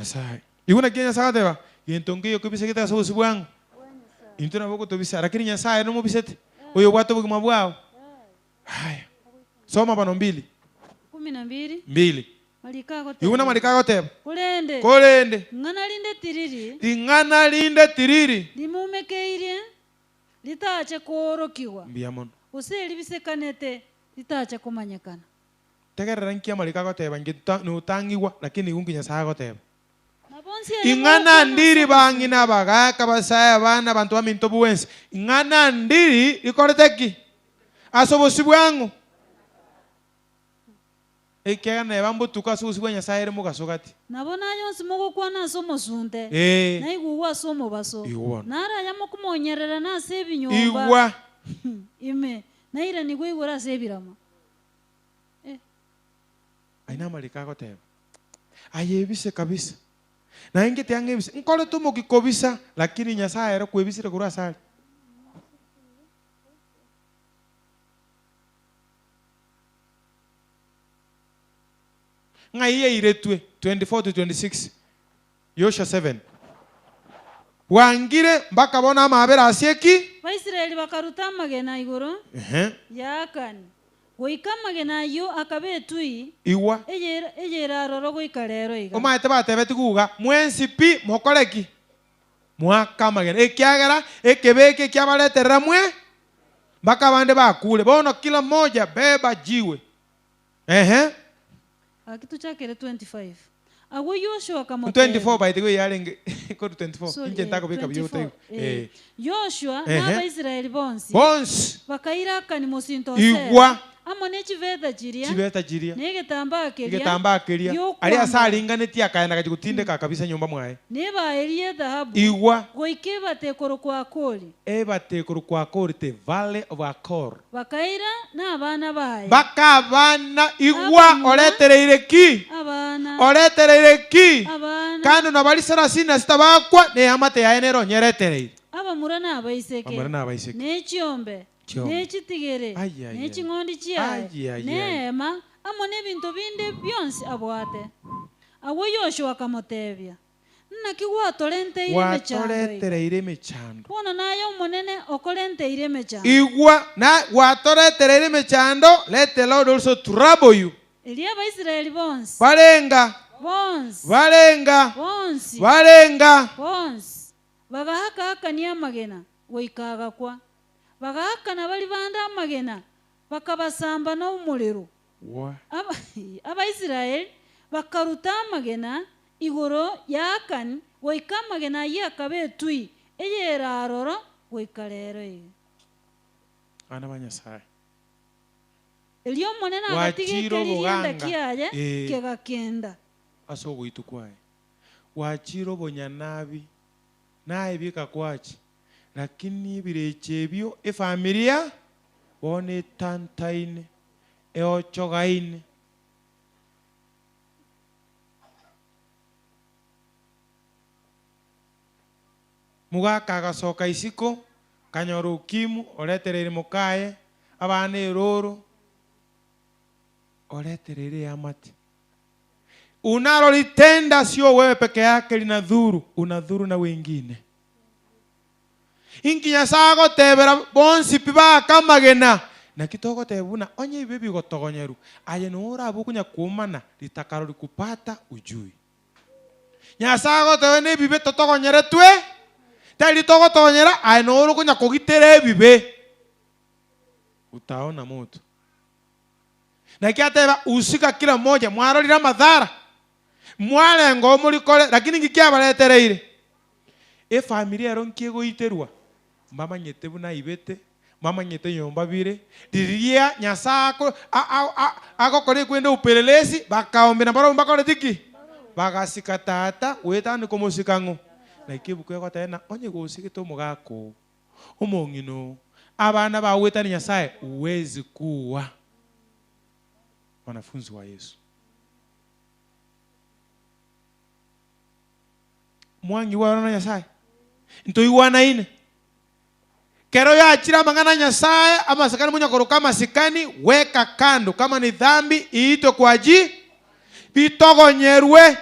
asai iguna kenya sagateba yentongiyo kubisegeta sobusi bwangu intuna boko tobisa lakini Nyasaye no mubisete oyo bwato bugima bwao. Haya soma bano 2:12 iguna malikago teba kulende ingana linde tiriri limumekeire litache kuorokiwa mbiamono useli bisekanete litache kumanyekana tegerera nkia malikago teba nutangiwa lakini igungi Nyasaye goteba ingana ndiri bangina bagaka basaya bana bantu baminto buwensi ingana ndiri ikoreteki asobosi bwangu ekega na bambo tukasobosi bwa Nyasaye re mugasogati nabona yonsi mugo kwana somo sunte na iguwa somo baso nara yamo kumonyerera na sebinyomba igwa ime na ira ni gwigura sebirama aina malikago teba ayebise kabisa na inge tiangebise nkole tumo kikobisa lakini Nyasaye era kwebisire kura sali ngaiye iretwe 24-26 Yosha 7 bwangire mpaka bona amabere asieki Baisiraeli bakaruta amagena iguru yakani goika amagena ayo akabetui iwa ejera roro goika rero iga omaete batebeti kuga mwensi pi mokoreki mwaka amagena ekiagera ekebeke kiabareterera mwe mpaka bande bakule bono kila mmoja beba jiwe akitu chakere 25 awo Yoshua kama 24 by the way yarenge ko 24 Sorry, inje ntako bika byote Yoshua n'Abaisiraeli bonsi bakairaka ni musinto igwa amone chiveta jiria negetamba keria ali asalinganeti akaenda kajikutindeka kabisa nyumba mwae neba elie dhahabu igwa goike batekoro kwa koli batekoro kwa koli te valley of Akor bakaira n'abana baye bakabana igwa oletereire ki kandi no bali 36 bakwa ne amate ya enero nyeretereire abamura n'abaiseke n'ekyombe n'ekitigere n'eking'ondi kyaye neema amo n'ebintu binde byonsi abwate awo Yoshua akamutebya naki watolenteire emechando bono naye omonene okolenteire emechando igwa na watoletereire emechando let the Lord also trouble you eli Abaisiraeli bonsi balenga bagahakahakania amagena goikagakwa bagahakana bali banda amagena bakabasamba n'omuliro Abaisiraeli bakaruta amagena igoro yakani goika amagena ye akabetui eyera aroro goika rero ana banyasaye elio monena agatigekeri yenda kiaye kegakenda aso goitukwaye wachiro bonyanabi naye bika kwachi lakini birechebyo efamilia bone tantaine eochogaine mugaka agasoka isiko kanyora ukimu oleterere mukaye abana eroro oleterere amati unalolitenda sio wewe peke yake linadhuru unadhuru na wengine inkinya sago tebera bonsi piba kamagena na kitoko tebuna onye bibi gotogonyeru aye nora abukunya kumana litakaro likupata ujui nyasago tebene bibe totogonyere twe tali togotonyera aye noro kunya kogitere bibe utaona moto na kiateba usika kila mmoja mwarolira madhara mwalengo mulikole lakini ngikiabaletereire familia ronkie goiterwa mama nyetebu na ibete mama nyete nyomba bire diria nyasako agokore kwenda upelelezi bakaombera baro mbakore tiki bagasika tata wetani komusikango na ikibuko yako tena onye gosikito mugako umongino abana ba wetani nyasaye uwezi kuwa wanafunzi wa Yesu mwangi wana nyasaye nto iwana ine kero ya achira mangana nyasaye ama sakani munya koroka masikani weka kando kama ni dhambi iito kwa bitogonyerwe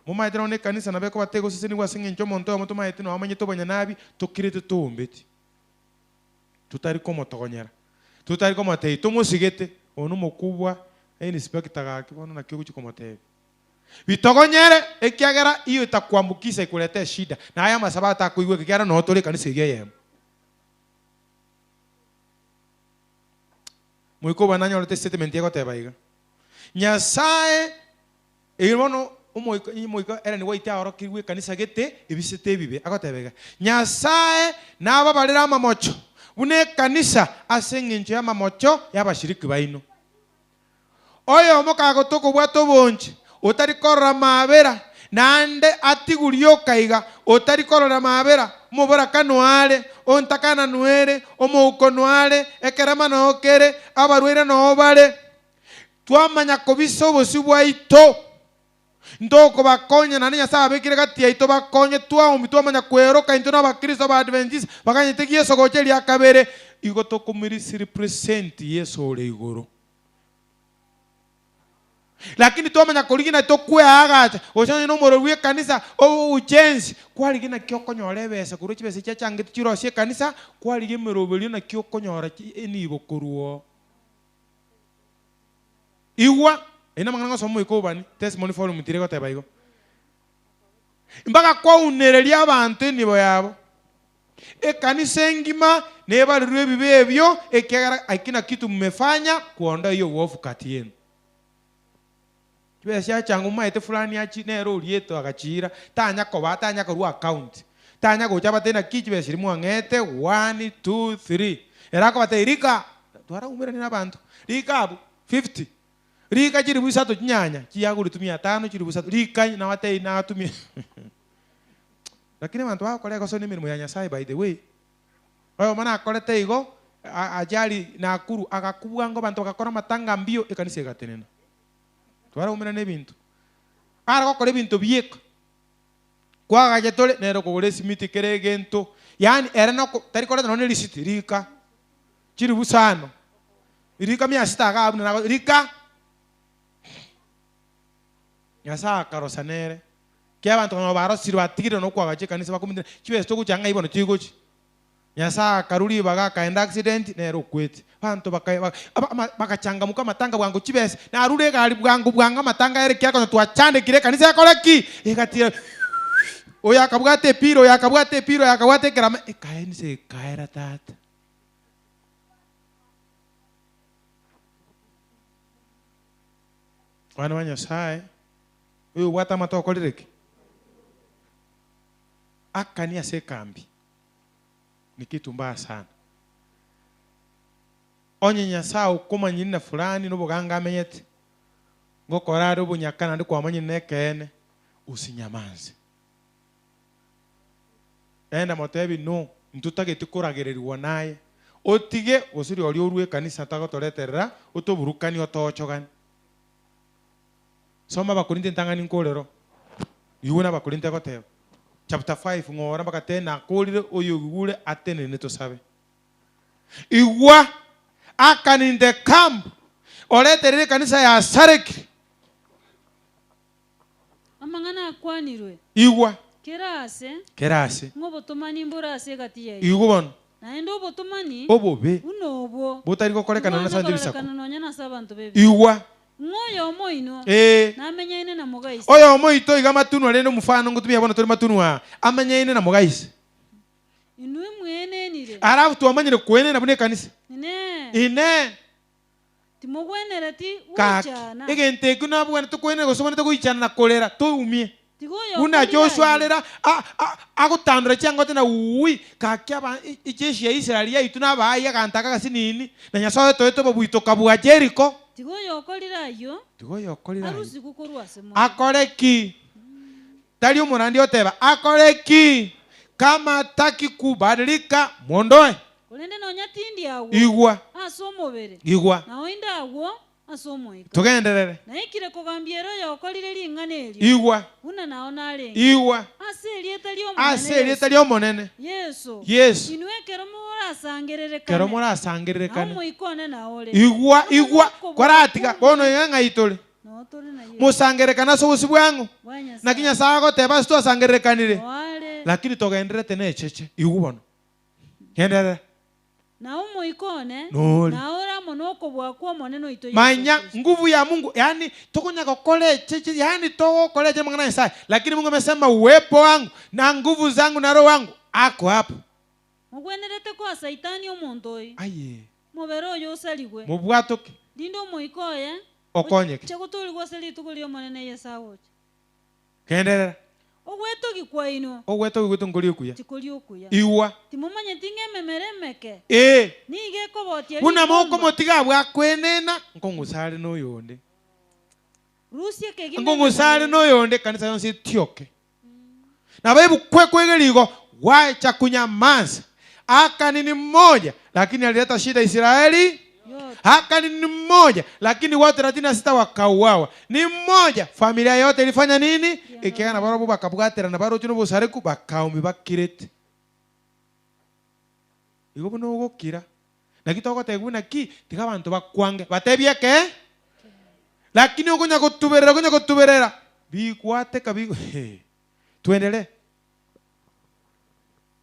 muma itero ne kanisa nabeko batego sisi ni wasinge ncho monto moto maite no amanye to banyanabi tukirete tuombeti tutari komo togonyera tutari komo tei tumusigete onu mukubwa ni spekta gaki bono na kyo chikomote bitogonyere ekiagera iyo itakwambukisa ikulete shida na haya masaba atakuigwe kiara no tole kanisa yeye Mwiko bananya olete statement yako tebaiga nyasaye irono umwiko era ni waita orokirwe kanisa gete ibisete bibe akotebega nyasaye naba balira amamocho bune kanisa asengenje amamocho yabashiriki baino oyo mokago toko bwato bonje utari korora mabera nande atigurio kaiga utari korora mabera mubora kanwale ontakana nuere omuko nwale ekerama no kere abarwera no bale twamanya kobiso bosibwa ito ndoko bakonya nani nyasa abekire gati ito bakonye twambi twamanya kweroka into na bakristo ba adventist bakanyete Yesu gocheli akabere igoto kumiri represent Yesu ole igoro lakini twamenya kurigina tukwea agacha ucane no murorwe kanisa o ujenzi kwarigina kyokonyora ebese kuru kibese cyacyange tukiroshe kanisa kwarige mirobelio na kyokonyora eni bokuruo iwa ina mangana somo ikobani testimony forum tirego tebaigo imbaga kwa unereria abantu nibo yabo ekanisa ngima nebarirwe bibebyo ekigara akina kitu mmefanya kuondoa hiyo uovu kati yenu. Kibesha changu maite fulani achi nero ulieto agachira tanya koba tanya ko account tanya go chaba tena kichibesha limu angete 1 2 3 era ko baterika twara umere ni nabantu rika abu 50 rika chiri busato nyanya kiyago litumia 5 chiri busato rika na wate na tumia lakini bantu bako leko soni mirimo ya Nyasaye by the way oyo mana akolete igo ajali na akuru akakubwa ngo bantu bakakora matanga mbio ekanise gatenena twara umira nebintu ara gokora ebintu bieka kwagaje tole nero kugure simiti keregento yani era no tari kora no lisiti rika chiri busano rika mia sitaga abu na rika Nyasaye karosanere kia bantu no baro sirwa tigire no kwagaje kanisa bakumindira kibe sto kuchanga ibono tigochi Nyasaye karuri baga kaenda accident nero kwete bantu bakachangamuka matanga bwangu kibese na arure gali bwanga matanga ere kyako twachande kire kanisa yakoleki ikatira oya kabwate piro yakabwate krama kaense kaera tata wana wa Nyasaye uyu wata matoko lireke akania sekambi ni kitu mbaya sana. Onye Nyasaye ukoma nyina fulani no buganga amenyete ngokoraro bunyakana ndi kwa manyi nekene usinyamanze enda motebi no ntutage tikuragererirwa naye otige osuri oli orwe kanisa tagotoreterera utoburukani otochogani soma bakorinte ntangani nkolero yuna bakorinte goteba chapter 5 ngora bakatena akolire oyo gure atene netosabe igwa akan in the camp oleterere kanisa ya Sareki amangana akwanirwe igwa kerase ngobotomani mburase gatiye igubon naende obotomani obobe unobo botari gokorekana na sanje bisako nonya sabantu bebe igwa ngoyo moino namenyaine na mugaisi oyo moito iga matunu alendo mufano ngutumia bona tori matunu wa amenyaine na mugaisi inwe mwene nire arafu tuamanyire kwene na bune kanisa ine timogwenera ti uchana egente kuna bwana tukwene gosomana tukuichana na kolera tuumie una Joshua alera agutandura cyangwa tena uwi kakyaba ijeshi ya Israeli ya ituna baya kantaka kasinini na Nyasaye toyeto babuito kabwa Jericho tigoyo okolira arusi gukorwa semo akoreki tali umurandi oteba akoreki kama taki kubadilika mondoe olende nonya tindi awo igwa asomobere igwa na oinda awo asomoika tugenderere na ikire kogambiero yokolire linganeli igwa una naona ale igwa aseli etali omonene Yesu inwe kero murasangerere kana muikone na ole igwa kwaratika bono yanga itole musangere kana so busibwangu na kinya sago teba sto asangerere kanire lakini togendere tene cheche igwa gendere na umuikone na ora monoko bwako moneno ito manya nguvu ya Mungu yani tukunya kokole cheche yani to kole je mangana Isaya lakini Mungu amesema uwepo wangu na nguvu zangu na roho wangu ako hapo mugwenerete kwa saitani omuntu oyi aye mubero yo saligwe mubwatoke dindo muikoye okonyeke chakutuli kwa sali tukuli monene yesawo kenderera ogweto gikwaino ogweto gitunguli kuya tikuli okuya iwa timumanye tinge memeremeke nige kobotia una moko motiga bwa kwenena nkongusale no yonde Rusia kegi nkongusale no yonde kanisa yonse tioke na baibu kwegeligo wacha kunyamaza akanini mmoja lakini alileta shida Israeli akanini mmoja lakini watu 36 wakauawa ni mmoja familia yote ilifanya nini ikiana baro bakabwatira na baro tuno busariku bakaumi bakirete igo bono gokira na kitoko teguna ki tiga bantu bakwange batebieke Lakini ukunya kutuberera. Bikwate kabigo. Tuendelee.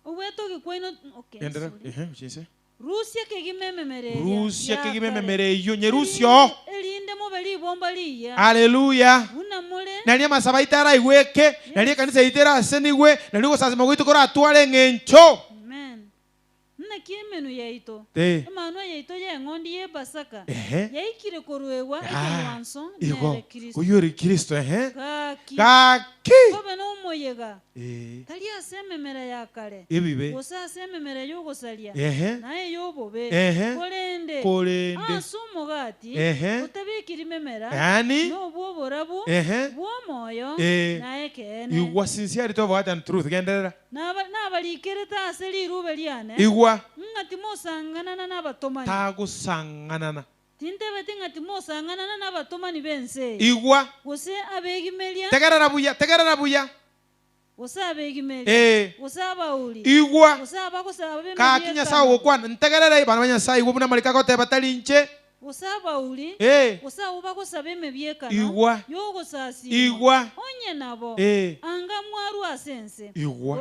Uweto gikwaino okay. Endelea. Uchise. Rusia kegimememereya. Rusia kegimememereyo nyerusyo. Elinde mobali bomba liya. Haleluya. Unamule. Nali masaba itara iweke, nali kanisa itera aseniwe, nali go sasima gwito kora atwale ngencho. Amen. Nna kiemenu yaito. Emanu yaito ye ngondi ye basaka. Yaikire koruewa ekwanso nere Kristo. Uyori Kristo Kaki. Kobe no moyega. Tali asememera yakale. Ebibe. Gosa asememera yogosalia. Naye yobobe. Kolende. Asumo gati. Utabikiri memera. Yani. No bwoborabu. Bwomoyo. Naye kene. Igwa sincerity of heart and truth. Genderera. Nabalikireta aseli rube liane. Igwa. Ngati mosangana n'abatomani. Tagusanganana. Tintebe tingati mosangana n'abatomani bense. Igwa. Gose abegimelia. Tegerera buya. Gose abegimelia. Gose abauli. Igwa. Gose abakosa abemelia. Kakinya sawo kwana. Ntegerera ibana banya sai igwa buna malika kote batalinche. Gose abauli. Gose abakosa bemebieka. Igwa. Yogo sasi. Igwa. Onye nabo. Anga mwaru asense. Igwa.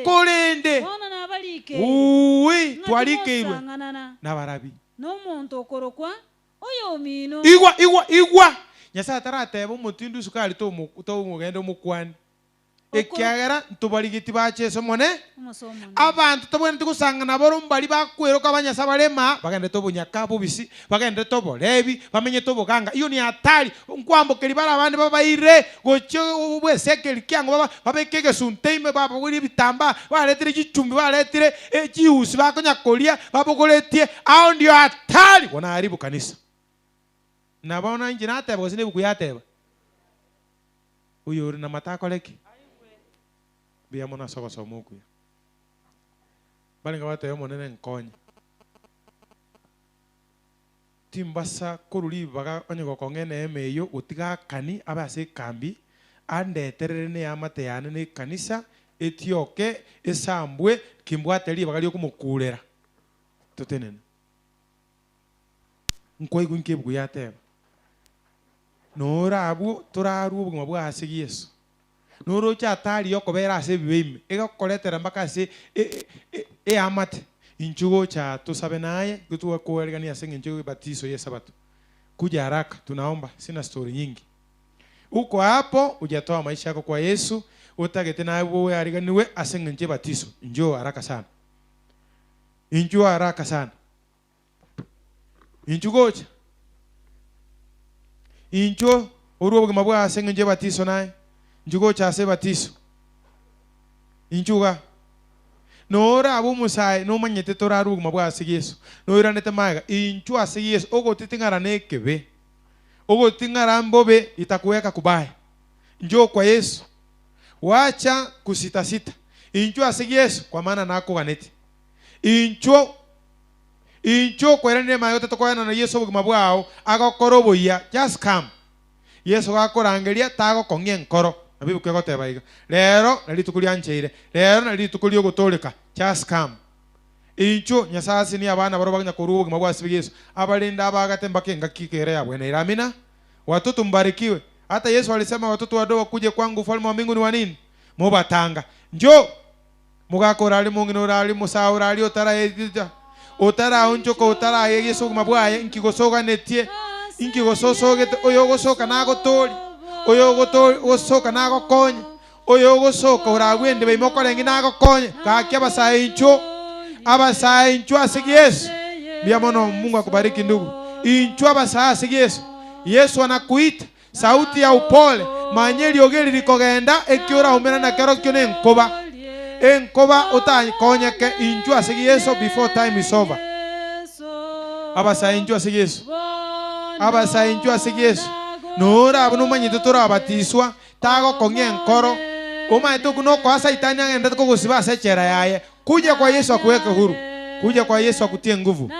Kolende. Ona nabalike. Uwi twalike irwe. Nabarabi. No muntu okorokwa oyo mino. Igwa. Nyasa tarateba umutindu sukali to mugende mukwani. Ekyagera ntubaligiti bacheso mone. Abantu tobwene tikusangana boro mbali bakwero kabanyasa balema bagende tobunyaka bubisi bagende tobolebi bamenye toboganga iyo ni hatari nkwambokeri bara abandi babaire gocho ubwesekeri kyango babekege sunteime baba wiri bitamba baletire gicumbi baletire ekiusi bakonya kolia babogoletie ao ndio hatari wanaharibu kanisa nabaona injina ateba gosine bukuyateba uyo uri na matako leki bia mona soko somuku ya balinga watu yo monene nkonye timbasa kuruli baga onye kongene emeyo utiga kani abase kambi andeterere ne amate yane ne kanisa etioke esambwe kimbwateli bagali yo kumukurera totenene nkoi kunke buguyateba nora abu toraru bugwa bwase Yesu noro cha tali yoko bera ase bibeime ega koletera mbaka ase amate inchugo cha tusabe naye kutuwa kuergania senga inchugo batizo ya sabato kuja haraka tunaomba sina story nyingi uko hapo hujatoa maisha yako kwa Yesu utagete naye wewe ariganiwe asenga nje batizo njoo haraka sana inchugo haraka sana inchugo cha incho uruwo bwimabwa asenga nje batizo naye njugo chase batiso inchuga nora abu musai no manyete toraru mabwa Yesu no iranete maga inchu ase Yesu ogo titingara nekebe ogo tingara mbobe itakuweka kubaya njoo kwa Yesu wacha kusita sita inchu ase Yesu kwa maana nako ganete inchu kwa irane mayo tatokoyana na Yesu bwao agakoroboya just come Yesu gakorangeria tago kongie nkoro abibu kwego tebaiga lero nalitukulia ncheire lero nalitukulia gutoleka just come incho nyasasi ni abana baro baganya kurubu mabwasi Yesu abalinda abagatemba kenga kikere yabwe na iramina watoto mbarikiwe hata Yesu alisema watoto wadogo kuje kwangu ufalme wa mbinguni wa nini mubatanga njoo mugakora ali mungino ali musaura ali otara oncho ko otara Yesu mabwaye nkigosoga netie inkigososogete oyo gosoka nago tori oyo gosoka nago konye oyo gosoka uragwende beimokorengi nago konye kaki abasaincho ase Yesu biamono Mungu akubariki ndugu incho abasasi Yesu Yesu anakuita sauti ya upole manyeli ogeri likogenda ekiora umena na kero kyone enkoba utanyikonyeke incho ase Yesu before time is over abasaincho ase Yesu abasaincho ase Yesu nora abuno manyito tora abatiswa tago konge nkoro omaito kuno kwa saitani agenda kugusiba asechera yaye kuja kwa Yesu akuweke huru kuja kwa Yesu akutie nguvu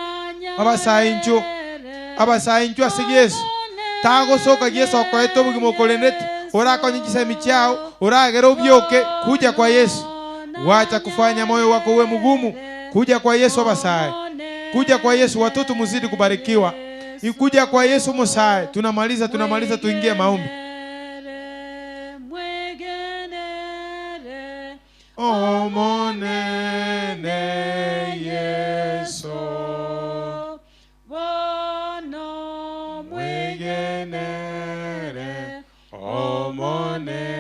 abasaincho ase Yesu tago soka Yesu akoeto bugimokolendete ora konyikisa michao ora gero byoke kuja kwa Yesu wacha kufanya moyo wako uwe mgumu kuja kwa Yesu abasai kuja kwa Yesu watoto muzidi kubarikiwa ikuja kwa Yesu Mosai. Tunamaliza tuingie maombi. Omonene Yesu bono mwegenere omonene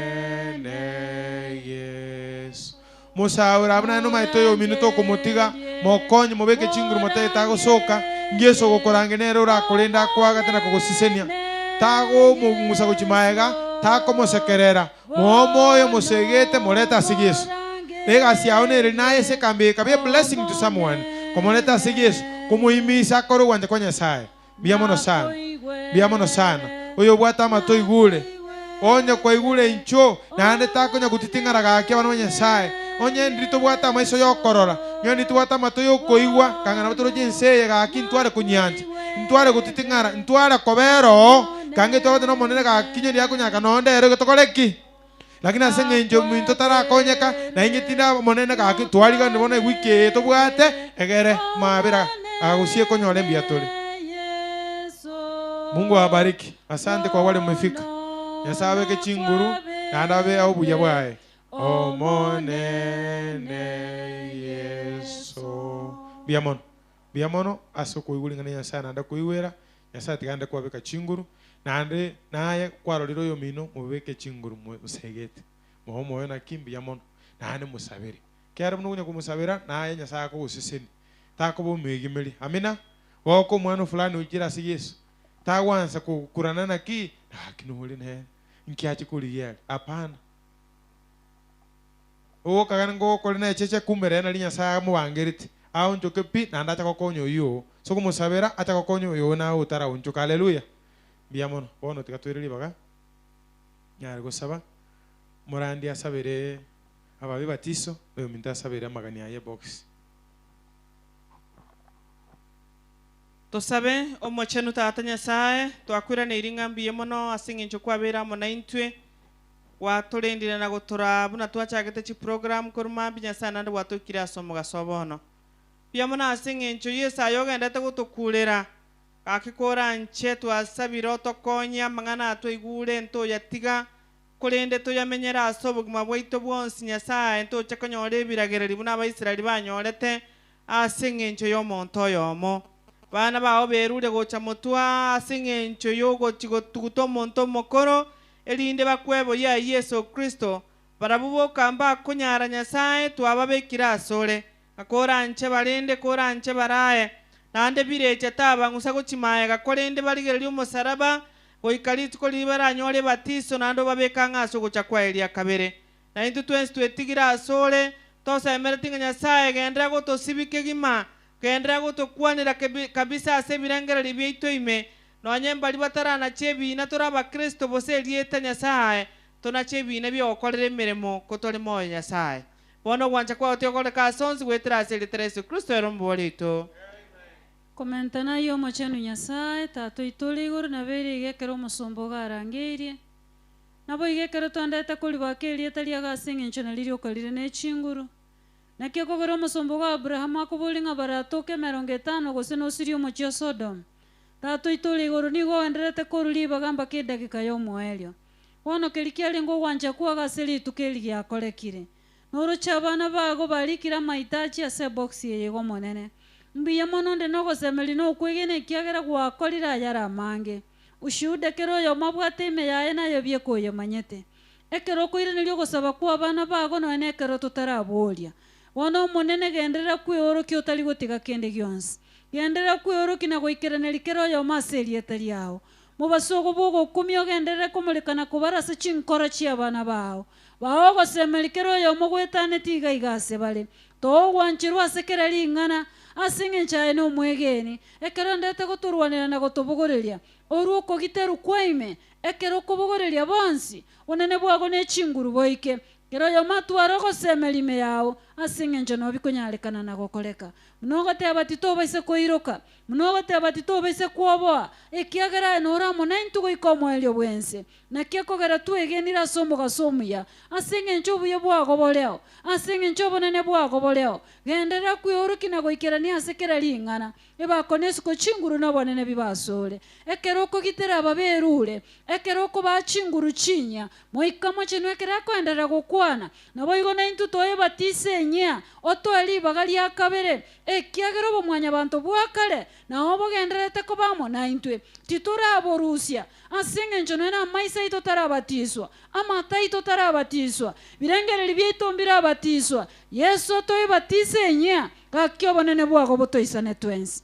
Yesu musaura abana no maito yo minuto kumutiga mokonye mubeke chinguru mutaye tago soka ngeso gokorangenere ura kulinda kwaga tena kugusisenia tago musa kuchimaega tako mosekerera moyo mosegete moleta sigiso Legacy aone na ese kambe kabe blessing to someone. Como leta sigis, como imisa koro wanje kwa Nyasaye. Biamono sana. Oyo bwata mato igule. Onye kwa igule incho na ande tako nya kutitingara ga ke bana Nyasaye. Onye ndito bwata maiso yo korora. Yo ndito bwata mato yo koigwa kanga na batoro jinse ga kintware kunyanja. Ntware kutitingara, ntware kobero. Kange to no monene ga kinye ya kunya kanonde ero tokoleki. Lakini asenge njo minto tara konyeka na ingetinda monene ka twaliga ndibona wiki to bwate egere mabira agusie konyole mbiatole. Mungu awabariki. Asante kwa wale mmefika. Nyasaye ke chinguru na ndabe au buya bwae. Omonene Yesu. Biamono asoko igulingana Nyasaye nda kuiwera. Nyasaye tigande kwa beka chinguru. Nande naye kwaroriro yo mino mubeke chinguru musegete moyo na kimbi yamono nane musabiri kera mununya kumusabira naye Nyasaye ko usiseni tako bo mwigimeli amina wako mwana fulani ujira si Yesu tawanza kukurana na ki kinuhuli ne nkiachi kuliye apana o kagana ngo kolina cheche kumere na Nyasaye mubangerite au njoke pi nanda takokonyo yo so kumusabira atakokonyo yo na utara unjuka haleluya. Biamono bono tikatwiriri baga nyari gusaba murandi asabere ababi batiso oyo minta asabere amagani aye box Tosabe omochenu tata Nyasaye twakwira ne iringambiye mono asingincho kwabera mona intwe watulendira na gutura buna twachagete chi program kuruma Nyasaye nande watukira somo gasobono biamono asingincho Yesu ayogenda tagutukulera akikora nche twasabiro tokonya mangana atwigure nto yatiga kulende to yamenyera asobuguma bwaito bwonsi Nyasaye nto chakonyore biragereri buna abaisiraeli banyorete asingencho yo monto yomo bana bawo berure gocha mutwa asingencho yo gochigo tuguto monto mokoro elinde bakwebo ya Yesu Kristo barabubo kamba kunyara Nyasaye twababekira asore akora nche balende kora nche baraye nande bireche taba ngusa kuchimaye gakolende baligereri umusaraba goikalitiko kolibara nyole batiso nando babeka ngaso gocha kwa Elia kabere na intu twensi twetigira asole tosa emertinga Nyasaye gendera gotosibike gima gendera gotokwanira kabisa ase birengereri byeito ime nonyemba libatarana chebi na toraba Kristo bose lieta Nyasaye tona chebi na byokorere miremo kotole moyo Nyasaye bono gwancha kwa otokole kasonzi gwetera ase Yesu Kristo erombolito. Komentana yo mochenu Nyasaye tato itole igoro na bere igekero musombo garangerie nabo igekero tondete kuri bakerie tali agasinga ncho na liri okalire ne chinguru nakyo kogoro musombo wa Abraham akobolinga baratoke 50 gose no sirio mochio Sodom tato itole igoro nigo enderete koruli bagamba ke dakika yo moelio wono kelikiali ngo gwanja kwa gaseli tukeli ya kolekire noro chabana bago balikira maitachi ase box yego monene mbiya mono nde no gosemeli no kwegene kiagera gwa kolira yara mange ushude kero yo mabwate ime yae na yo byekoye manyete ekero koire nilyo gosaba kwa bana bago no ene kero tutarabolia wono monene gendera kwioro kyo tali gotiga kende gyons gendera kwioro kina goikera nelikero yo maseli etaliao mubasogo bogo kumyo gendera kumulikana kubarasa chinkora chia bana bao gosemeli kero yo mogwetane tiga igase bale to gwanchirwa sekera lingana asinge nchaye no mwegeni ekero ndete goturwanira na gotobogoreria oru kogiteru kwaime ekero kobogoreria bonsi onene bwago ne chinguru boike kero yo matwaro gosemelime yao asing'encho no bikunyalekana na gokoreka mnogoteba titobaise koiroka mnogoteba titobaise kuoboa ekiagera nora monaintu goika omwelio bwense nakia kogera twegenira somo gasomuya asing'encho buye bwagoboreo asing'encho bonene bwagoboreo gendera kwioroki na goikerania asekera ling'ana ebakone ko chinguru na bonene bibasore ekero kogitera ababerure ekero ko bachinguru chinya moikamo chenwe kera kwendera gokwana nabo igona intu toye batise nya otwali bagali akabere ekiagero bomwanya abantu bwakale na obo genderete ko bamo na intwe titura borusia asing'encho na maisa ito tarabatiswa amata ito tarabatiswa birengereri byitombira abatiswa Yesu toye batise nya gakyo bonene bwago botoisane twensi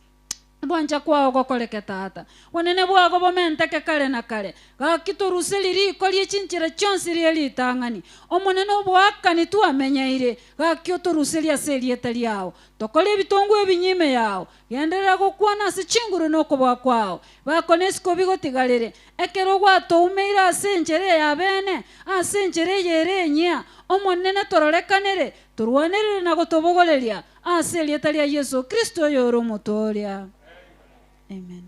bwanja kwao gokoreke tata wanene bwago bomenteke kale na kale gakitoruseli riko lyechinchira chonsi lyelitang'ani omonene obwakani tuamenyeire gakyo toruseli aselieta lyao tokole ebitongo ebinyime yao genderera gokwana ase chinguru nokobwa kwao bakonesiko bigotigarere ekero gwatoumeire ase enchera ya bene ase enchera yerenya omonene tororekanere torwanerere na gotobogoreria ase elieta lya Yesu Kristo yoro motoria. Amen.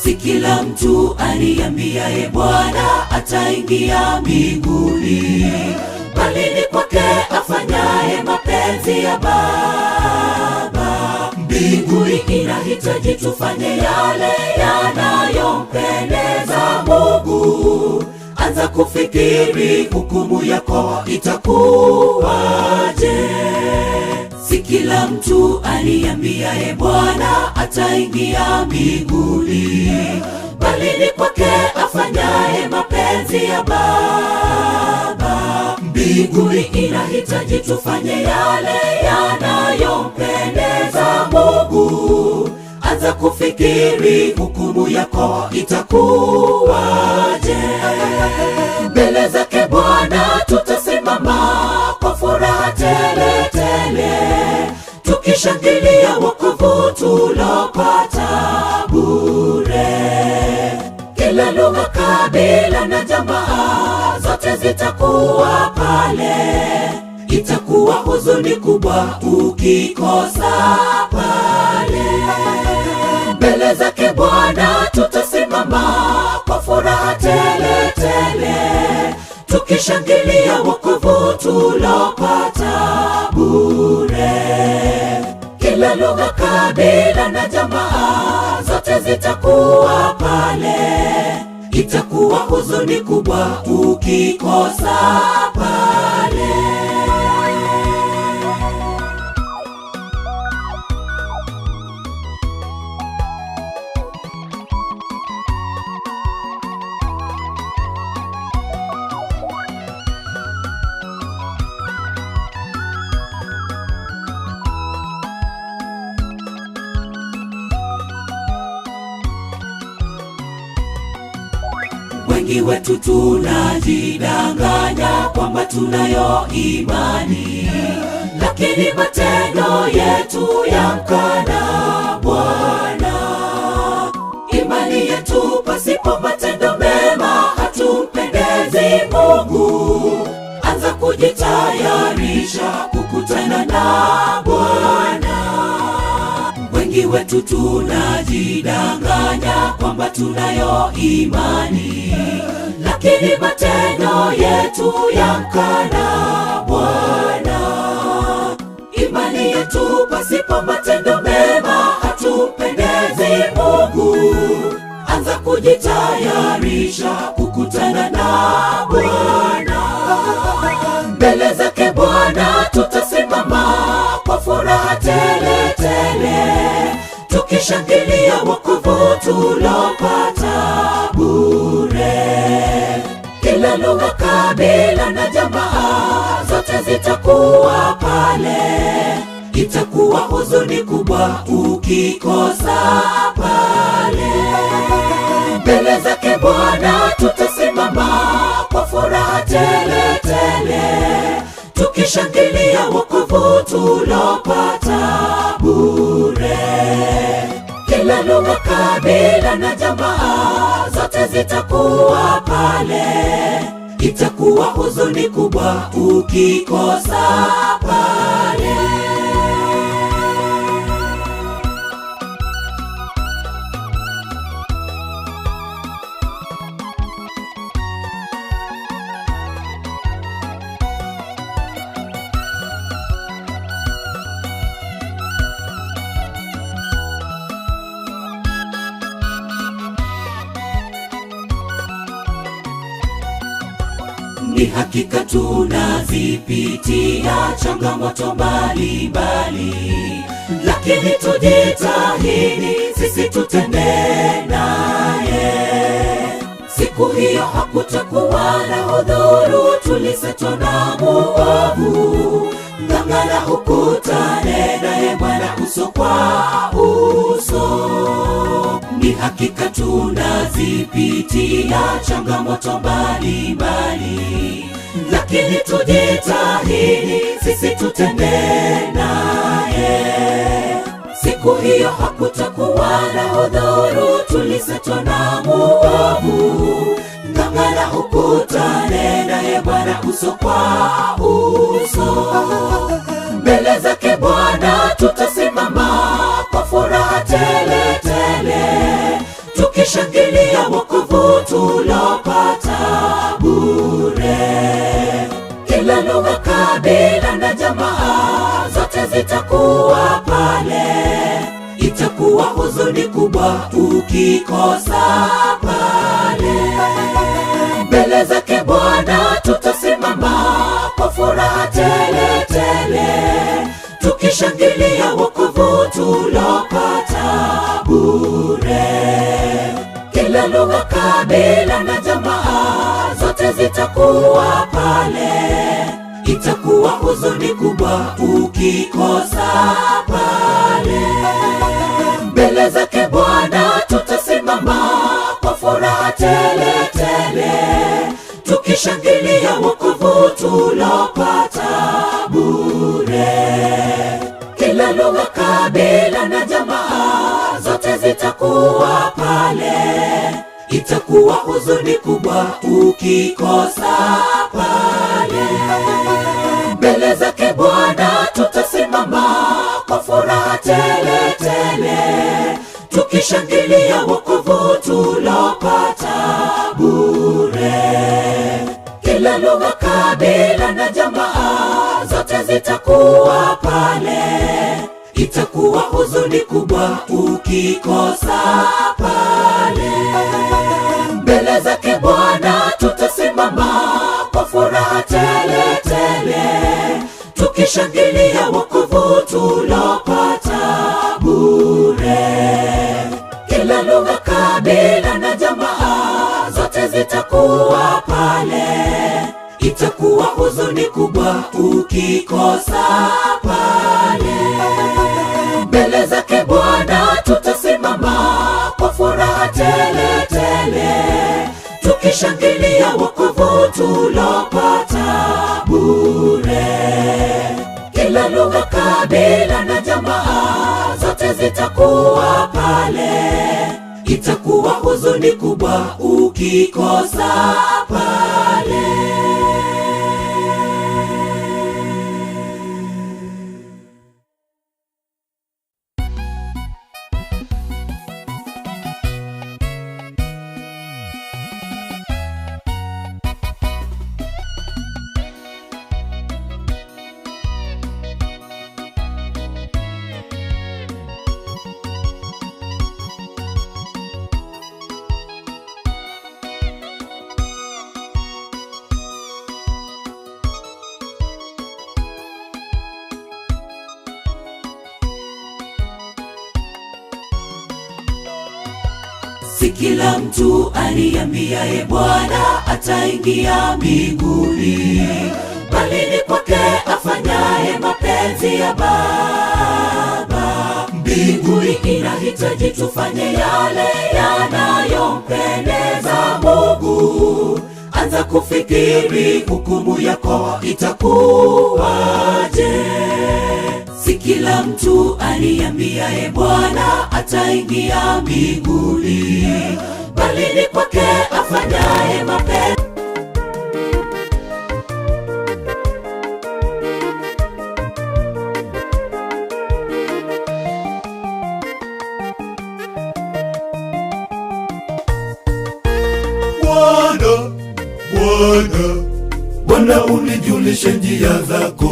Si kila mtu aliambiaye Bwana ataingia mbinguni, bali ni kwake afanyaye mapenzi ya Baba. Mbinguni inahitaji tufanye yale yanayompendeza Mungu. Anza kufikiri hukumu yako itakuwaje. Si kila mtu aliambiaye Bwana ataingia mbinguni, bali ni kwake afanyaye mapenzi ya Baba. Mbinguni inahitaji tufanye yale yanayompendeza Mungu. Anza kufikiri hukumu yako itakuwaje. Mbele zake Bwana tutasimama kwa furaha tele tele, tukishangilia wokovu tulopata bure. Kila lugha, kabila na jamaa zote zitakuwa pale. Itakuwa huzuni kubwa ukikosa pale. Mbele zake Bwana tutasimama kwa furaha tele tele, tukishangilia wokovu tulopata bure. Kila lugha, kabila na jamaa zote zitakuwa pale. Itakuwa huzuni kubwa ukikosa pale. Wengi wetu tunajidanganya kwamba tunayo imani, lakini matendo yetu yamkana Bwana. Imani yetu pasipo matendo mema hatumpendezi Mungu. Anza kujitayarisha kukutana na Bwana. Wengi wetu tunajidanganya kwamba tunayo imani, lakini matendo yetu yamkana Bwana. Imani yetu pasipo matendo mema hatumpendezi Mungu. Anza kujitayarisha kukutana na Bwana. Mbele zake Bwana tutasimama kwa furaha tele tele, tukishangilia wokovu tulopata bure. Kila lugha, kabila na jamaa zote zitakuwa pale. Itakuwa huzuni kubwa ukikosa pale. Mbele zake Bwana tutasimama kwa furaha tele tele, tukishangilia wokovu tulopata bure. Kila lugha, kabila na jamaa zote zitakuwa pale. Itakuwa huzuni kubwa ukikosa pale. Ni hakika tunazipitia changamoto mbalimbali, lakini tujitahidi sisi tutembee naye. Siku hiyo hakutakuwa na udhuru, tulisetwa na muovu. Ng'ang'ana ukutane naye Bwana uso kwa uso. Ni hakika tunazipitia changamoto mbalimbali, lakini tujitahidi sisi tutembee naye. Siku hiyo hakutakuwa na udhuru, tulisetwa na muovu. Ng'ang'ana ukutane naye Bwana uso kwa uso. Mbele zake Bwana tutasimama kwa furaha tele tele, tukishangilia wokovu tulopata bure. Kila lugha, kabila na jamaa zote zitakuwa pale. Itakuwa huzuni kubwa ukikosa pale. Mbele zake Bwana tutasimama kwa furaha tele tele, tukishangilia wokovu tulopata bure. Kila lugha, kabila na jamaa zote zitakuwa pale. Itakuwa huzuni kubwa ukikosa pale. Mbele zake Bwana tutasimama kwa furaha tele tele, tukishangilia wokovu tulopata bure. Kila lugha, kabila na jamaa zote zitakuwa pale. Itakuwa huzuni kubwa ukikosa pale. Mbele zake Bwana tutasimama kwa furaha tele tele, tukishangilia wokovu tulopata bure. Kila lugha, kabila na jamaa zote zitakuwa pale. Itakuwa huzuni kubwa ukikosa pale. Mbele zake Bwana tutasimama kwa furaha tele tele, tukishangilia wokovu tulopata bure. Kila lugha, kabila na jamaa zote zitakuwa pale. Itakuwa huzuni kubwa ukikosa pale. Mbele zake Bwana tutasimama kwa furaha tele tele, tukishangilia wokovu tulopata bure. Kila lugha, kabila na jamaa zote zitakuwa pale. Itakuwa huzuni kubwa ukikosa pale. Si kila mtu aniambiaye Bwana ataingia mbinguni, bali ni kwake afanyaye mapenzi ya Baba. Mbinguni inahitaji tufanye yale yanayompendeza Mungu. Anza kufikiri hukumu yako itakuwaje. Si kila mtu aniambiaye Bwana ataingia mbinguni, bali ni kwake afanyaye mapenzi. Bwana, unijulishe njia zako,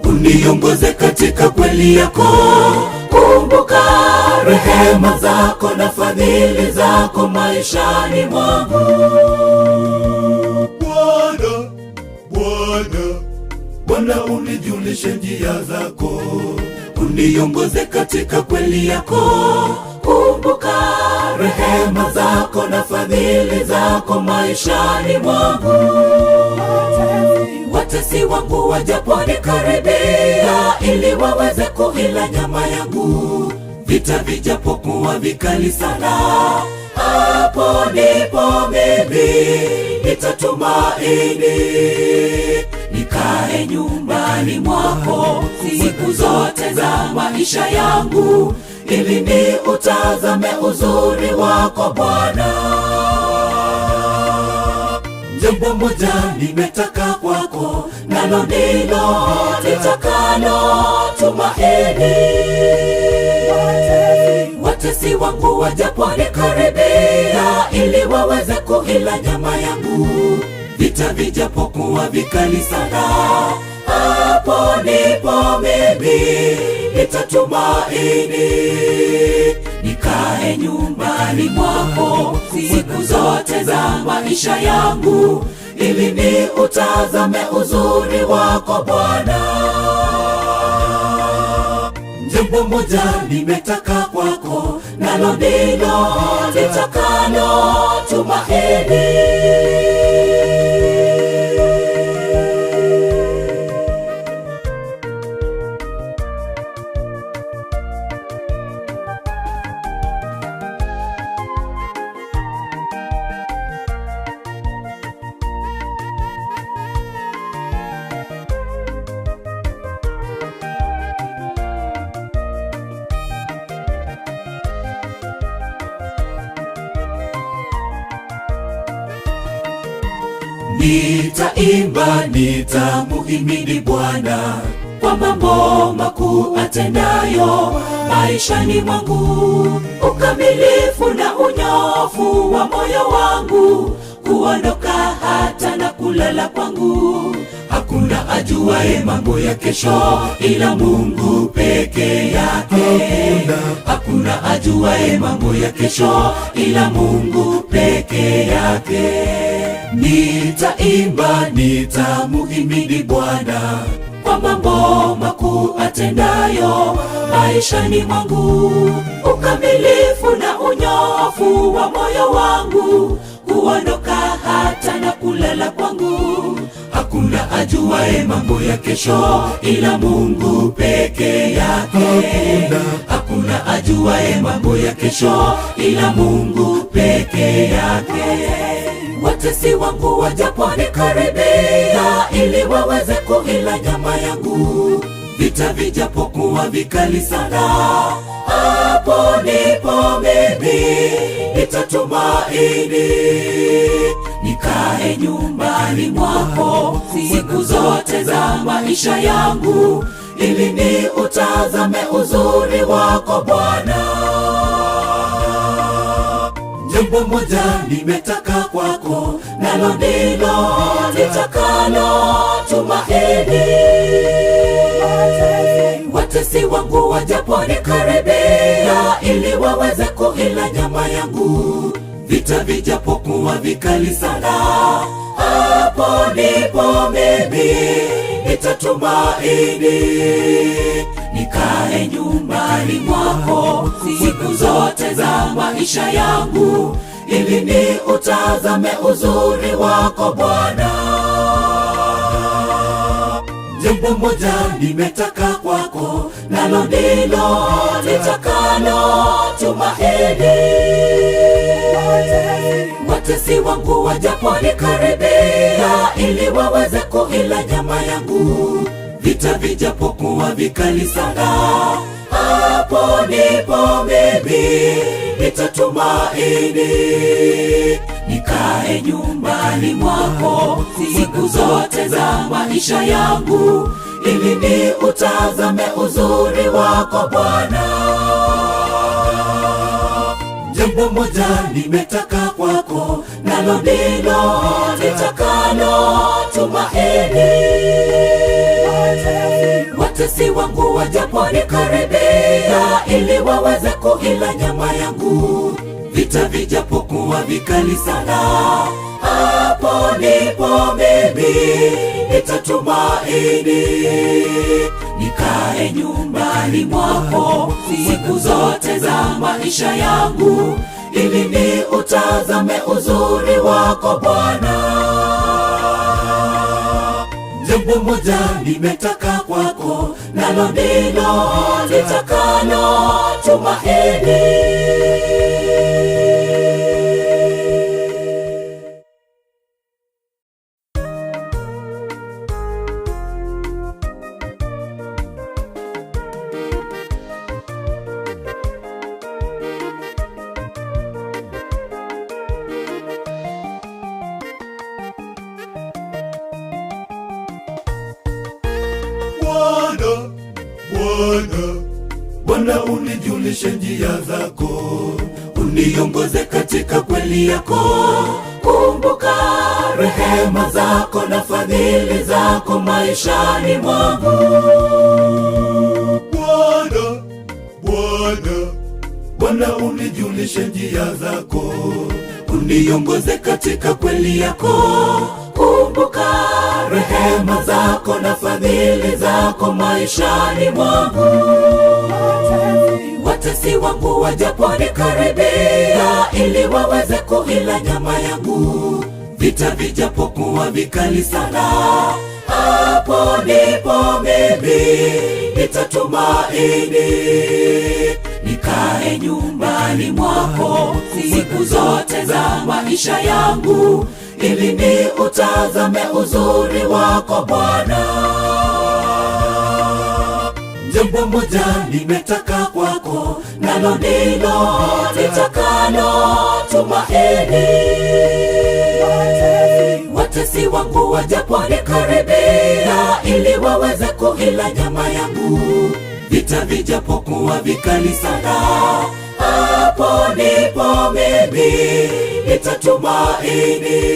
uniongoze katika kweli yako. Kumbuka rehema zako na fadhili zako maishani mwangu. Bwana, unijulishe njia zako, uniongoze katika kweli yako. Kumbuka rehema zako na fadhili zako maishani mwangu. Watesi wangu wajaponikaribia, ili waweze kuila nyama yangu, vita vijapokuwa vikali sana, hapo ndipo mimi nitatumaini. Nikae nyumbani mwako siku zote za maisha yangu, ili ni utazame uzuri wako Bwana. Jambo moja nimetaka kwako, nalo ndilo nitakalo tumaini. Watesi wangu wajaponikaribia, ili waweze kuila nyama yangu, vita vijapokuwa vikali sana, hapo ndipo mimi nitatumaini. Nikae nyumbani mwako siku zote za maisha yangu, ili ni utazame uzuri wako Bwana. Jambo moja nimetaka kwako, nalo ndilo nitakalo tumaini. Nitaimba, nitamuhimidi Bwana kwa mambo makuu atendayo maishani mwangu. Ukamilifu na unyofu wa moyo wangu, kuondoka hata na kulala kwangu. Hakuna ajuaye mambo ya kesho ila Mungu peke yake. Hakuna ajuaye mambo ya kesho ila Mungu peke yake. Nitaimba, nitamuhimidi Bwana kwa mambo makuu atendayo maishani mwangu. Ukamilifu na unyofu wa moyo wangu, kuondoka hata na kulala kwangu. Hakuna ajuaye mambo ya kesho ila Mungu peke yake. Hakuna ajuaye mambo ya kesho ila Mungu peke yake. Watesi wangu wajaponikaribia, ili waweze kuila nyama yangu, vita vijapokuwa vikali sana, hapo ndipo mimi nitatumaini. Nikae nyumbani mwako siku zote za maisha yangu, ili ni utazame uzuri wako Bwana. Jambo moja nimetaka kwako, nalo ndilo nitakalo tumaini. Watesi wangu wajaponikaribia, ili waweze kuila nyama yangu, vita vijapokuwa vikali sana, hapo ndipo mimi nitatumaini. nikae nyumbani mwako siku zote za maisha yangu, ili ni utazame uzuri wako Bwana. Jambo moja nimetaka kwako, nalo ndilo nitakalo tumaini. Watesi wangu wajaponikaribia, ili waweze kuila nyama yangu, vita vijapokuwa vikali sana, hapo ndipo mimi nitatumaini. Nikae nyumbani mwako siku zote za maisha yangu, ili ni utazame uzuri wako Bwana. Jambo moja nimetaka kwako, nalo ndilo nitakalo tumaini. Watesi wangu wajaponikaribia, ili waweze kuila nyama yangu, vita vijapokuwa vikali sana, hapo ndipo mimi nitatumaini. Nikae nyumbani mwako siku zote za maisha yangu, ili ni utazame uzuri wako Bwana. Jambo moja nimetaka kwako, nalo ndilo nitakalo tumaini. Bwana, unijulishe njia zako, uniongoze katika kweli yako. Kumbuka rehema zako na fadhili zako maishani mwangu. Bwana, unijulishe njia zako, uniongoze katika kweli yako. Kumbuka rehema zako na fadhili zako maishani mwangu. Watesi wangu wajaponikaribia, ili waweze kuila nyama yangu, vita vijapokuwa vikali sana, hapo ndipo mimi nitatumaini. Nikae nyumbani mwako siku zote za maisha yangu, ili ni utazame uzuri wako Bwana. Jambo moja nimetaka kwako, nalo ndilo nitakalo tumaini. Watesi wangu wajaponikaribia, ili waweze kuila nyama yangu, vita vijapokuwa vikali sana, hapo ndipo mimi nitatumaini.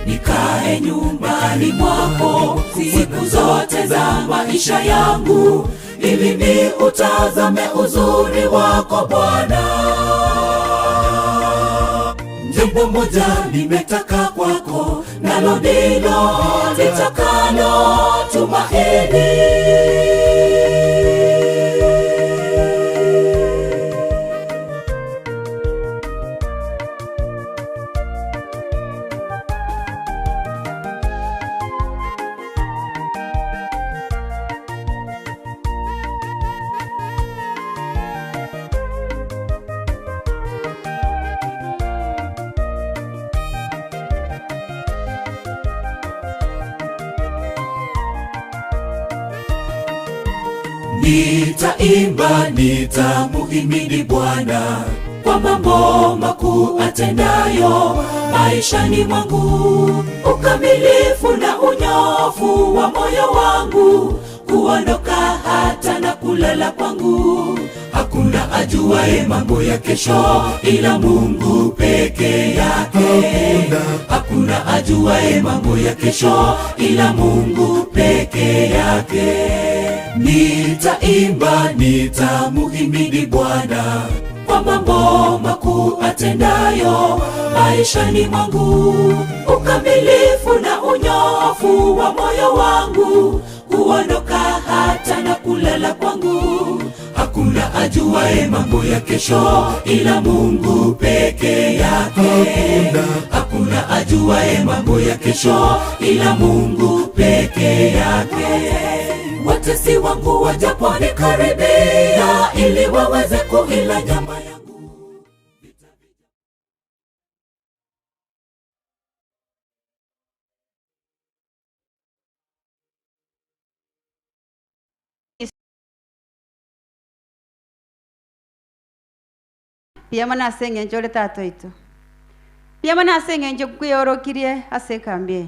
Nikae nyumbani mwako siku zote za maisha yangu, ili ni utazame uzuri wako Bwana. Jambo moja nimetaka kwako, nalo ndilo nitakalo tumaini. Nitaimba, nitamuhimidi Bwana kwa mambo makuu atendayo maishani mwangu. Ukamilifu na unyofu wa moyo wangu, kuondoka hata na kulala kwangu. Hakuna ajuaye mambo ya kesho ila Mungu peke yake. Hakuna ajuaye mambo ya kesho ila Mungu peke yake. Nitaimba, nitamuhimidi Bwana kwa mambo makuu atendayo maishani mwangu. Ukamilifu na unyofu wa moyo wangu, kuondoka hata na kulala kwangu. Hakuna ajuaye mambo ya kesho ila Mungu peke yake. Hakuna ajuaye mambo ya kesho ila Mungu peke yake. Watesi wangu wajaponikaribia ili waweze kuila nyama yangu. Pia mana senge njole tato itu. Pia mana senge njokwe orokirie asekambie.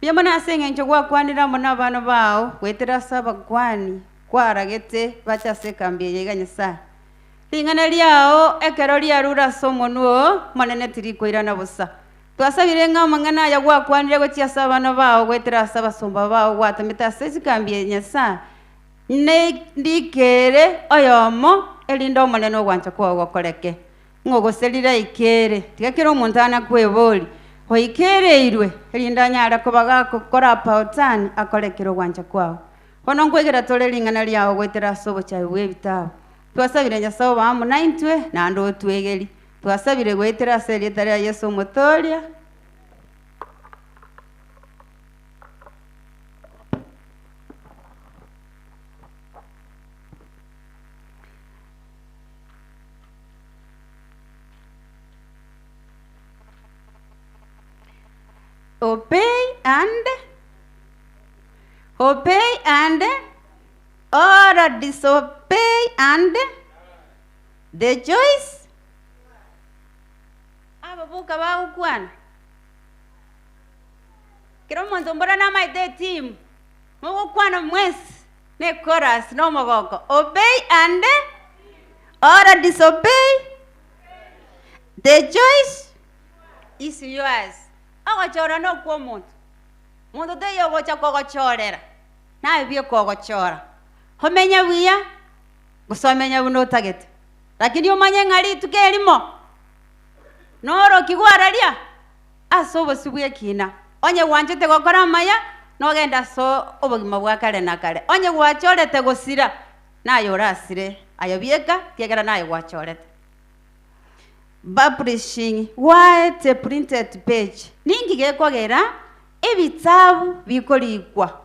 Pia mana senge njokwa kwanira mona bana bao wetera saba kwani kwaragete bacha sekambie yega Nyasaye. Lingana liao ekero liarura somo nuo manene tirikoira na busa. Twasabire ng'amangana ya gwa kwanire gochia sabana bao wetera saba somba bao watamita sekambie Nyasaye. Ne ndikere oyomo elindo maneno gwancha kwa gokoreke ngogoserira ikere tigakira omuntu ana kweboli hoikere irwe elinda nyara kubaga kokora pautani akorekero gwancha kwao hono nkwegera tole lingana lyao gwetera sobo cha webitao twasabire Nyasaye bamu naintwe na ndo twegeri twasabire gwetera serieta ya Yesu mutolia. Obey and or disobey and the choice. Ababuka ba ukwana. Kero muntu mbora na maite team. Mo ukwana mwes ne chorus no mogoko. Obey and or disobey. The choice is yours. Agochora no kwa muntu. Muntu te yo gocha kogochorera. Na bie kogochora. Homenya wiya gusomenya buno tagete. Lakini umanye ngari tukelimo. Noro kigwararia. Asobo sibuye kina. Onye wanjete gokora maya no genda so obogima bwa kale na kale. Onye gwachorete gusira nayo rasire. Ayobieka kiegera nayo gwachorete. Publishing white printed page. Ningi gekogera ebitabu bikolikwa.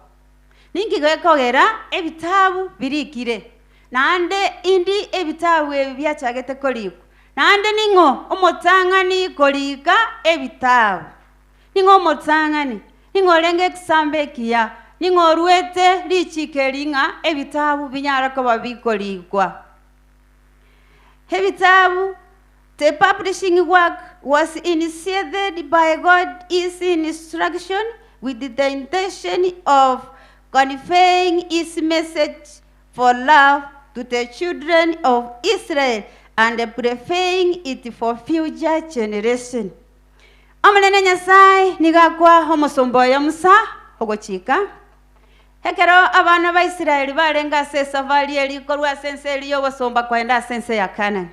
Ningi gekogera ebitabu birikire. Nande indi ebitabu ebyachagete kolikwa. Nande ningo omotangani kolika ebitabu. Ningo omotangani. Ningo lenge kisambe kia. Ningo ruete lichikeringa ebitabu binyara ko bikolikwa. Ebitabu. The publishing work was initiated by God's instruction with the intention of conveying His message for love to the children of Israel and preparing it for future generations. Amanene Nyasaye nigakwa homosomboya musa ogochika. Hekero abana ba Israeli barenga safari elikorwa sense eliyo basomba kwenda sense ya Kanani.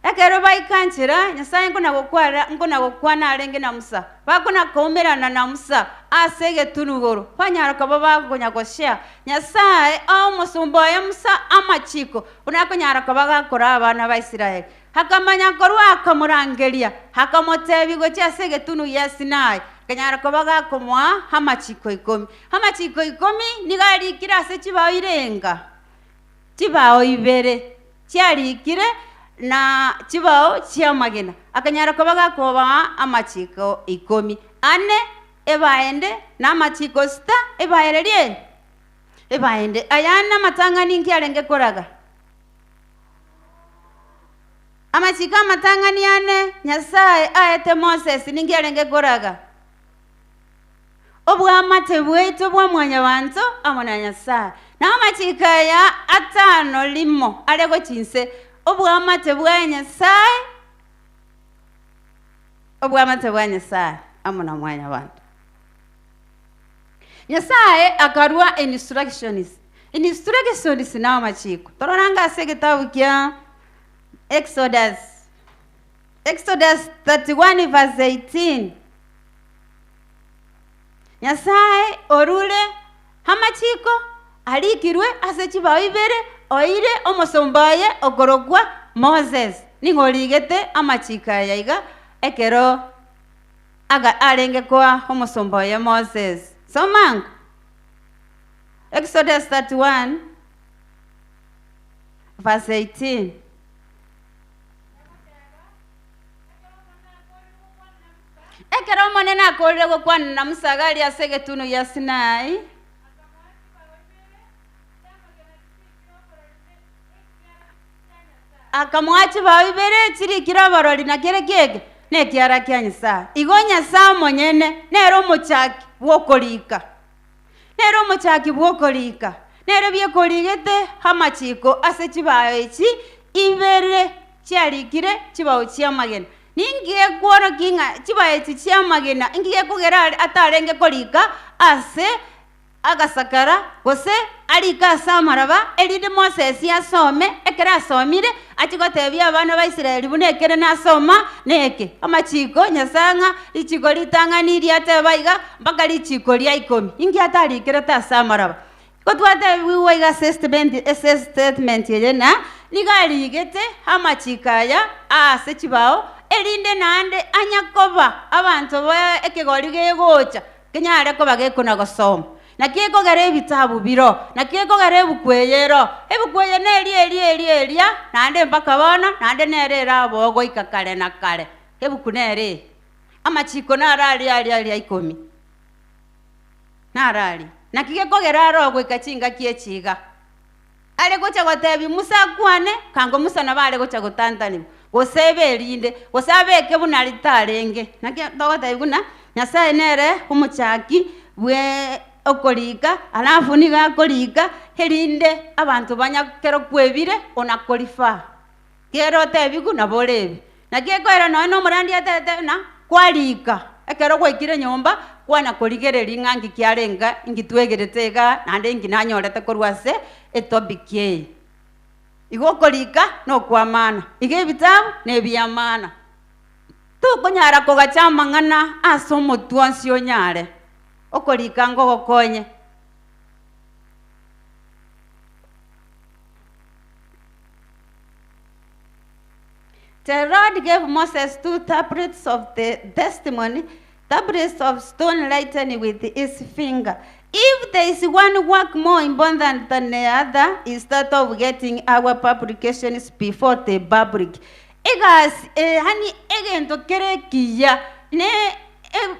Ekero baikanchira Nyasaye nkona gokwana arenge na Musa bakona komerana na Musa asege tunugoro fanyara kaba bagonya goshia Nyasaye musumba ya Musa amachiko unakonyara kaba gakora abana ba Isiraeli hakamanya korwa akamurangeria hakamotebi gocha asege tunu ya Sinai kanyara kaba gakomwa hamachiko 10 hamachiko 10 nigari kirase kibao irenga kibao ibere cyarikire na chibao chia magena akanyara kobaga koba amachiko 10 ane ebaende na amachiko sta ebaererie ebaende ayana matanga ninki alenge koraga amachika matanga ni ane Nyasaye aete Moses ninki alenge koraga obwa amate bweto bwa mwanya wanzo amona Nyasaye na amachika ya atano limo alego chinse obwamate bwa Nyasaye obwamate bwa Nyasaye amuna mwanya bantu Nyasaye akarua instructions na machiko toranga segetabu kya Exodus 31 verse 18 Nyasaye orule amachiko alikirwe ase chibao ibere oire omosombaye okorokwa Moses ning'origete amachiko aya iga ekero aga arenge kwa omosombaye Moses. Somangu Exodus 31 verse 18. Ekero monene akorire gokwana na musagari ase egetuno ya Sinai akamwachi bao ibere chirikira barori na kere kege ne kiara kia Nyasaye. Igo Nyasaye monyene nero omochaki bwokorika, nero omochaki bwokorika, nero biekorigete amachiko ase chibao echi ibere chiarikire chibao chia magena. Ningie kworo kinga chibao echi chia magena ingie kugera atarenge korika ase agasakara gose arika asamaraba erinde Moses yasome ekera asomire achigotebia abana ba Israeli bune ekere nasoma neke amachiko Nyasanga ichiko litang'aniri atebaiga mpaka lichiko lia 10 ingi atarikire ta asamaraba kotwate wiwaiga statement yena ligarigete amachikaya ase chibao erinde nande anyakoba abantu ba ekegori gegocha kenyare ko bagekona gosoma na kieko gare ebitabu biro na kieko gare ebukweyero ebukweye eria nande mpaka bona nande nerera abogo ikakare na kare ebukunere amachiko narari ali 10 narari na kieko geraro gwikachinga kiechiga ale gocha gotebi Musa kwane kango Musa na bale gocha gotantani gosebe erinde gosabeke bunali tarenge na kieko guna Nyasaye nere umuchaki bwe okorika alafu niga korika herinde abantu banyakero kwebire ona korifa kero tebigu na bolebi na kekora no murandi atete na kwalika ekero gwekire nyomba kwana korigere ngangi kiarenga ingitwegeretega nande nginanyorete korwase etobike igo korika no kwamana ige bitabu ne biyamana tukonyara kogachama ngana asomo tuansio nyare okorika ngo gokonye. The Lord gave Moses 2 tablets of the testimony, tablets of stone lightened with his finger. If there is one work more important than the other, instead of getting our publications before the public. Egas hani egento kerekia ne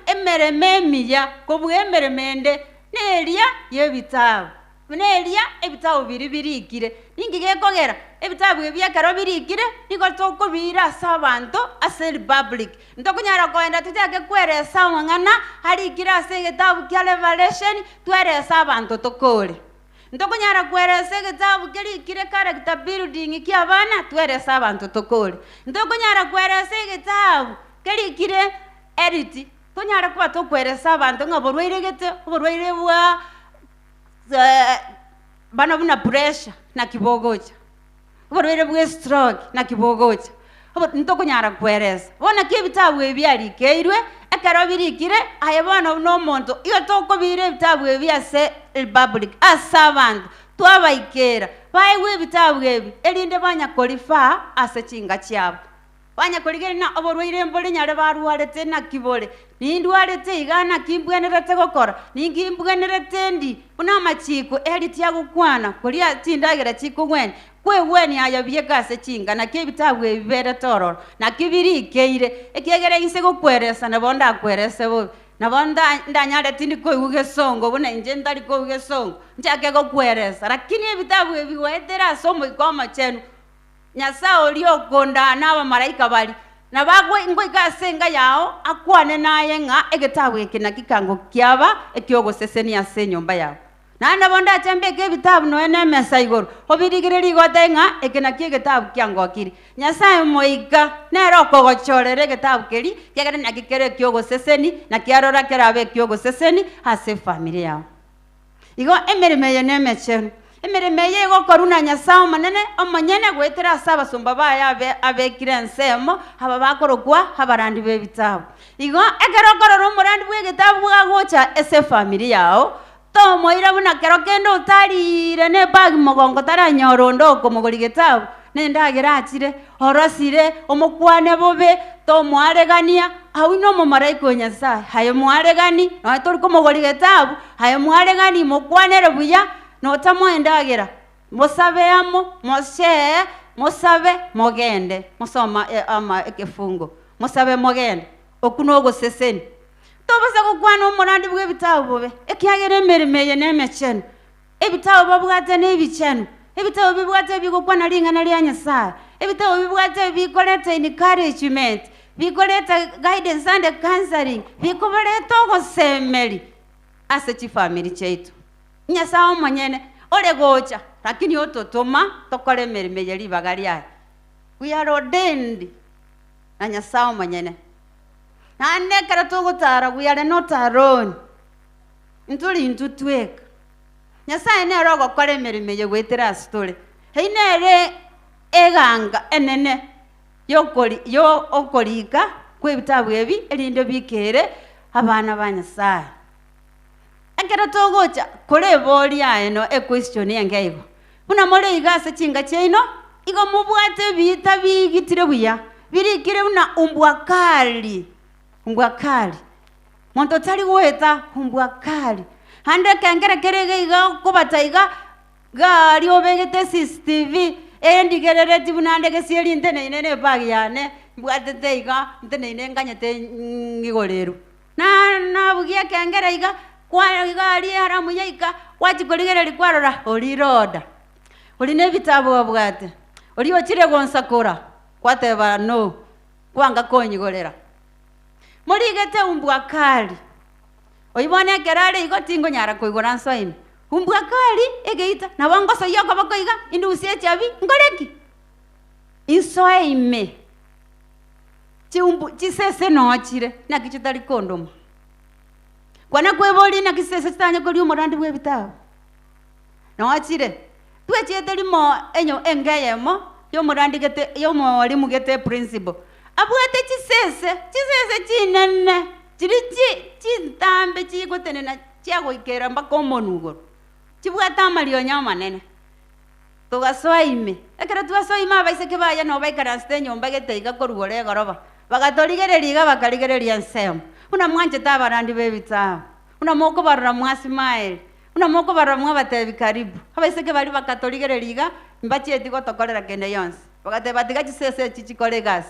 emerememia kobuemeremende neria yebitabu neria ebitabu birikire ningige kogera ebitabu ebyakaro birikire niko tokobira sabanto ase public ntokunyara koenda tutake kweresa wangana harikira ase gitabu kya Revelation tweresa abantu tokore ntokunyara kweresa gitabu kirikire character building kya bana tweresa abantu tokore ntokunyara kweresa gitabu kirikire edit tonyara kwa tokweresa abantu ngaborwaire gete oborwaire bwa bana buna pressure na kibogocha oborwaire bwa stroke na kibogocha ntokonyara kweresa bona kibitabu ebyarikeirwe ekero birikire ayebona no monto iyo tokobire bitabu ebyase public asabantu twabaikera baiwe bitabu ebi erinde banya korifa ase chinga cyabo banya korigere na oborwaire mbole nyare barwarete na kibole nindwarete igana kimbwenerete gokora ningimbwenerete ndi buna machiko eritia gukwana koria tindagera chiko gwen kweweni ayabye gase chinga na kibitabu ebere tororo na kibirikeire ekiegere inse gokweresa na bonda kwerese bo na bonda ndanyare tindi ko ugesongo buna nje ndari ko ugesongo njake gokweresa lakini ebitabu ebiwetera somo ikoma chenu Nyasaye oliokonda na abamaraika bali na bagwe ngo igasenga yao akwane naye nga egetabu ekina kikango kyaba ekyogoseseni ase nyomba yao nanda bonda chambe ke bitabu no ene mesa igoro obirigireri gotenga ekina kigetabu kyango kiri Nyasaye moika nero kogochorere getabu keri kyagere na kikere kyogoseseni na kyarora kerabe kyogoseseni ase family yao igo emereme yene mechen emeremeye gokoruna Nyasaye manene omanyene gwetera asaba sumba baya abekire nsemo haba bakorokwa habarandi bebitabu igo egerokoro murandi bwegitabu bwagocha ese family yao tomoira buna kero kendo utarire ne bagi mogongo taranyorondo komogori getabu nendagera atire orosire omokwane bobe tomwaregania awino momaraiko Nyasaye hayo mwaregani no tori komogori getabu hayo mwaregani mokwanere buya no tamwendagera mosabe amo moshe mosabe mogende mosoma ama ekefungo mosabe mogende okunogo seseni tobasa kukwana omorandi bw'ebitabu bobe ekiagere emeremeye n'emechenu ebitabu babwate n'ebichenu ebitabu bibwate bigokwana lingana lya Nyasaye ebitabu bibwate bikoleta encouragement bikoleta guidance and counseling bikoleta ogosemeri ase chifamily chaitu Nyasaye omonyene ole gocha lakini ototoma tokore emeremeye libaga lyaye we are ordained na Nyasaye omonyene nane karatogotara we are not alone ntuli ntutweka Nyasaye ne rogo kore emeremeye gwetera story heinere eganga enene yo okorika kwebitabu ebi erinde bikere abana ba Nyasaye akeratogocha kore bori eno e question yengeigo buna more igase chinga cheino igo mubwate bita bigitire buya birikire buna umbwakali monto tari weta umbwakali hande kengere kerege iga kubataiga gari obegete CCTV endigerere tibunande gesieri ntene inene bagi yane mbwatete iga ntene inenganyete ngigoreru na bugia kengere iga kwa gari haramu yaika wachikorigere likwarora oliroda oline bitabu obwate oli ochire gonsakora kwateba no kwanga konyigorera morigete umbwakali oibone kerare igo tingo nyara koigora nsoime umbwakali egeita na wango so yoko bakoiga indusie chabi ngoreki insoime chisese nochire na kichitari kondoma kwana kweboli na kisese stanya koli umorandi bwebitabu nochire twechete limo enyo engeyemo yo murandi gete yo mwalimu gete principal abwate chisese chinene chintambe chikotenena chiagoikera mbaka omonugoro chibwata amalio nyamanene tugasoime ekero tugasoima abaiseke baya no baikara nste nyomba geteiga korugore goroba bagatorigereria bakarigereria nsemo una mwanje tabarandi bebitabu una moko barra mwasimael una moko barra mwabatebi karibu abaiseke bali bakatorigereria mbacheti gotokorera kende yonse bagatebatiga chisese chichikolegas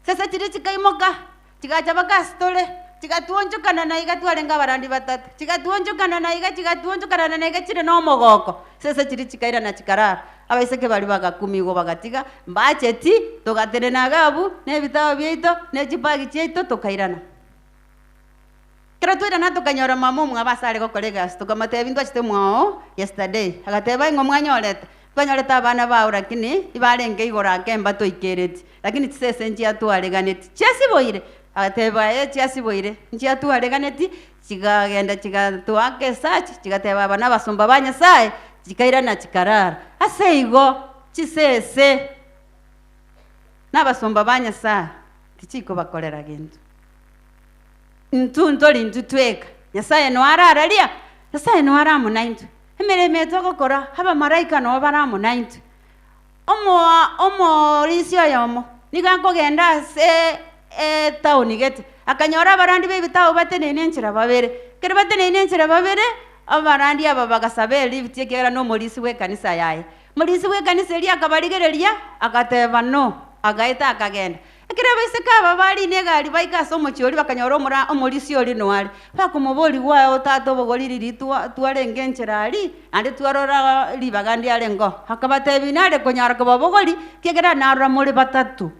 sese chiri chikaimoka chikachabaka stole chikatuonjukana na iga twarenga barandi batatu chikatuonjukana na iga chikatuonjukana na iga chire no mogoko sese chiri chikaira na chikarara abaiseke bali bagakumigo bagatiga mbacheti tugaterena gabu nebitabo byeito nechipagi cheito tukairana kero twirana tukanyora mama mwabasare gokolegas tukamatebi ndwachite mwao yesterday agateba ingo mwanyorete twanyoreta abana bawe lakini ibarenge igora kemba toikereti lakini chisese njia tuareganeti chasiboire ateba chasiboire njia tuareganeti chigagenda chigatuake search chigateba abana basomba ba Nyasaye chikaira na chikarara aseigo chisese n'abasomba ba Nyasaye tichiko bakorera gintu ntuntori ntutweka Nyasaye no arararia Nyasaye no aramu 90 emereme togokora haba maraika no baramu 90 omo risio yomo nigakogenda se tauni gete akanyora barandi bebitabu batenene nchira babere kere batenene nchira babere abarandi aba bagasabe lift yekera no morisi we kanisa yaye morisi we kanisa eri akabarigereria agateba no agaita akagenda ekere baiseka babali negari baika somo chiori bakanyora omorisi ori no ari bakumuboli wao tato bogoriri ritwa twarenge nchirari ande twarora libagandi arengo akabatebi nare konyara ko babogori kegera narra muri batatu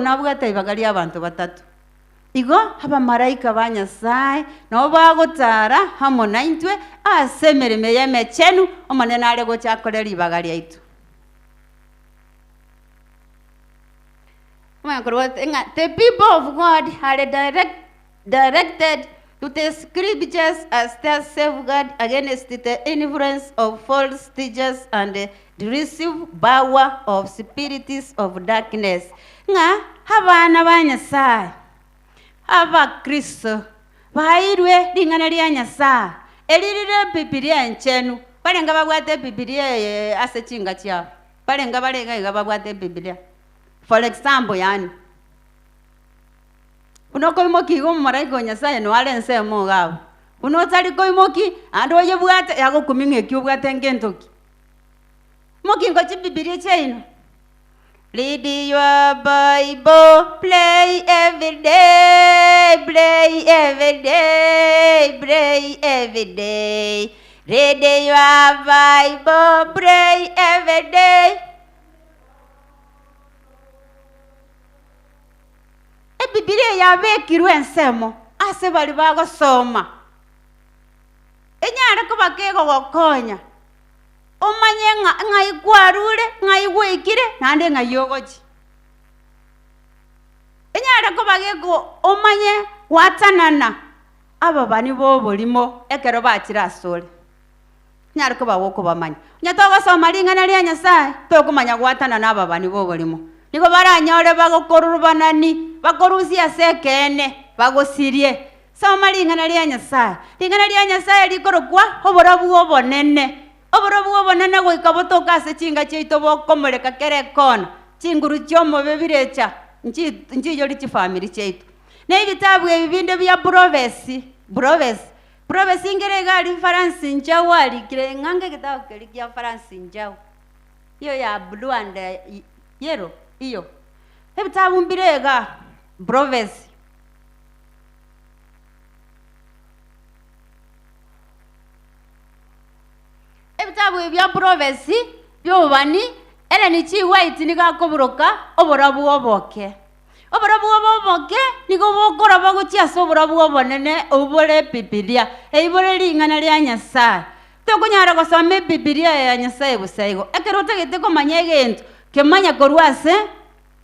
nabugate ibagari abantu batatu igo haba maraika ba Nyasaye no bagotara hamo 90 asemereme yemechenu omanene are gochakorera ibagari aitu the people of God are directed to the scriptures as their safeguard against the influence of false teachers and the derisive power of spirits of darkness. Nga habana ba Nyasaye aba Kristo bairwe lingana lya Nyasaye elirire Biblia enchenu balenga babwate Biblia ase chinga chiao balenga babwate Biblia. For example yani uno koimoki go maraiko Nyasaye no ale nsemo gabo uno tali koimoki ando ye bwate yago kuminge kyo bwate ngentoki moki ngochi Biblia chaino. Read your Bible, play every day, play every day, pray every day. Read your Bible, pray every day. Biblia yabekirwe ensemo ase bali bagosoma enyara ko bakego gokonya omanye ngai kwarure ngai gwikire nande ngai yogochi enyara ko bagego omanye watanana aba bani bo bolimo ekero bachira asole nyara ko bawoko bamanya nyatogo soma lingana lya Nyasaye tokumanya watanana aba bani bo bolimo niko baranyore bagokorubanani bakorusia sekene bagosirie soma lingana lya Nyasaye. Lingana lya Nyasaye likorokwa oborabu obonene goika botoka ase chinga cheito bokomoreka kere kona chinguru chomo bebirecha nchi yori chi family cheito na ibitabu ebinde bya prophecy ingere gali faransi njau ali kire ngange kitabu kile kya faransi njau iyo ya blue and yellow iyo ebitabu mbirega prophecy ebitabu ebya prophecy byobani ele ni chi white ni gakoburoka oborabu oboke nigo bokora bagochia soborabu obonene obore Biblia eibore lingana lya Nyasaye tokunyara gosoma Biblia ya Nyasaye busaigo ekerote gete komanya egento kemanya korwase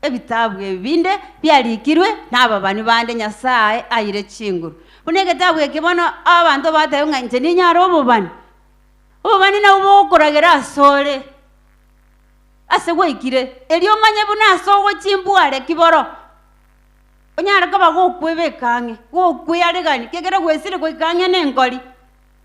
ebitabu ebinde byalikirwe naba bani bande Nyasaye ayire chinguru bunege tabu ekibono abantu batayo nganje ni nyaro obobani na ubokoragera asore ase gwikire elio manye buna asogo chimbware kiboro onyara kaba gokwebekanye gokwiaregani kegera gwesire goikanye nenkori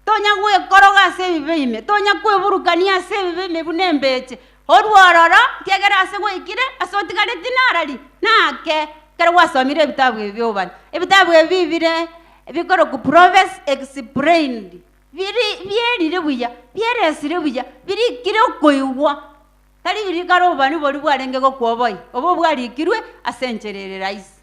tonya gwekoroga ase bibeime tonya kweburukania ase bibeime bunembeche orwororo kegera ase gwikire asotigare tinarari nake kera wasomire ebitabu ebyobani ebitabu ebibire ebikoro ku prophets explained byerire buya byeresire buya birikire okoigwa tari birikaro bani bori bwarenge gokwoboyi obo bwarikirwe asencherere rais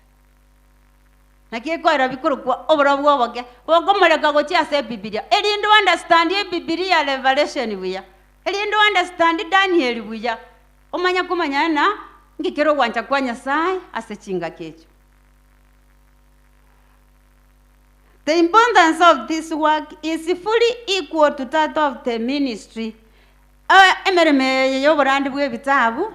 nakie kwara bikoro kwa obora bwoboke bokomoreka gochi ase Biblia elindo understand Biblia revelation buya elindo understand Daniel buya omanya kumanya na ngikero gwancha kwa Nyasaye ase chinga kecho. The importance of this work is fully equal to that of the ministry. Emereme yo borandi bwe bitabu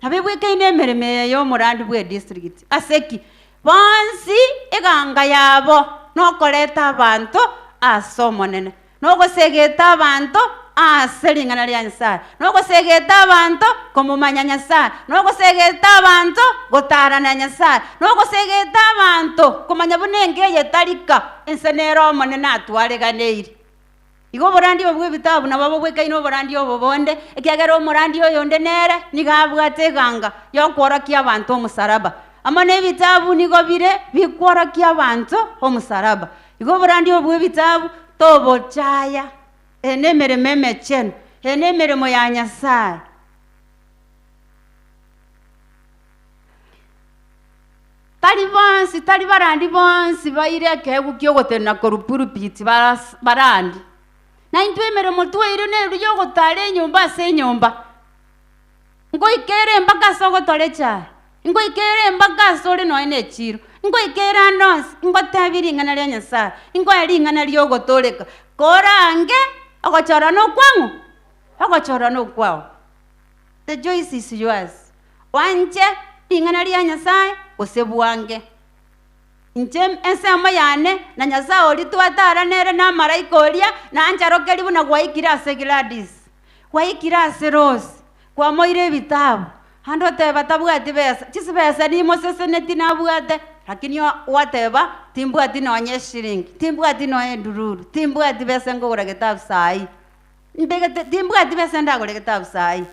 abebwe kaine emereme yo morandi bwe district aseki bonsi eganga yabo nokoreta abantu asomonene nogosegeta abantu aselingana lya Nyasaye nogosegeta abantu komumanya Nyasaye nogosegeta abantu gotarana Nyasaye nogosegeta abantu komanya bunenge yetarika ensenero monene atwareganeire igo borandi obwe bitabu nabo bwe kaino borandi obobonde ekiagera omorandi oyonde nere nigabwate ganga yokworokia abantu omusaraba amane bitabu nigo bire bikworokia abantu omusaraba igo borandi obwe bitabu tobochaya enemereme mechen enemeremo ya Nyasaye tali barandi bonsi baire kegu kyogotena korupurupiti barandi na intwemere mutweire ne ruyo gotare nyumba se nyumba ngo ikere mpaka sogo tolecha ngo ikere mpaka sore no ene chiro ngo ikera nos ngo tabiri ngana lya Nyasaye ngo ali ngana lyo gotoleka korange agochora no kwangu agochora no kwao. The choice is yours. Wanje ingana lya Nyasaye osebwange Nchem ensema yane na Nyasaye oli twatara nere na maraika olia na anjaro kelibu na gwaikira ase Gladys gwaikira ase Rose kwa moire bitabu hando te batabwate besa chisibesa ni Moses neti nabwate lakini wateba timbwati nonye shilingi timbwati nonye dururu timbwati besa ngogora gitabu sai mbega timbwati besa ndagora gitabu sai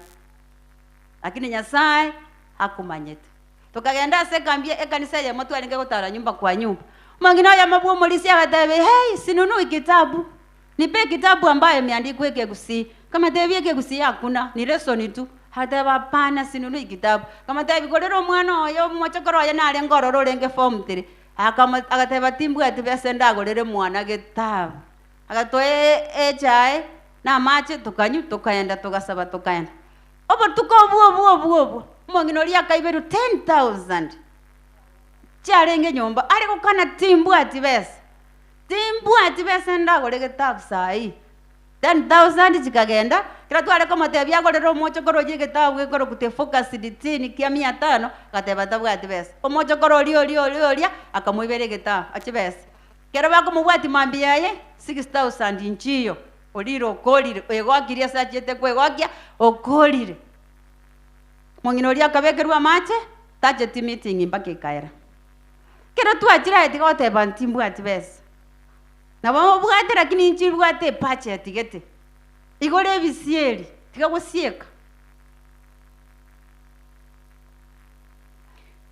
lakini Nyasaye hakumanyete tukagenda sekambia ekanisa ya mtu alinge gutara nyumba kwa nyumba mangina ya mabuo mulisi agatebe hey sinunui kitabu nipe kitabu ambaye imeandikwa Kegusi kama tebie Kegusi hakuna ni lesson tu hataba pana sinunui kitabu kama tebi kolero mwana oyo mochokoro ya nale ngororo renge form 3 agateba timbwati besa ndagorere mwana gitabu agatoe echai na mache tukanyu tukaenda tugasaba tukaenda obo tukobuo monginoria kaiberu 10,000 charenge nyomba ari gukana timbwati besa ndagore gitabu sai 10,000 chikagenda kira tware kama tebia gorero mochokoro je gitabu gekoro kute focus ditini kia 500 gateba tabwati besa omochokoro rio akamuibere gitabu achibesa kera bako mubwati mambia ye 6,000 inchiyo oliro okolire egokiria sachete kwegokia okolire monginoria kabekerwa mache budget meeting mpaka ikaera kera twachira etigoteba ntimbwati besa na bamubwate lakini nchibwate budget gete igore bisieri tigagusieka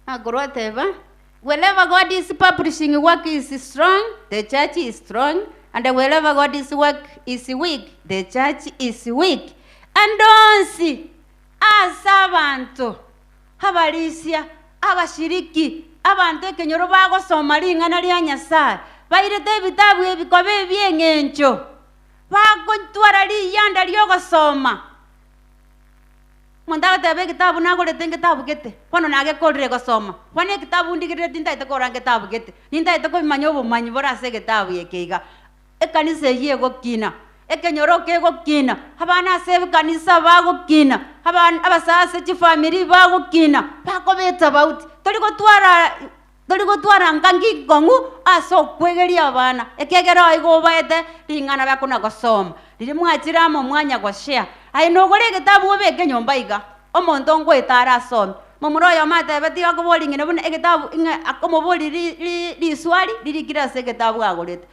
agoroteba wherever God is publishing work is strong the church is strong and wherever God is work is weak the church is weak and onsi asabantu abalisia abashiriki abantu ekenyoro bagosoma lingana lya Nyasaye bairete ebitabu ebikobe byeng'encho bagotwara liyanda lyogosoma mondaga tebe kitabu nagorete kitabu gete bono nagekorire gosoma bone kitabu ndigire tindaite koranga kitabu gete nindaite komanya obumanyi borase kitabu yekeiga ekanisa yegokina ekenyoro kegokina abana ase kanisa bagokina abasase chifamily bagokina bakobeta bauti tori gotwara ngangi kongu aso kwegeria abana ekegero igobaete lingana bakona gosoma liri mwachiramo mwanya goshare ainogore gitabu obeke nyomba iga omonto ngwetara asome momuroyo mate beti akoboli ngene bune egitabu inga akomoboli li swali liri kira se gitabu agorete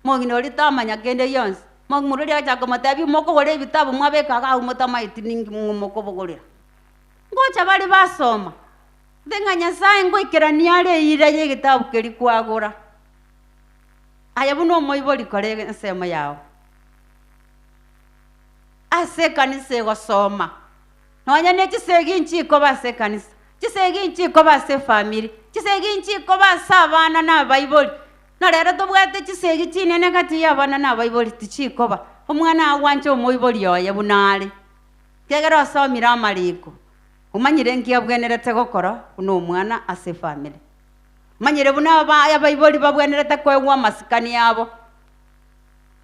mogino litamanya kende yonse mogmururi achako matabi moko gore ibitabu mwabekaga umotamaiti ningi moko bogorera ngocha bali basoma denga Nyasaye ngoikera niare ire ye gitabu keri kwagora aya buno moiboli kore nsema yao ase kanise gosoma nonya ne chisegi nchiko base kanisa chisegi nchiko base family chisegi nchiko base abana na Bible na rero tobwate chisegi chinene kati yabana na Bible tichikoba omwana awanje omoiboli yoye bunale kegero asomira amariko umanyire ngiya bwenerete gokora uno mwana ase family manyire buna ya Bible babwenerete kwegwa masikani yabo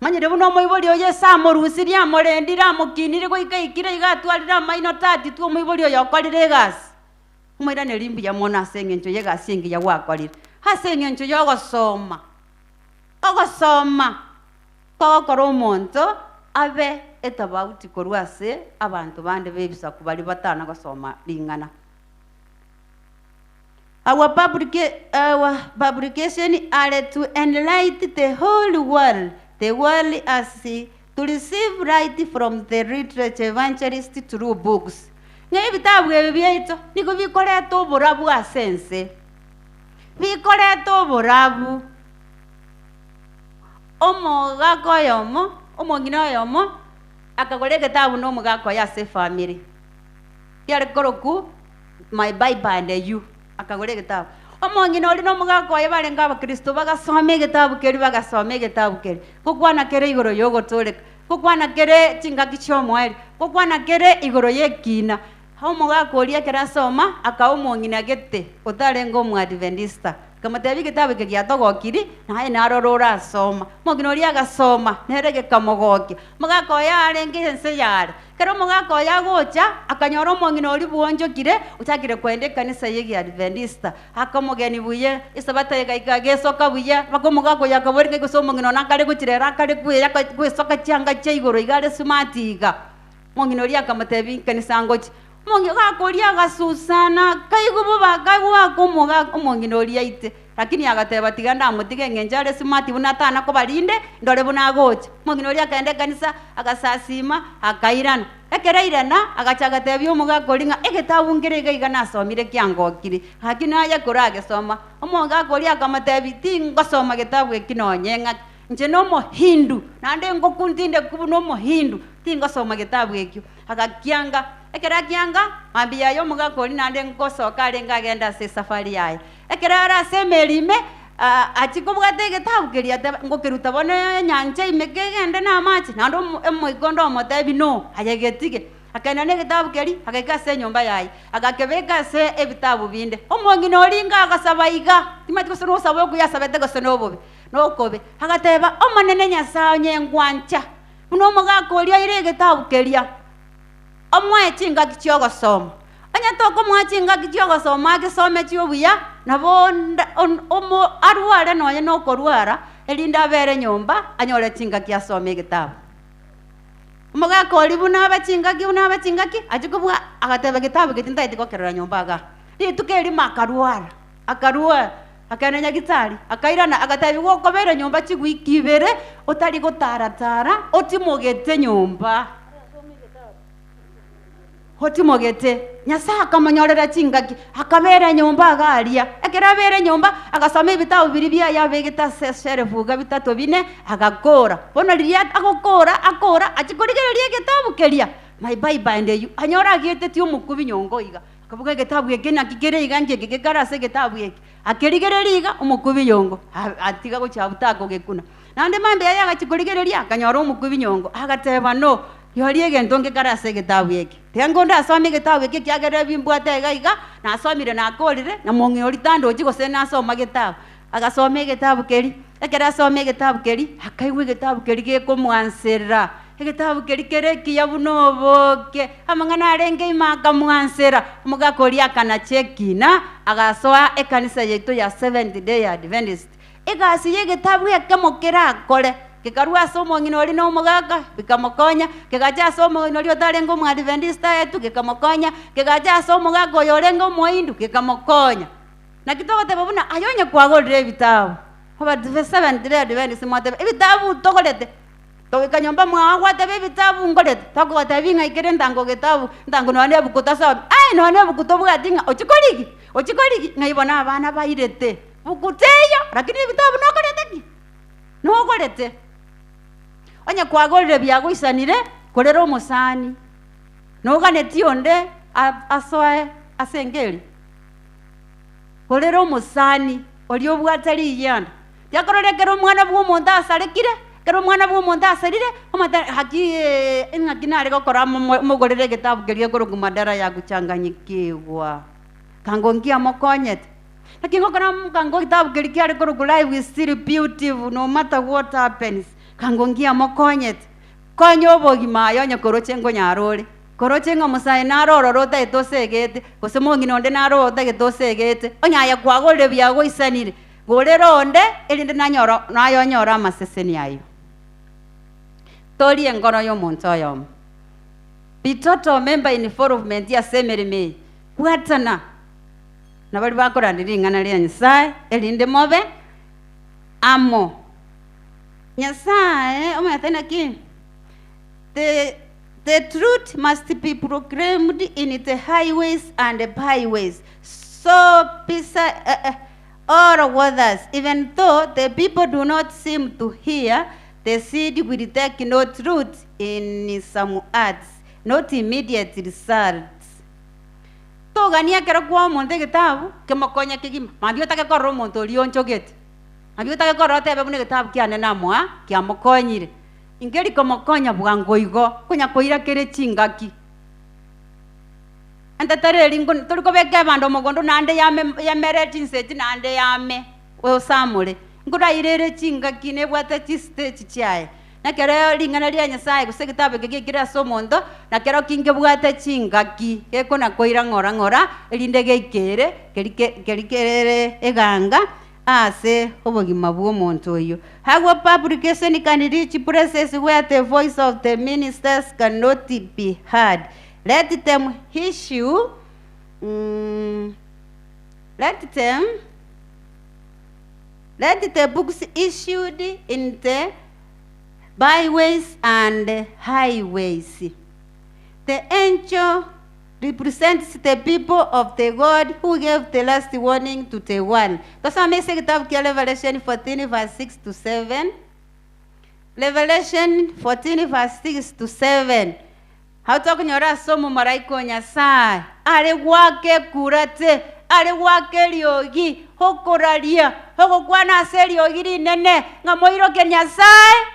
manyire buno moiboli oye samorusiria amorendira mukinire goikaikire igatwarira maino 30 tu moiboli oyo akorire gas umwira ne limbi ya mona sengencho ye gasingi ya wakorire hasengencho yo gosoma kogokora omonto abe etabauti korwase abantu bande bebisa kubali batana gosoma lingana our publication are to enlighten the whole world as to receive right from the literature evangelist through books ngai bitabu ebyeito niko bikoreto oburabu asense bikoreto oburabu omogako yomo omongina yomo akagore kitabu no mugako ya se family yare koroku my Bible and you akagore kitabu omongina oli no mugako ya bale ngaba Kristo bagasome kitabu keri bagasome kitabu keri kokwana kere igoro yogo tole kokwana kere chingaki chomweli kokwana kere igoro yekina omugako oli akerasoma akaomongina gete otarengo mu Adventista kama tebi kitabu kigiatogokiri naye narorora asoma mogino oli agasoma nerege kamogoke mugako ya arenge ense yare kero mugako ya gocha akanyoro mongino oli buonjokire utakire kwende kanisa yegi Adventista akamogeni buye isabata yega gesoka buye bakomugako yakaborike gusoma ngino nakare guchirera kare kuye kwesoka cyanga cyigoro igare smatiga mongino oli akamatebi kanisa ngochi Omongi gakoria agasusana kaigubu bakagwa komoga omongi noria ite lakini agateba tiga ndamutige ngenjare smart buna tana ko barinde ndore buna gocha omongi noria kaende kanisa agasasima akairana ekereirana agachagatebia omoga koringa egetabu ngerega igana asomire kiangokiri lakini aya korage soma omongi akoria akamatebi tingosoma getabu ekinonyenga nje no mohindu nande ngokundinde kubu no mohindu tingosoma getabu ekyo agakianga ekera kianga mambia yo mugakori nande ngosoka arenga agenda se safari yaye ekera ara semerime achikobwate getabu keria ngokeruta bone nyanja imekegende na machi nando emoikondo motebi no ayegetige akana ne getabu keri ageka se nyumba yaye agakebeka se ebitabu binde omongi noringa agasabaiga timatiko sono sabo kuyasabete gosonobo nokobe agateba omanene nyasaye nyengwancha uno mugakoria ire getabu keria omwe chinga kichiogo soma anya toko mwa chinga kichiogo soma gisome chiobuya nabonda omo arware noye no korwara elinda bere nyumba anyole chinga kiasome gitabu muga kori buna abachinga ki ajikubwa agateba gitabu gitinda itikokerera nyumba ga itukeri makarwara akarwa akanenya gitari akairana agatebi gokobere nyumba chigwikibere utari gutaratara otimogete nyumba hotimogete nyasa akamanyorera chingaki akabera nyumba agaria ekerabere nyumba agasoma ibitabu biri bya yabegeta serefuga bitatu bine agakora bono liria akora achikorigereria gitabu keria my bible and you anyora giete ti umukubi nyongo iga akavuga gitabu ekena kigere iganje gikarase gitabu eki akerigereria umukubi nyongo atiga guchabutako gekuna nande mambe yaya agachikorigereria akanyora umukubi nyongo agateba no yorie gento ngekarase gitabu eki tengo ndasome gitabu eki kiagere bimbwate gaiga na asomire na akorire na mongi oritando chigose na asoma gitabu agasome gitabu keri ekera asome gitabu keri akaigwe gitabu keri gekomwansera egitabu keri kereki yabunoboke amangana arenge imaka mwansera mugakoria kana chekina agasoa ekanisa yetu ya Seventh Day Adventist egasi yegitabu ekemokera akore kikarua somo nginori no mugaga bikamokonya kigaja somo nginori otarengo mu Adventista yetu kikamokonya kigaja somo gago yorengo moindu kikamokonya na kitoko tebabuna ayonye kwagorire bitabu hoba Seventh Day Adventist mate ibitabu togolete togikanyomba mwawa tebe bitabu ngolete toko tabinga ikere ndango gitabu ndango none bukuta so ai none bukuto bwatinga ochikoriki ngaibona abana bairete bukuteyo lakini bitabu nogolete onye kwagorire byagoisanire korera omusani nogane tionde asoe asengeri korera omusani oli obwatari yanda yakororekera omwana bw'omuntu asarekire kero omwana bw'omuntu asarire omata haki ingakinare gokora mogorere gitabu kerie korogu madara ya guchanganyikiwa kango ngia mokonyete lakini gokora kango gitabu kerie kiare korogu life is still beautiful no matter what happens kango ngia mokonyete konyo bogima yonye koroche ngo nyarore koroche ngo musaye narororota etosegete gosemongi nonde narorota getosegete onyaya kwagorire byago isanire goreronde elinde nanyoro nayonyora amaseseni ayo tori engoro y'omuntu oyo bitoto member involvement ya semerime kwatana nabali bakorandira ingana lya Nyasaye elinde mobe amo Nyasaye omatena ki the truth must be proclaimed in the highways and the byways so peace all with us even though the people do not seem to hear. The seed will take no root in some earths, not immediate results. Togania kero kwa monte gitabu kemokonya kigima mabio take korro monto lionchogete mabio take korro tebe bune gitabu kiane namwa kiamokonyire ingeri komokonya bwangoigo kunya koira kere chingaki anta tare lingo turiko beke bando mogondo nande ya mereti nseti nande yame we samule ngura irere chingaki ne bwata chiste chiaye na kero lingana lya Nyasaye guse gitabu kigikira somondo na kero kinge bwata chingaki keko na koira ngora elinde geikere kerikerere eganga ase obogima bw'omuntu oyo hagwa publication can reach places where the voice of the ministers cannot be heard let them issue, let the books issued in the byways and highways. The angel represents the people of the God who gave the last warning to the world. Tusome kitabu cha Revelation 14 verse 6 to 7. Revelation 14 verse 6 to 7. Hautokunyora somo maraiko Nyasaye ari gwake kurate ari gwake riogi hokoraria hogokwana ase riogi rinene ngamoiroke Nyasaye.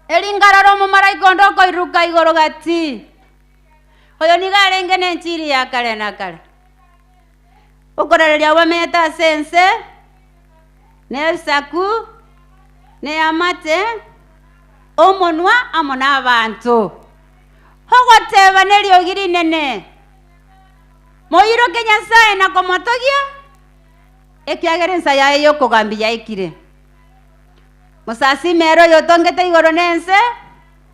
Elingararo mu maraiko ndoko iruka igoro gati oyo nigarenge nenchiri ya kale na kale okoraria wameta sense ne saku ne amate omonwa amona abantu hogoteba neriogi rinene moiroke Nyasaye na komotogia ekiagerensa ya yo kogambia ikire musasi mero yotongete igoro nense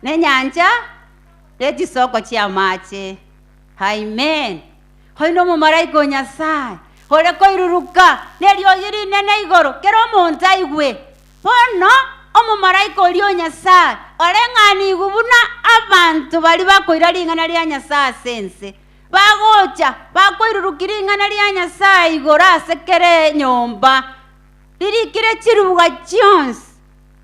ne nyanja leti soko chia mache. Amen. Hoino mu maraiko Nyasaye hore koiruruka neriogi rinene igoro kero monta igwe bono omu maraiko lyo Nyasaye oreng'ani gubuna abantu bali bakoira lingana lya Nyasaye sense bagocha bakoirurukira ingana lya Nyasaye igoro asekere nyomba lirikire chiruga chionsi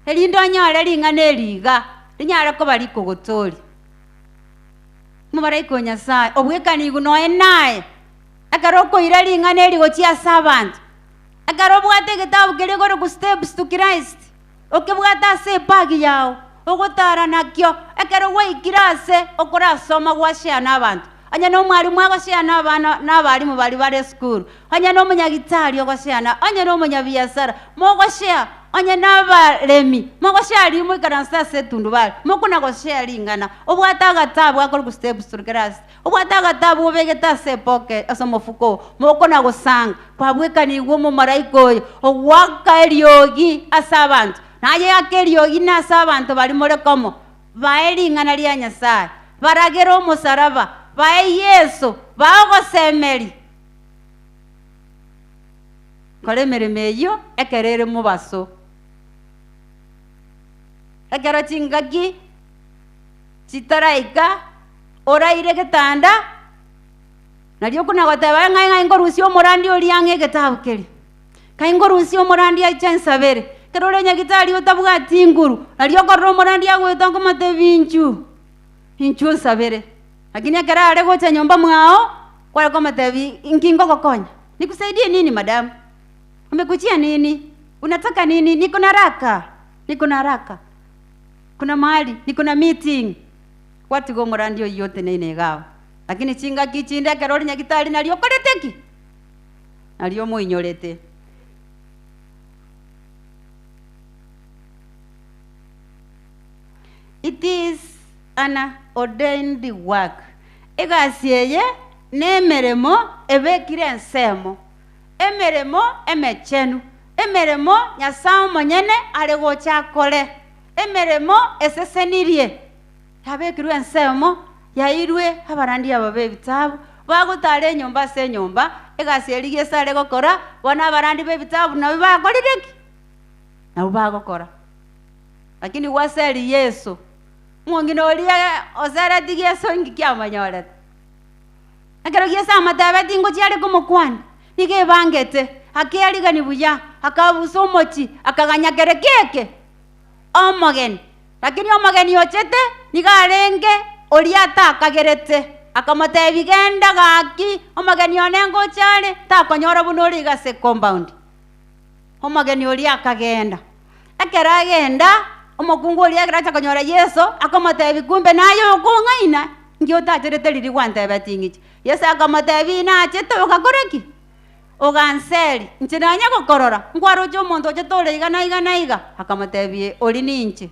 elindo nyale lingana eliga linyala ko bali kogotori mu maraiko Nyasaye obwekani guno enaye akaroko ira lingana eligo chia sabantu akarobwate gitabu kelegoro ku steps to Christ okebwata se pagi yao ogotara nakyo ekero weikirase okorasoma gwashia n'abantu anya no mwalimu agashia n'abana n'abalimu bali bare school anya no munyagitari ogashia anya no munyabiasara mogashia anya n'abalemi mogashia limu ikaransa setundu bali mokuna goshia lingana obwata gatabu akoro ku steps to Christ obwata gatabu obegeta se pocket asomofuko mokona gosanga kwabwekani gwo mu maraiko ogwaka eriogi asabantu naye akeriogi nasa abantu bali more komo baelingana lya Nyasaye baragero musaraba bae Yesu bagosemeri kolemere meyo ekerere mubaso ekero chingaki chitaraika oraire getanda nalio kuna goteba ngai ngorusio morandi oliange getabu keri kai ngorusio morandi aichensabere kerole nyagitari otabwati inguru nalio korro morandi agwetongo matevinchu hinchu sabere lakini akarare gocha nyomba mwao kwa kama tevi inkingo kokonya nikusaidie nini madam umekuchia nini unataka nini niko na haraka kuna mahali niko na meeting watu go morandi yote nene gawa lakini chinga kichinde kerole nyagitari nalio koreteki nalio moinyorete. It is an ordained work. Egasieye nemeremo ebekire nsemo. Emeremo emechenu. Emeremo Nyasaye monyene aregocha kole. Emeremo esesenirie. Yabekirwe nsemo yairwe abarandi ababe bitabu. Bagutare nyomba se nyomba. Egasiye gesa aregokora wana abarandi be bitabu na bibakorireki. Na bagokora. Lakini waseli Yesu mwongino olia ozara digia songi kya manyora akero giesa amatabe tingo chiare komokwani nige bangete akeli gani buya akabuso mochi akaganya kerekeke omogen lakini omogen yochete nigarenge olia ta kagerete akamatabe genda gaki omogen yonengo chale ta konyora bunori gase compound omogen olia akagenda akera agenda omokungu oli agracha konyora Yesu akomotebi kumbe nayo kungaina ngio tacherete liri kwante batingichi Yesu akomotebi na cheto okakoreki oganseli nchiranya kokorora ngwaro cho monto chetole iga akomotebi oli ninche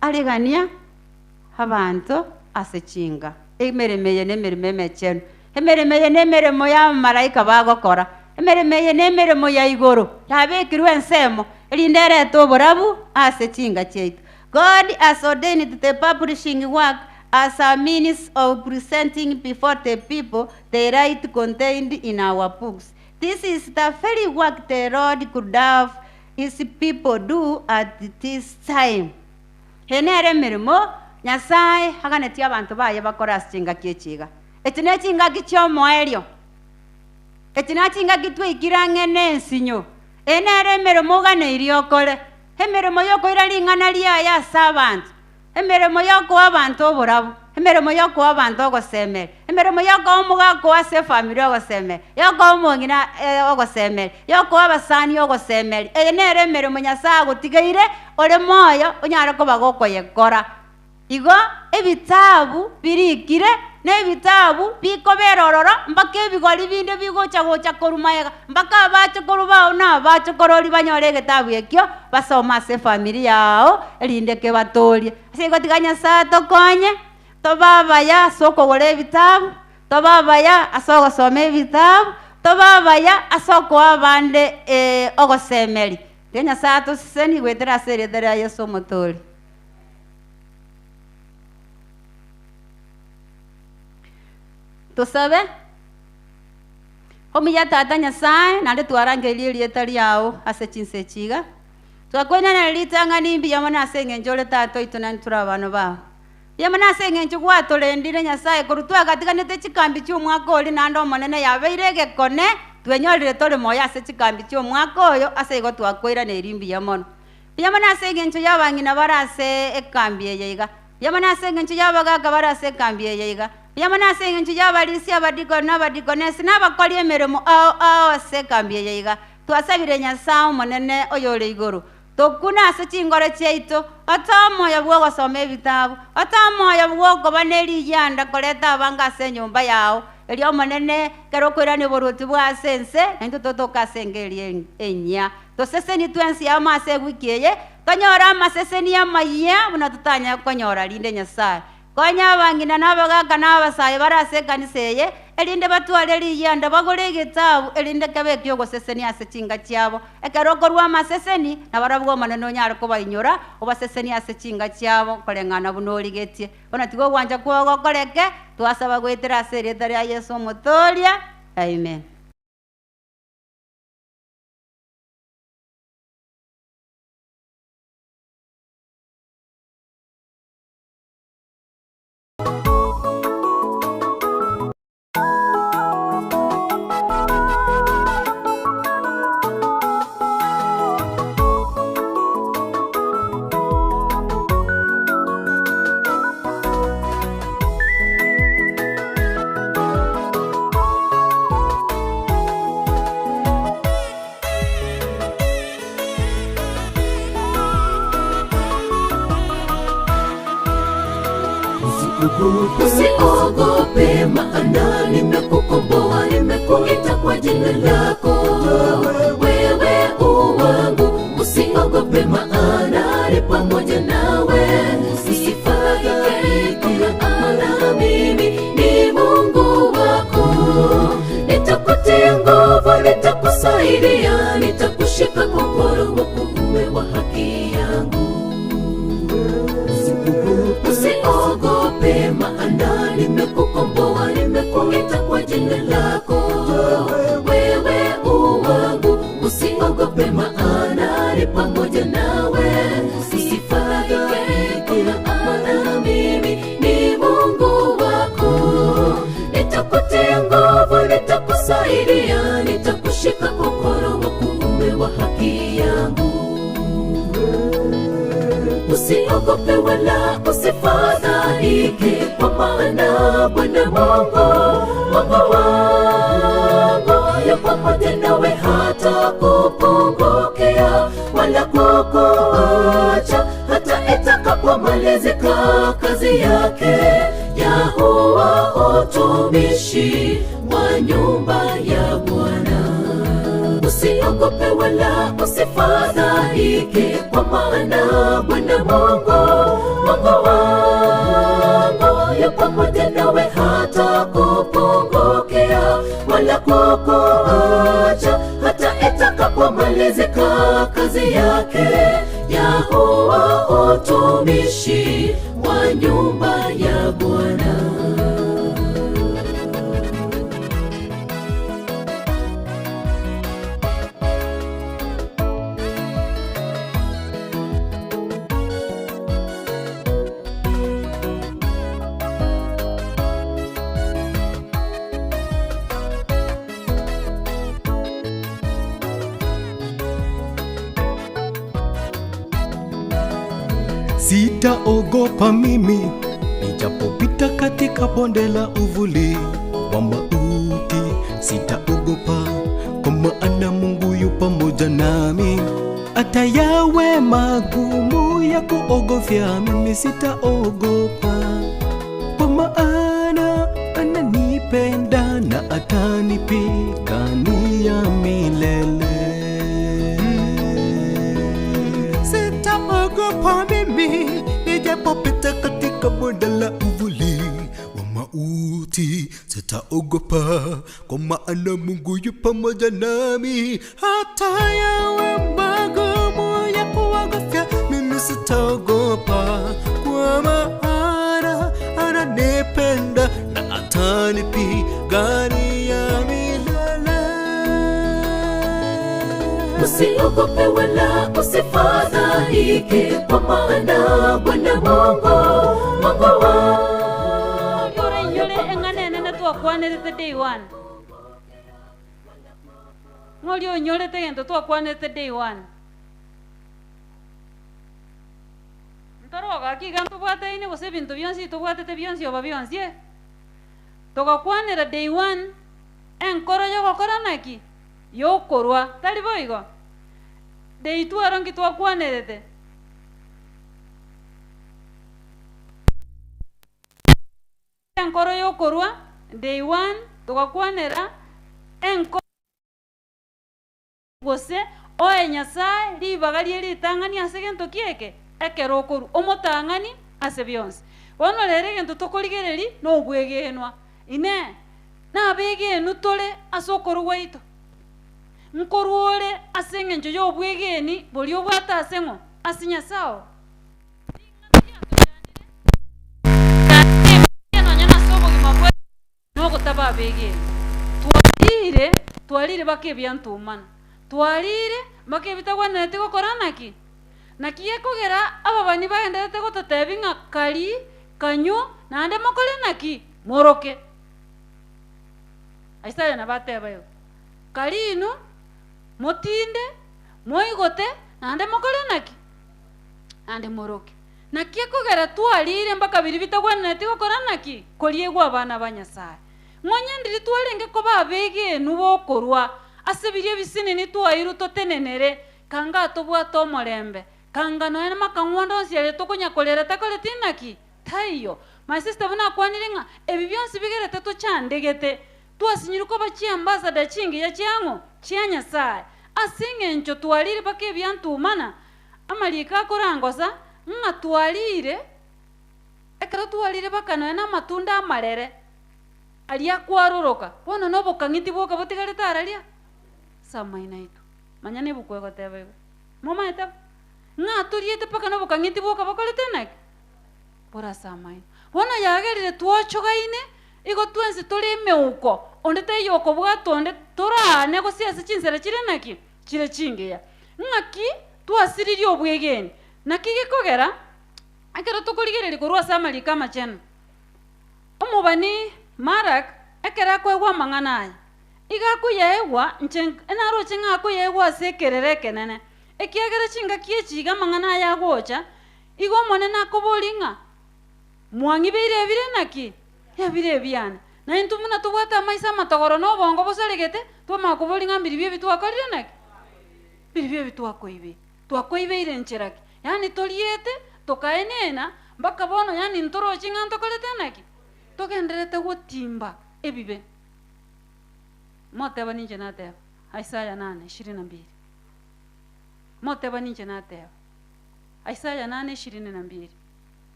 aligania abantu asechinga emeremeye nemereme mechenu emeremeye nemeremo ya malaika bagokora emeremeye nemeremo ya igoro yabekirwe ensemo Lindere to borabu ase chinga cheitu. God has ordained the publishing work as a means of presenting before the people the right contained in our books. This is the very work the Lord could have his people do at this time. Henere mirimo Nyasaye haganetia abantu baye bakora chinga kiechiga. Etine chinga kicho moelio. Etina chinga kitwikira ngene nsinyo. Enere mirimo gane iriokole. Emirimo yoko iralingana lia ya sabantu. Emirimo yoko abantu oborabu. Emirimo yoko abantu ogoseme. Emirimo yoko omuga kwa se family ogoseme. Yoko omongina ogoseme. Yoko abasani ogoseme. Enere emirimo Nyasaye gutigeire ole moyo onyara ko bagoko yekora. Igo ebitabu birikire n'ebitabu bikoberororo mpaka ebigori binde bigocha korumayega mpaka abacho korubao na abacho korori banyore egitabu ekyo basoma se family yao erinde ke batorie ase gotiganya sa tokonye to baba ya soko gore ebitabu to baba ya asogo some ebitabu to baba ya asoko abande ogosemeri tenya sa to seni gwetera sere dera Yesu motori. Tusabe omiya tata Nyasaye nande twarangerie rieta riao ase chinse chiga twakwena na litanga nimbi yamana asenge njole tato ituna turabano ba yamana asenge nchugwa tolendire Nyasaye kurutwa katika nete chikambi cy'umwaka oli nando monene yabeirege kone twenyorire tole moya ase chikambi cy'umwaka oyo ase igo twakwira ne rimbi yamono yamana asenge nchu yabangina barase ekambi yeiga yamana asenge nchu yabaga barase ekambi yeiga Yamana senga nchuja balisi abadiko n'abadikonesi n'abakoli emirimo asekambiye yeiga twasabire Nyasaye monene oyole iguru tokuna ase chingore cheitu atamoya bwo gosoma ebitabu atamoya bwo gobaneri yanda koleta abanga ase nyumba yao elio monene kero kwirani boruti bwa sense nento totoka sengeli enya toseseni twensi amase wikiye tonyora amaseseni ya maya buna tutanya konyora linde Nyasaye konya bangina nabaga nabasaye barase kaniseye elinde batwale liyanda bagore gitabu elinde kabeke yogo seseni ase chinga cyabo ekaroko rwa maseseni nabarabwo maneno nyaro ko bayinyora obaseseni ase chinga cyabo kolengana bunoli getie bona tigo gwanja ko koleke twasaba gwetera ase reta ya Yesu motoria amen. Usiogope maana nimekukomboa, nimekuita kwa jina lako. Wewe uwangu, usiogope maana ni pamoja nawe. Usifadhaike maana mimi ni Mungu wako. Nitakutia nguvu, nitakusaidia, nitakushika kwa mkono wa kuume wa haki yangu. Usiogope maana nimekukomboa, nimekuita kwa jina lako. Wewe uwangu, usiogope maana ni pamoja nawe. Usifadhaike maana mimi ni Mungu wako. Nitakutia nguvu, nitakusaidia, nitakushika kwa mkono wa kuume wa haki yangu. Usiogope wala usifadhaike, kwa maana Bwana Mungu wangu yu pamoja nawe, hata kupungukea wala kukuacha hata itakapomalizika kazi yake ya huwa utumishi wa nyumba ya Bwana. Usiogope wala usifadhaike, kwa maana Bwana Mungu wangu yu pamoja nawe, hata kupungukea wala kukuacha hata itakapo Ilipomalizika kazi yake ya kuwa utumishi wa nyumba ya Bwana, Sitaogopa mimi nijapopita katika bonde la uvuli wa mauti. Sitaogopa kwa maana Mungu yu pamoja nami. Hata yawe magumu ya kuogofya, mimi sitaogopa, kwa maana ananipenda na atanipigania milele. Sitaogopa mimi nijapopita katika bonde la uvuli wa mauti. Sitaogopa kwa maana Mungu yu pamoja nami. Hata yawe magumu ya kuogofya, mimi sitaogopa, kwa maana ananipenda na atanipigania milele. usiogope wala usifadhaike, kwa maana Bwana Mungu wako yore enganene na twakwanirite day one. Ng'oli onyorete gento twakwanirite day one. Ntoroga kiga tubwateine gose bintu byonsi tubwatete byonsi oba byonsi tugakwanira day one enkoro yogokora naki yokorwa tari boigo day two arongi twakwanirite enkoro yokorwa day one tugakwanira enkoro gose oe Nyasaye ribaga ritang'ani ase gento kieke ekero okoru omotang'ani ase byonsi. Bono rero gento tokorigereri nobwegenwa ine nabegenu tore ase okoru gwaito nkoru ore ase eng'encho ya obwegeni bori obwata ase ng'o ase Nyasaye nogotaba abegeni twarire baka ebyantumana twarire baka ebitagwanete gokora naki naki ekogera ababani bagenderete gototebi ng'a kari kanyu naende mokore naki moroke aisaya nabateba yo kari inu motinde moigote naende mokore naki naende moroke naki ekogera twarire mpaka biri bitagwanete gokora naki koriegwa abana ba Nyasaye ng'onyendiri twarenge koba abegenu bokorwa ase biri ebisinini twairu totenenere kanga tobwate omorembe kanga noene makang'ondo onsiare tokonyakorera takoreti naki taiyo my sister buna akwanire ng'a ebi byonsi bigerete tochandegete twasinyiri koba chiambasada chingi ya chiang'o chia Nyasaye ase eng'encho twarire baka ebyantumana amarika akorangosa ng'a twarire ekero twarire baka noene amatunda amarere aria kwaroroka bono nobokang'iti boka botigarete araria samainaitu manya nebuku egoteba igo momaete ng'a toriete paka nobokang'iti boka bokorete naki bora samaino bono yagerire twachogaine igo twensi tori emeuko onde teyoko bwato onde torane gosiase chinsera chire naki chire chingiya ng'aki twasiririe obwegeni naki gekogera ekero tokorigereria korwa ase amarika amachenu omobani Marak ekero akoegwa amang'ana aya iga akoyaegwa enaroche ng'a akoyaegwa ase ekerere ekenene ekiagera chingaki echiga amang'ana aya agocha igo omonene akobori ng'a mwang'ibeire ebire naki ebire ebiane naintu buna tobwate amaiso amatogoro na obongo bosaregete twamanya kobori ng'a mbiri bia twakorire naki biri bia twakoibeire encheraki yaani toriete tokaenena mpaka bono yaani ntorochi ng'a ntokorete naki togenderete gotimba ebibe moteba ninche nateba Isaya 8:22 moteba ninche nateba Isaya 8:22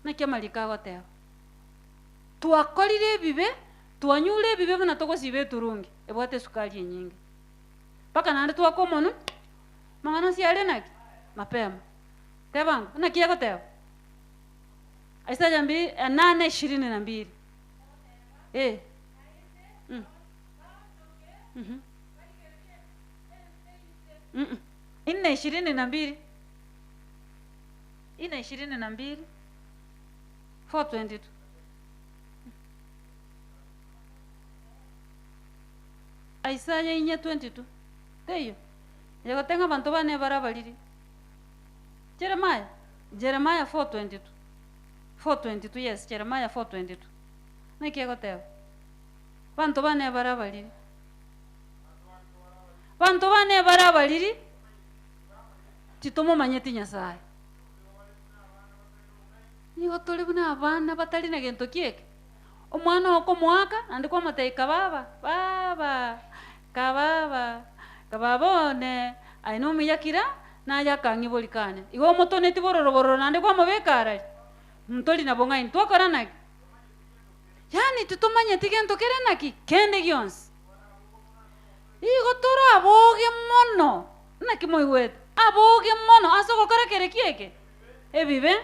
naki amarika agoteba twakorire ebibe twanyure ebibe buna togosiba eturungi ebwate esukari enyingi paka nandi twakomonu mang'ana siare naki mapema tebangu nakia goteba Isaya 8:22 Ine 22 4:22 Isaya 4:22 teyo yagotenga bantu bane barabariri Jeremiah 4:22 yes Jeremiah 4:22 niki goteba bantu bane barabariri titomo manyeti Nyasaye nigo tuli buna abana batari na gento kieke omwana okomwaka andi kwa mateika kababone aino miyakira na yakangi bolikane igo motoneti bororo nandi kwa mabekara mtoli na bonga intwakora naki yani tutomanya tigento kere naki kende gyons igo tora aboge mono naki moiwet aboge mono asoko kora kere kieke ebibe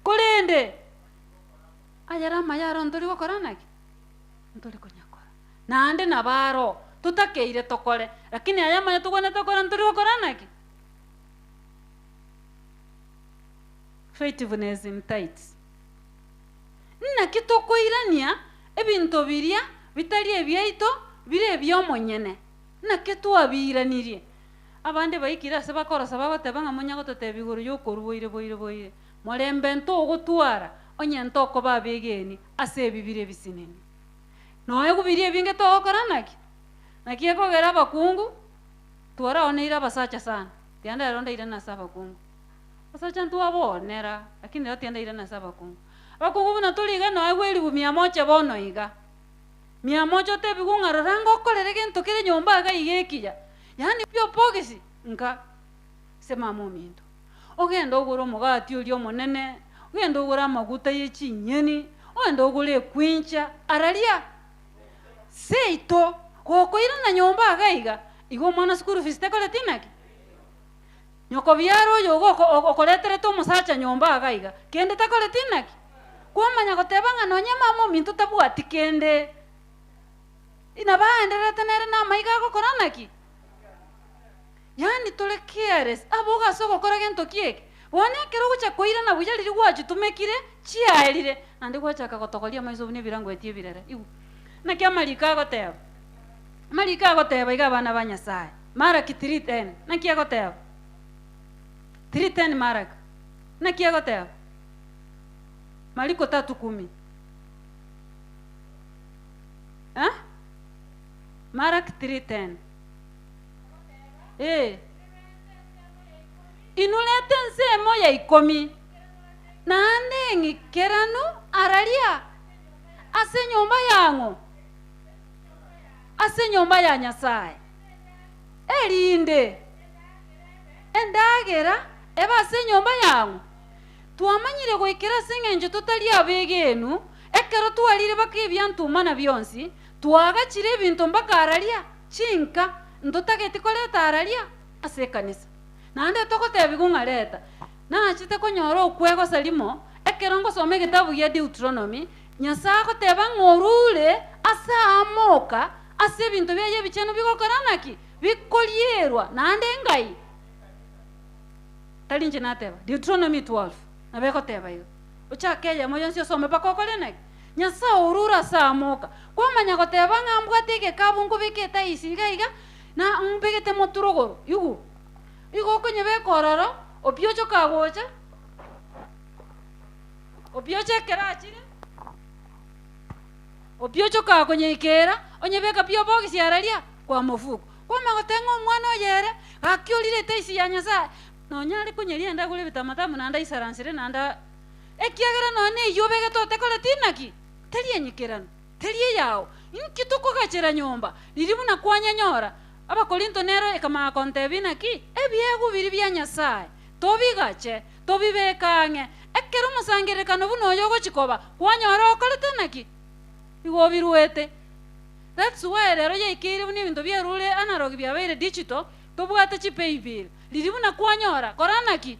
kolende ayara mayaro ntori gokora naki ntori konyakora nande nabaro tutakeire tokore lakini aya manya tugone tokora ntori gokora naki faithfulness in tithes naki tokoirania ebinto biria bitari ebyaito bire ebyomonyene naki twabiranirie abande baikira se bakora sabagoteba ng'a monyago totebiguru yokoruboire morembe ntogotwara onye ntoko babegeni ase ebibire bisineni noe gubirie ebinge togokora naki ekogera abakungu twara oneire abasacha sana tianda rondeire nasa abakungu basacha ntwabonera lakini rero tiandaire nasa abakungu buna tuliga noe gweribu 100 bono iga 100 tebigunga rorango okorere gento kere nyomba aga igekija yani pio pogisi nka sema mominto ogenda ogura omogati ori omonene ogenda ogura amaguta y'echinyeni ogenda ogura ekwincha araria seito gokoira na nyomba agaiga igo omwana school fees tekoreti naki nyoko byaro oyo okoreterete omosacha nyomba agaiga kende tekoreti naki kwamanya goteba ng'a nonya mama ominto tabwati kende ina baenderete nere na maiga agokora naki yani tole careless abo gaso gokora gento kieke bone kero gucha koira na buya riri gwachu tumekire chiaerire nandi gwachaka gotogoria maiso bune birango etie birere igu na kia marika goteba iga bana ba Nyasaye Maraki 3:10 na kia goteba 3:10 Maraki na kia goteba Mariko 3:10 Maraki 3:10 inulete nsemo ya 10 nande ngikeranu araria ase nyomba ya Nyasaye erinde endagera eba ase nyomba yangu twamanyire goikera sengenjo totali abegenu ekero twarire bakibyantu na byonsi twagachire ebinto mbaka araria chinka ntotageti koleta araria ase kanisa nande tokotebigunga leta nachite konyora okwego salimo ekero ngosoma egitabu gia Deuteronomy Nyasaye goteba ng'orure ase amoka ase ebinto biaye bicheno bigokora naki bikorierwa nande ngai talinje nateba Deuteronomy 12 nabegoteba igo ochakeye moyonsi osome bakokore naki Nyasaye orura ase amoka kwamanya goteba ng'ambwate egekabungu biketa isi iga na mbegete moturogoro igo konye bekororo opiocho kagocha opiocho ekerachire opiocho kakonye ikera onye beka pio bogisi araria kwa mofuko kwa magotenga omwana oyere akiorire teisi ya Nyasaye nonyare kunyeria nda gure bitamatamu nanda isaransire nanda ekiagera none iyo begetote kole tinaki teri enyikerano teri yao inkituko gachera nyomba riribu na kwanyanyora abakorinto nero ekama kontebina ki ebiegu biri bya Nyasaye tobigache tobibekange ekero musangerekano buno yogo chikoba kwanyora okolete naki igo biruete That's why rero yaikire buni bintu byarule analog byabaire digital tobwate chi pay bill liri buna kwanyora koranaki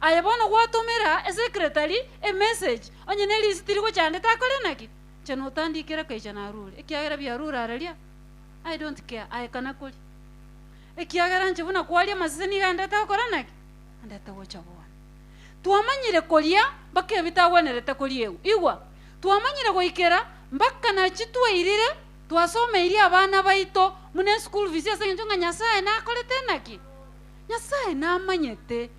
ayabona gwatumira a secretary a message onye ne list tiri cyane takorenaki chano utandikira kaijana rule ekiagera byarura aralia I don't care ayekana kuli ekiagera nche buna kwalia maseni ganda takorenaki andata wocha bwana tuamanyire kolia bake bitagwenerete kolie igwa tuamanyire goikera mbaka na chitwa irire twasome iri abana baito mune school fees asenjonga Nyasaye nakolete naki Nyasaye namanyete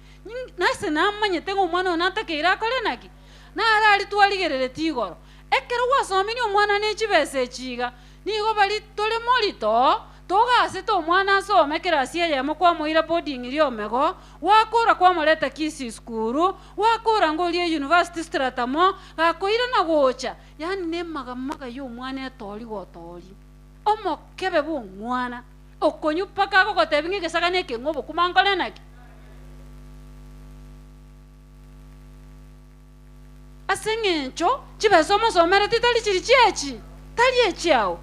nase namanyete ngo mwana onatakira akole naki na arali twaligerere tigoro ekero wasomini omwana nechibese chiga nigo bali tole molito togase to mwana asome kerasi yemo kwa moira boarding iri omego wakora kwa moleta kisi skuru wakora ngolie university stratamo gakoira na gocha yani nemaga yo mwana etori gotori omokebe bu mwana okonyu paka go gotebinge gesagane ke ngobo kumangole naki asengencho chibesomo somera titali chiri chechi tali echiao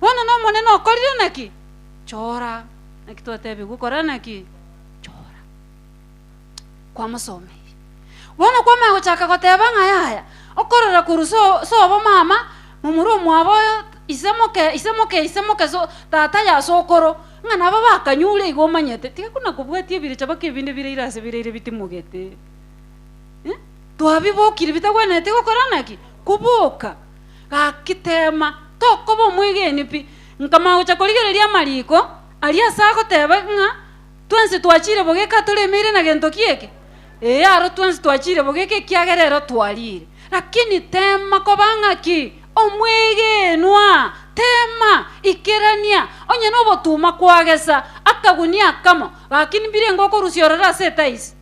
wana no moneno okorire naki chora nakitwatebi gukora naki chora kwa musome wana kwa mago chaka goteba ngaya okorora kuruso sobo mama mumuru mwabo isemoke so tata ya sokoro ngana baba kanyule igomanyete tika kuna kubwetie bire chabake binde bire irase bire bitimugete twabibokire bitagwenete gukora naki kubuka gakitema tokobo mwigeni pi nkama ucha koligereria mariko alia sako teba nga twense twachire bogeka tolemire na gento kieke aro twense twachire bogeke kiagerero twalire lakini tema kobanga ki omwegenwa tema ikerania onye no botuma kwagesa akagunia kamo lakini bire ngoko rusiorera setais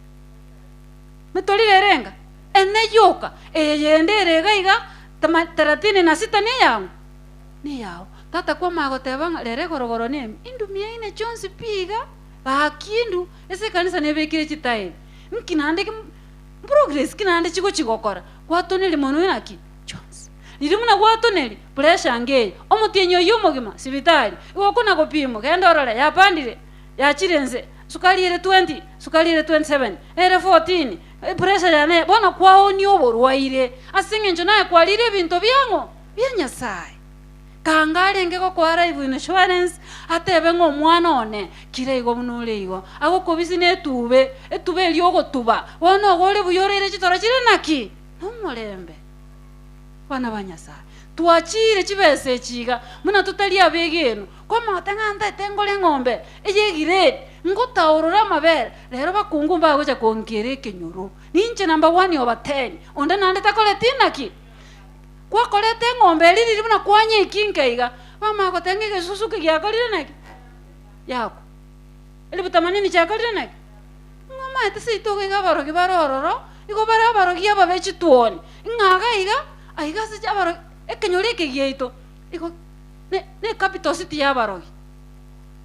metolire renga ene yoka eyendere gaiga 36 ni yao tata kwa magoteba lere gorogoro nemi indumia ine chonsi piga bakindu ese kanisa nebekire chitaye nkinande progress kinande chiko chigokora kwatoneli mono naki chonsi nirimuna kwatoneli pressure ngeye omutienyo yumogima sibitali igokuna kopimo gendorora yapandire yachirenze sukali ere 20 sukali ere 27 ere 14 pressure yane bona kwao ni oborwaire asingenjo naye kwalire bintu byango bya Nyasaye kangare ngeko kwa live insurance atebe ngo mwana one kire igo munule igo ago kobisi etube lyogo tuba wono gole buyorere chitora chire naki nomulembe bana ba Nyasaye tuachire chibese chiga muna tutalia begeno kwa matanga nda tengole ngombe eyegire ngotaurura mabere lero bakungu mbago cha konkere kenyuru ninche number 1 over 10 onda nande takole tinaki kwa kolete ngombe lili buna kwanye ikinkaiga mama ko tengege susuke gya kolire naki yako eli butamanini cha kolire naki ngoma etsi itoke ga baro ki barororo iko baro ki aba bechi tuoni ngaga iga aiga se cha baro ekenyore ke gyeito iko ne capital city ya baro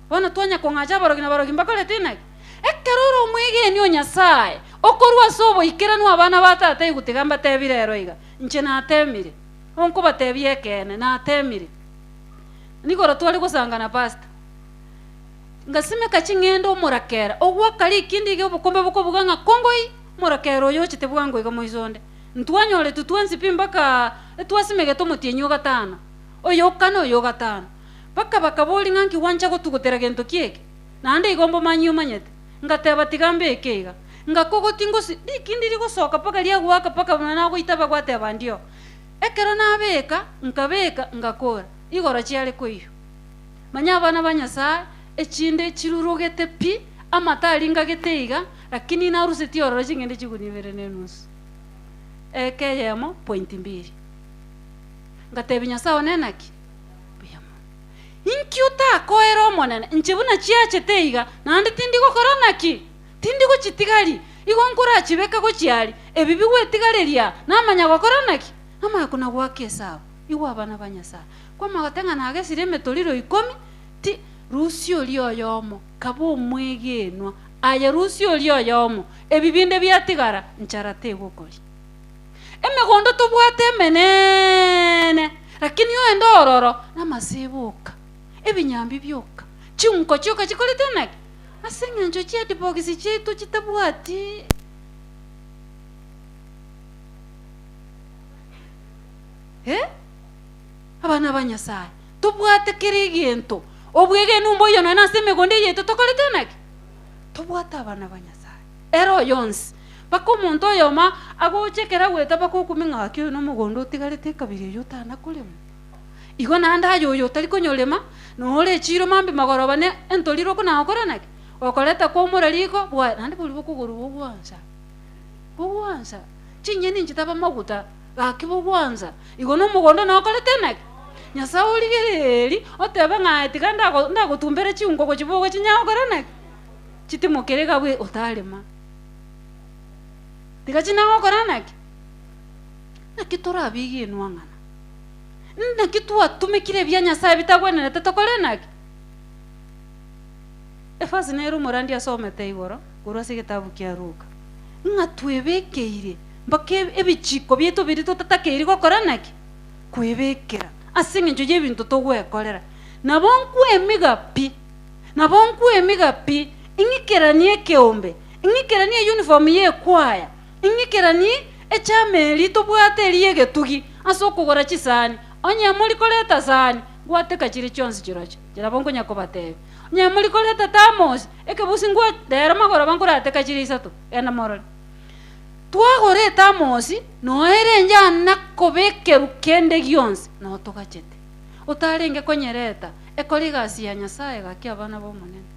wana twanya ko ngaja baro kina baro kimbakole tinaki ekeroro mwige ni Nyasaye okorwa sobo ikiranwa abana batata igutigamba tebirero iga nche na temire onko batebye kene na temire nigoro twali gusangana pastor ngasime kachingendo murakera ogwa kali kindige obukombe bukobuganga kongoi murakero yo chitebwango iga moizonde ntwanyole tutwensi pimbaka twasimege tomutienyo gatana oyo kano yo gatana baka bakaboli nganki wancha gotugotera gento kieke nande igombo manyu manyete ngateba tigambe ekega ngakogo tingosi dikindiri gosoka paka lia gwaka paka mwana go itaba gwateba ndio ekero nabeka nkabeka ngakora igoro chiale koyo manya bana ba Nyasaye echinde chirurugete pi amatali ngagete lakini naruse tioro chingende chikunibere nenusu ekeyemo point 2 ngatebi Nyasaye nenaki inkyuta koero monene nchibuna chiache teiga nandi tindi gokora naki tindi go chitigali igonkura chibeka go chiali ebibi gwetigareria namanya gokora naki ama kuna gwake sawa iwa bana ba Nyasaye kwa magatenga nage sireme toliro 10 ti rusio lyo yomo kabo mwegenwa aya rusio lyo yomo ebibinde byatigara ncharate gokori emegondo tobwate menene lakini oenda ororo namasibuka ebinyambi byoka chiunko chioka chikoletenaki ase eng'encho chiadibogisi chiaitu chitabwati abana ba Nyasaye tubwate kiri egento obwegenu mboyo nona ase emegondo yaitu tokoletenaki tubwate abana ba Nyasaye ero yonsi baka omonto oyoma agochekera gweta bakokumi ng'aki oyo nomogondo otigarete ekabiri eyo otanakorema igo naende ayo oyo otari konyolema noore echiro mambi magoroba ne entorire okonagokoranaki okoreta kwomora riko bwa naende bori bokogoro bogwansa chinyeni nchitaba maguta gaki bogwansa igo nomogondo nagokoretenaki Nyasaye origereri otebe ng'ae tiga ndagotumbere chiungo gochibogo chinyagokoranaki chitimokere bwe otarema tiga chinagokoranaki naki torabigenwa ng'ana naki twatumekire bia Nyasaye bitagwenerete tokorenaki efasi nero morandi asomete igoro korwa ase egetabu kia Luka ng'a twebekeire mpaka ebichiko bieto biri totatakeiri gokoranaki kwebekera ase eng'encho ya ebinto togwekorera nabo nkwemigapi ing'ikeranie ekeombe ing'ikeranie uniform ya ekwaya ing'ikeranie echameri tobwate eri egetugi ase okogora chisani onyamori koreta sani gwateka chiri chionsi chiroche chirabo nkonyakobatebe onyamori koreta tamosi ekebusi ngwatera magoroba nkorateka chiri isato enda morore twagora tamosi noere njana kobekeru kende gionsi notogachete otarenge konyereta ekori gasi ya Nyasaye gaki abana bomonene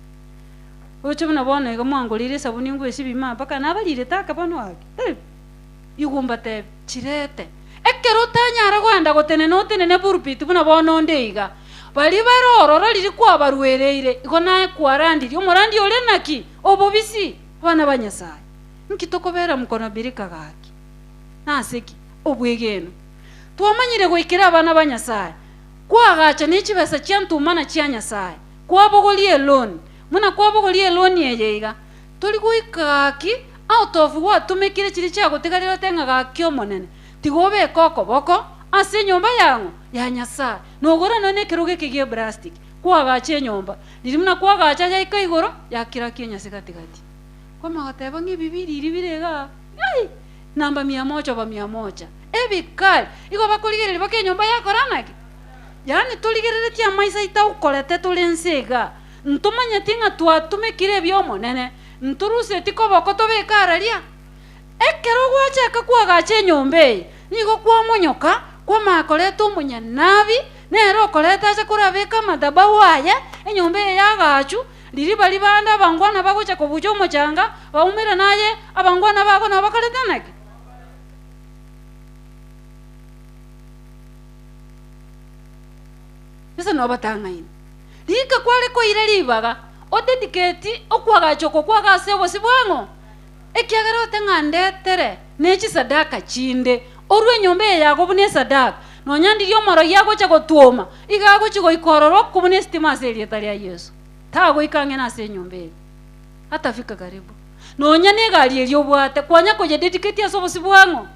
ocho buna bona igo mwangorire sabuni ngwesi bima mpaka nabarire taka bano wake igumba tebe chirete ekero tanyara gwenda gotenena otenene burupiti buna bona ondeiga bari barororo riri kwabaruereire igo nae kwarandiri omorandi ore naki obobisi bana ba Nyasaye nkitokobera mukono birika gaki naseki obwegeno twamanyire goikira abana ba Nyasaye kwagacha n'echibesa chiantumana chia Nyasaye kwabogorie loan muna kwabogorie loan yeyeiga tori goikaki out of what tumekire chiri chiagotigarira tengaga kio monene tigobe koko boko ase nyomba yangu ya Nyasaye nogora none kiruge kigie plastic kwagacha nyomba riri muna kwagacha yaika igoro yakira kio nyasigatigati kwa magateba ng'ibibiri iribirega namba 100 ba 100 ebikali igo bakorigerere bake nyomba yakoranaki yani toligerere tia maisa itaukorete tulensiga ntumanye tinga twatumekire ebyo monene nturuse tikoboko tobekararia ekero gwacheka kwagacha nyombe nigo kwamonyoka kwa makorete omunya nabi nero okorete acha kurabeka madhabahu aye enyombe yagachu riri bari banda abangwana bagocha kobuja omochanga baumira naye abangwana bago nabakaretanaki ese nobatangaine rika kware koire ribaga odedicate okwagachoko kwagase obosi bwango ekiagera oteng'andetere nechi sadaka chinde orwe nyombe yago bune sadaka nonyandiri omoro yagocha gotuoma igagochi goikororo kubune stima serieta ria Yesu tago ikang'ena ase nyombe atafika karibu nonya negari eri obwate kwanya koje dedicate ase obosi bwango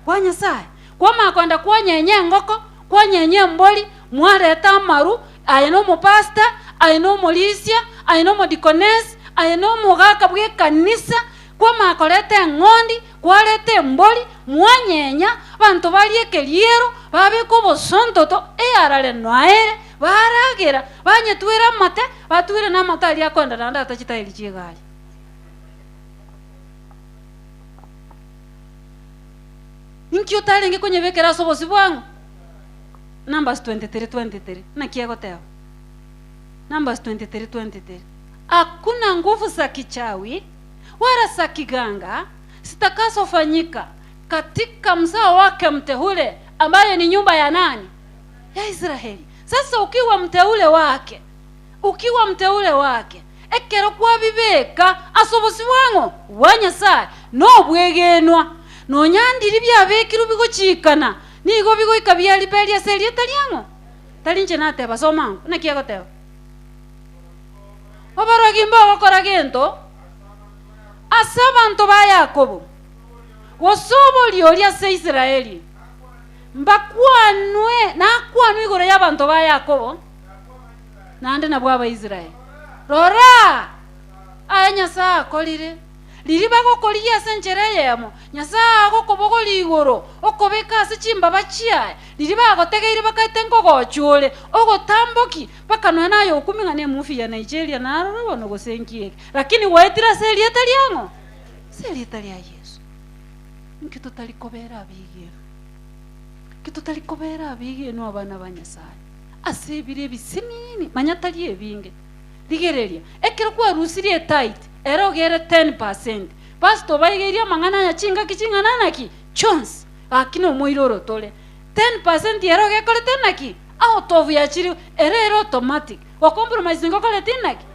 kwa Nyasaye kwa makonda kwanyenye ngoko kwanyenye mbori mwareta amaru ayeno omopasta ayeno omorisia ayeno omodikonesi ayeno omogaka bwe kanisa kwa makorete eng'ondi kwarete embori mwanyenya banto bari ekeriero babeka obosontoto eyarare noaere baragera banyetwera amate batwire n'amate aria akonda nanda atachitairi chiegari inki otarenge konyebekera ase obosi bwango Numbers 23:23 nakiegoteo Numbers 23:23 hakuna nguvu za kichawi wala za kiganga zitakazofanyika katika mzao wake mteule ambaye ni nyumba ya nani? Ya Israeli. Sasa ukiwa mteule wake ekero kwa bibeka asobosi wango wa Nyasaye no bwegenwa no nyandiri byabekiru bigochikana nigo bigoika byaliberia serieta lyango talinche nate basomango nakiagoteo obarogimba bakora gento asa bantu ba Yakobo gosobolio lya se Israeli mbakwanwe nakwanwe igoro y'abantu ba Yakobo nande nabwo Abaisiraeli rora aya Nyasaye akorire riri bagokoriye ase enchera yemo Nyasaye agokobogora igoro okobeka ase chimbaba chiaye riri bagotegeire bakaite ngogochore ogotamboki bakanwa nayo okuming'ana emufi ya Nigeria narora bono gosenkieke lakini waitira serieta liango serieta lia Yesu nkito talikobera abige no abana ba Nyasaye asebire bisimini manyatali ebinge rigereria ekero kwa rusirie tight erogere 10% pastor baigeria mang'ana ya chinga kiching'ana naki chons akino moiroro tole 10% eroge kole tenaki out of ya chiri ere automatic wa compromise ngokole tinaki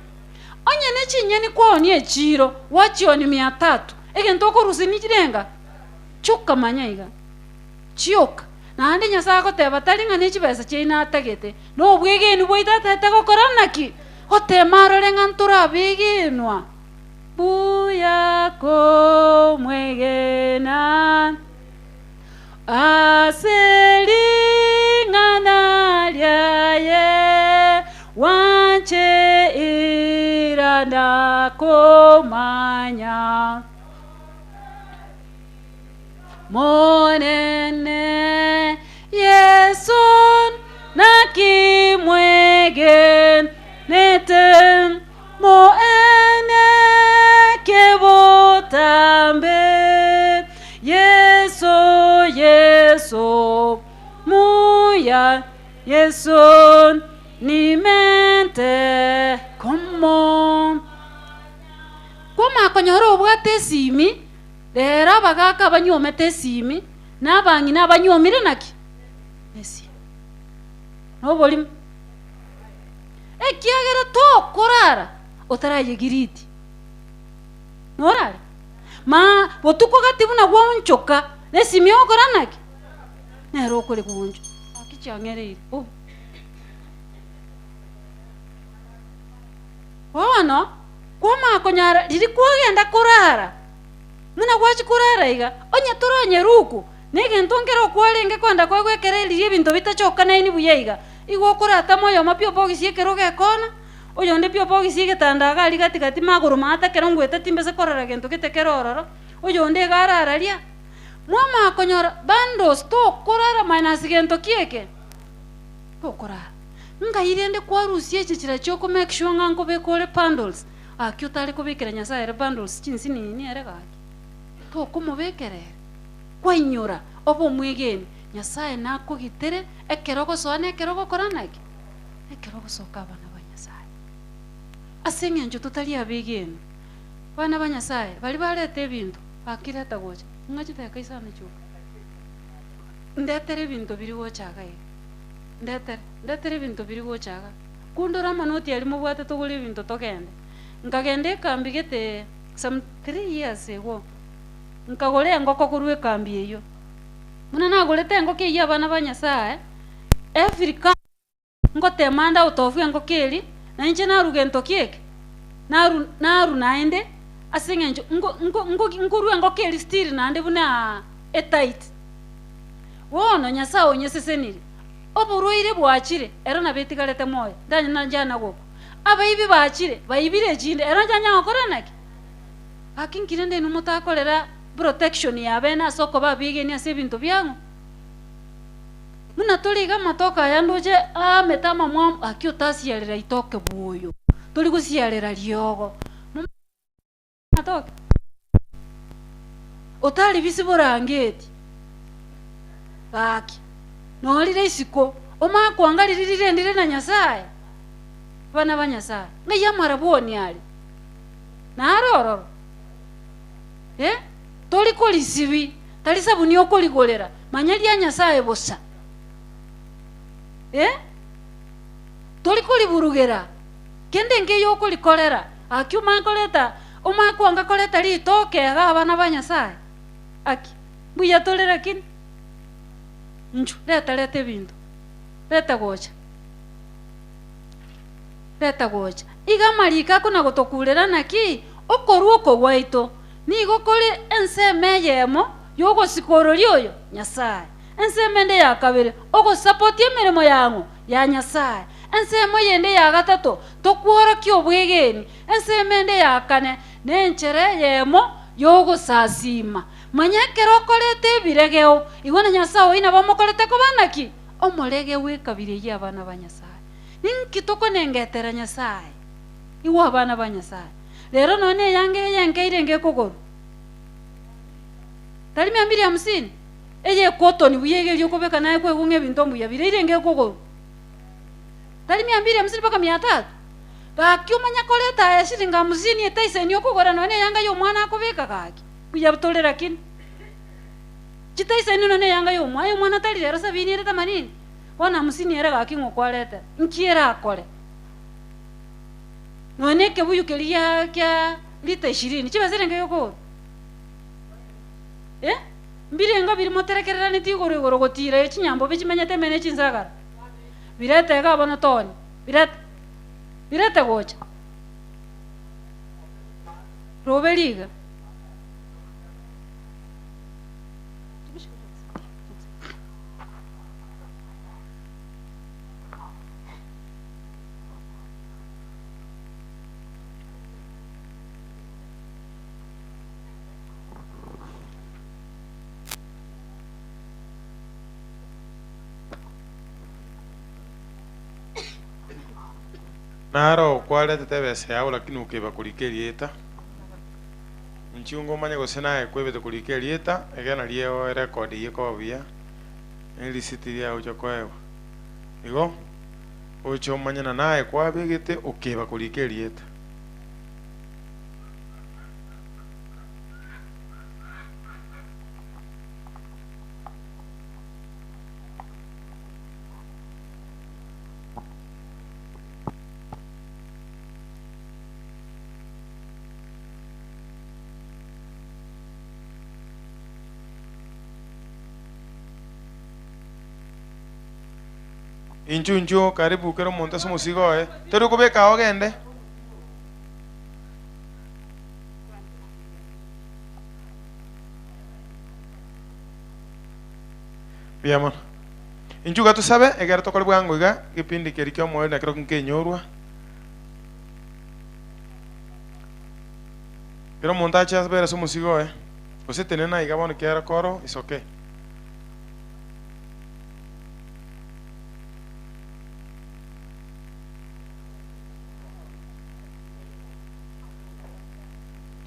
onye ne chinyeni kwa ni echiro wachioni 300 egento ko rusini chirenga chuka manyaiga chioka nandi Nyasaye agoteba taringa ni chibesa china atagete no bwegeni boitatete gokoranaki otemarore ng'antura biginwa buya ko mwegena aseling'ana lyaye wanche iranda komanya monene Yesu nakimwegen neten moene kebotambe Yesu muya Yesu nimente komo koma konyoro obwate simi rero bagaka banyomete simi nabangi nabanyomire naki esi noboli ekiagera to korara otaraye giriti norare ma botuko gatibu na gwonchoka nesimi okoranaki nero kore gwoncho akichangerere ono kwama konyara riri kwagenda korara muna gwachi korara iga onya toronye ruku nege ntongero kwalenge kwanda kwagwekereri ebinto bitachoka naini buyaiga igo korata moyo mapio bogisi keroge kona oyo nde pio bogisi getanda gali gati maguru mata kerongwete timbese korara gento ketekerororo oyo nde garararia mwama konyora bandos to korara minus gento kieke to korara nga irende kwarusie chichira choko make sure nganko bekore bundles akyo tali kubikira Nyasaye bundles chinsi nini ere gaki to kumubekere kwainyora obo mwegeni Nyasaye nakugitere ekerogo soane ekerogo koranaki ekerogo soka abana ba Nyasaye asenge njo tutali abegeni bana ba Nyasaye bali balete ebintu akireta gocha ngachite kaisana chuka ndetere ebintu biri gochaga ndetere ebintu biri gochaga kundora manoti ali mubwate tugule ebintu togende nkagende kambi gete some 3 years ago nkagole ngoko kurwe kambi eyo muna nagolete ngoke iya abana ba Nyasaye Africa ngote manda utofu ngokeli na inje narugento kieke naru naende asinge njo ngurwe ngokeli still nande buna etight wono Nyasaye onyesesenire oburuire bwachire ero nabetigalete moyo ndanya nanjana goko abaibi bachire baibire jinde ero njanya okoranaki akinkirende numutakolera protection yabe na soko babige ni ase bintu byangu muna tuliga matoka yandoje metama mwam akyo tasiyalera itoke buyo tuli gusiyalera lyogo matoka otali bisiborangeti baki nolire isiko oma kwangalirire ndire na Nyasaye bana ba Nyasaye ngayamara boni ali naroro toli kolisibi tali sabuni okoligolera manyali ya Nyasaye bosa toli koliburugera kende ngeyo okolikolera akyuma koleta oma kwanga koleta litoke aga abana ba Nyasaye aki buya tolera kin nju leta bintu leta gocha iga marika kuna gotokulera naki okoruo ko waito nigo kole enseme yemo yogo sikorori oyo Nyasaye ensemende ya kabiri ogosapoti emirimo yango ya nyasaye, ensemo yende ya gatatu tokworokia obwegeni, ensemende ya kane nenchere yemo yogosasima manya ekero okorete ebiregeo igo na nyasaye oina bamokorete kobanaki omorege wekabire ya abana ba nyasaye ninki tokonengetera nyasaye iwo abana ba nyasaye rero none yange yangeire ngekogoro tari 250 eye kotoni buyegerio kobeka naye kwegunga ebinto mbuya bireire ngekogoro tari 250 mpaka 300 gaki omanya koreta ya shilinga 50 etaiseni okogora none yanga yo mwana akobeka gaki buya butolera kin chitaiseni none yanga yo mwana tari rero 70 ereta manini bona 50 era gaki ngokwareta nkiera akore none kebuyu kelia kya lita 20 chibasire ngekogoro mbirenga biri moterekerera ni tigoro igoro gotira echinyambo bichimenyete mene chinzagara birete ga bona toni birete gocha roberiga naro kwale tetebese yao lakini ukeba kulikelieta nchungo manya gosena ekwebete kulikelieta egana lieo record yeko bia eli sitiria ucho kwewa igo ucho manya nae kwabegete ukeba kulikelieta inchuncho karibu kero monta su musigo tero kubeka ogende biamon inchuga tu sabe egera tokole bwango iga kipindi kerikyo moyo na kero kinkenyorwa kero monta cha bera su musigo ose tenena iga bono kera koro is okay.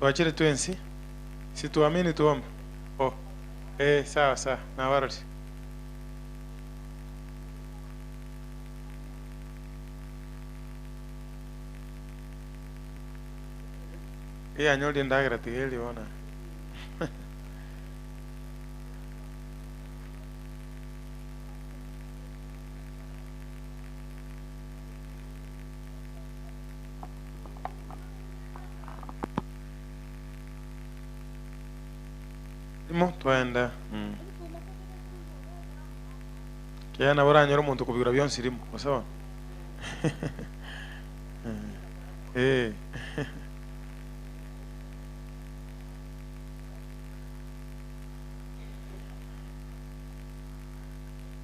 Tuachire tuensi si tuamini tuombe sawa sawa na warodi anyoli ndagira tigeli ona twenda kiana boranyora omonto kubigura byonsi rimo osawa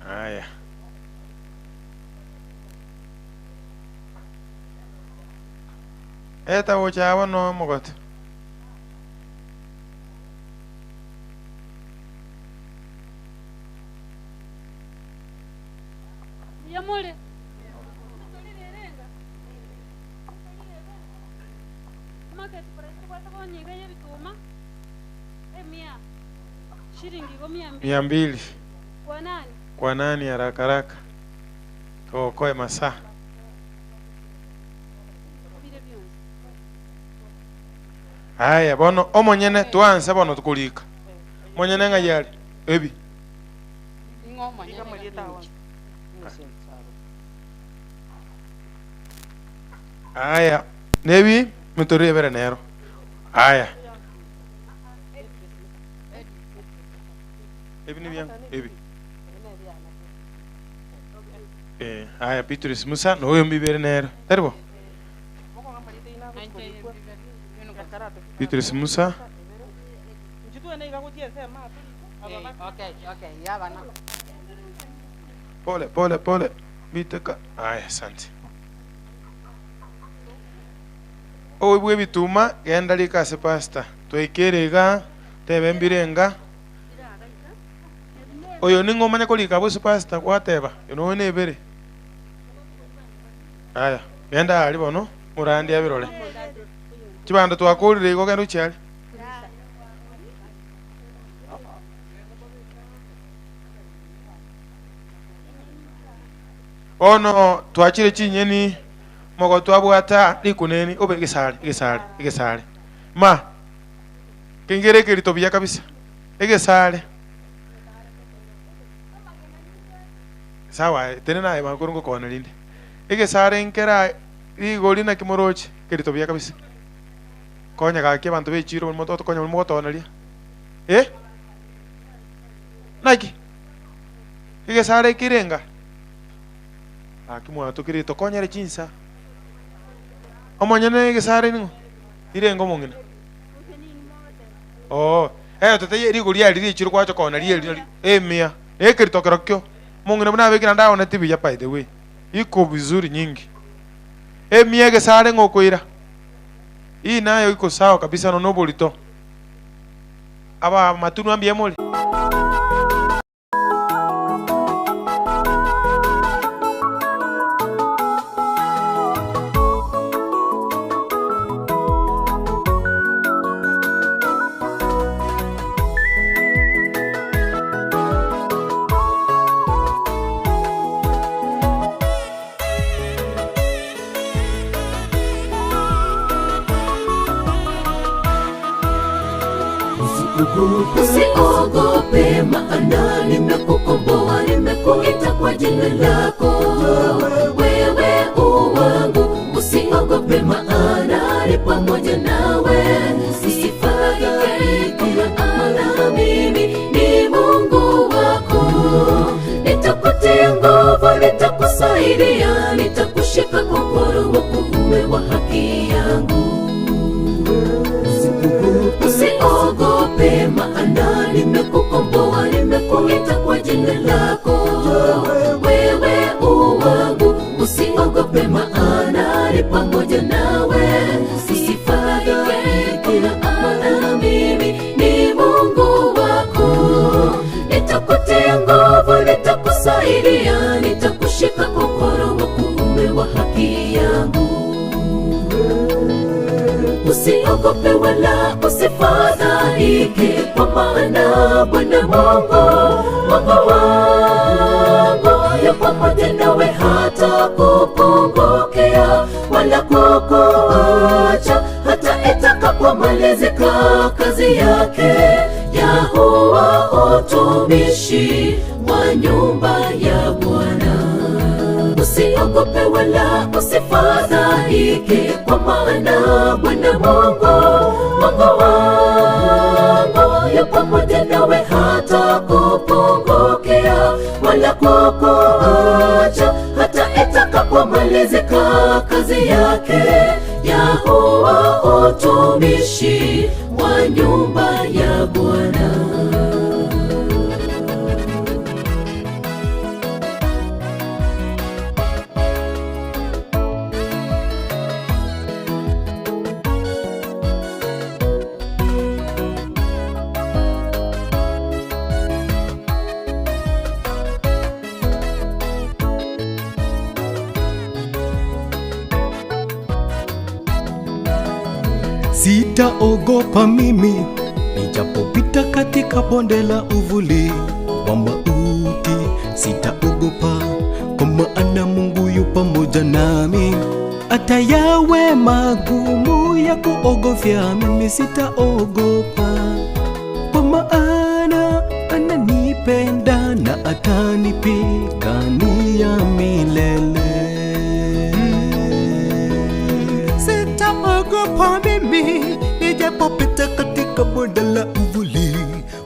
aya eta uchawa no mogote mole market price kwa sababu nyinga ya bituma shilingi 200 kwa nani haraka haraka tuokoe masaa haya bono omonyene tuanze bono tukulika monyene ngayali ebi ngoma aya nebi mutori ebere nero aya ebi ni bien ebi aya Petrus Musa no yo mbibere nero terbo Petrus Musa Okay, ya bana. Pole. Biteka. Aya, asante. Obwe bituma genda likase pastor. Twekerega tebembirenga. Oyo ningomanya kolika busu pastor kwateba. Yono nebere. Aya, genda ali bono murandi abirole. Kibanda twakolire go gendo cyali. Ono twachire chinyeni mogo twabwata likuneni obe igesale ma kengere kerito bya kabisa igesale sawa tena naye makurungo kona linde igesale nkera igoli na kimorochi kerito bya kabisa konya gake bantu bechiro mu moto konya mu moto onalia naki igesale kirenga akimwa tukirito konyere chinsa omonyene gesare ningo irengo mongene tete yeri gulia riri chiro kwacho kona riri mia ekirito kerokyo mongene buna bekira ndawo na tibi ya by the way iko vizuri nyingi mia gesare ngokoira hii nayo iko sawa kabisa no nobolito aba matunu ambie moli Usiogope maana nimekukomboa, nimekuita kwa jina lako. Wewe uwangu, usiogope maana ni pamoja nawe. Usifadhaike maana mimi ni Mungu wako. Nitakutia nguvu, nitakusaidia, nitakushika kwa mkono wa kuume wa haki yangu. Usiogope maana nimekukomboa, nimekuita kwa jina lako. Wewe uwangu, usiogope maana ni pamoja nawe. Usifadhaike maana mimi ni Mungu wako. Nitakutia nguvu, nitakusaidia, nitakushika kwa mkono wa kuume wa haki yangu. Usiogope wala usifadhaike, kwa maana Bwana Mungu wangu yu pamoja nawe, hata kupungukea wala kukuacha, hata itakapomalizika kazi yake ya huwa utumishi wa nyumba ya Bwana. Usiogope wala usifadhaike, kwa maana Bwana Mungu wangu yu pamoja nawe, hata kupungukea wala kukuacha, hata itakapomalizika kazi yake ya huwa utumishi wa nyumba ya Bwana. Sitaogopa mimi, nijapopita katika bonde la uvuli wa mauti. Sitaogopa, kwa maana Mungu yu pamoja nami. Hata yawe magumu ya kuogofya, mimi sitaogopa, kwa maana ananipenda na atanipigania milele. Sitaogopa mimi, nijapopita katika bonde la uvuli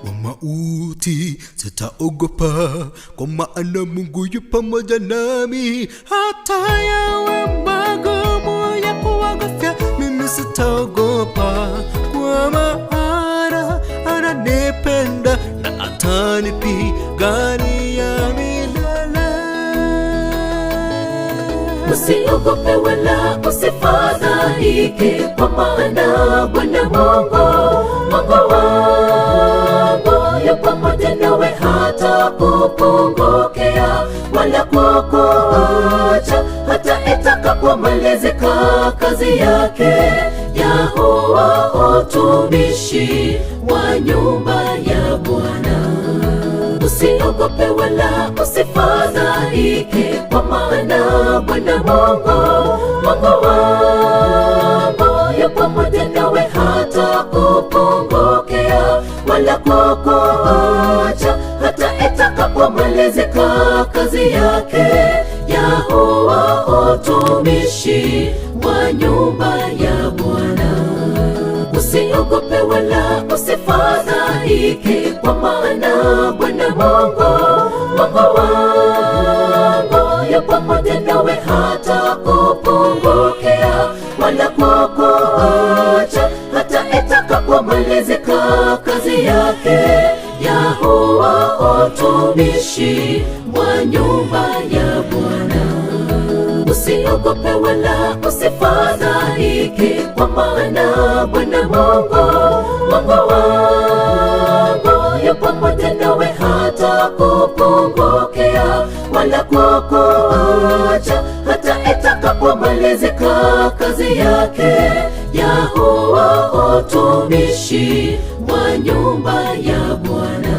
wa mauti. Sitaogopa, kwa maana Mungu yu pamoja nami. Hata yawe magumu ya kuogofya, mimi sitaogopa, kwa maana ananipenda na atanipigania milele. Usiogope wala usifadhaike, kwa maana Bwana Mungu wangu yu pamoja nawe, hata kupungukea wala kukuacha, hata itakapomalizika kazi yake ya huwa utumishi wa nyumba ya Bwana. Usiogope wala usifadhaike, kwa maana Bwana Mungu wangu yu pamoja nawe, hata kupungukea wala kukuacha, hata itakapomalizika kazi yake ya huwa utumishi wa nyumba ya Bwana. Usiogope wala usifadhaike, kwa maana Bwana Mungu wangu yu pamoja nawe, hata kupungukea wala kukuacha, hata itakapomalizika kazi yake ya huwa utumishi wa nyumba ya Bwana. Usiogope wala usifadhaike, kwa maana Bwana Mungu wangu yu pamoja nawe, hata kupungukea wala kukuacha, hata itakapomalizika kazi yake ya huwa utumishi wa nyumba ya Bwana.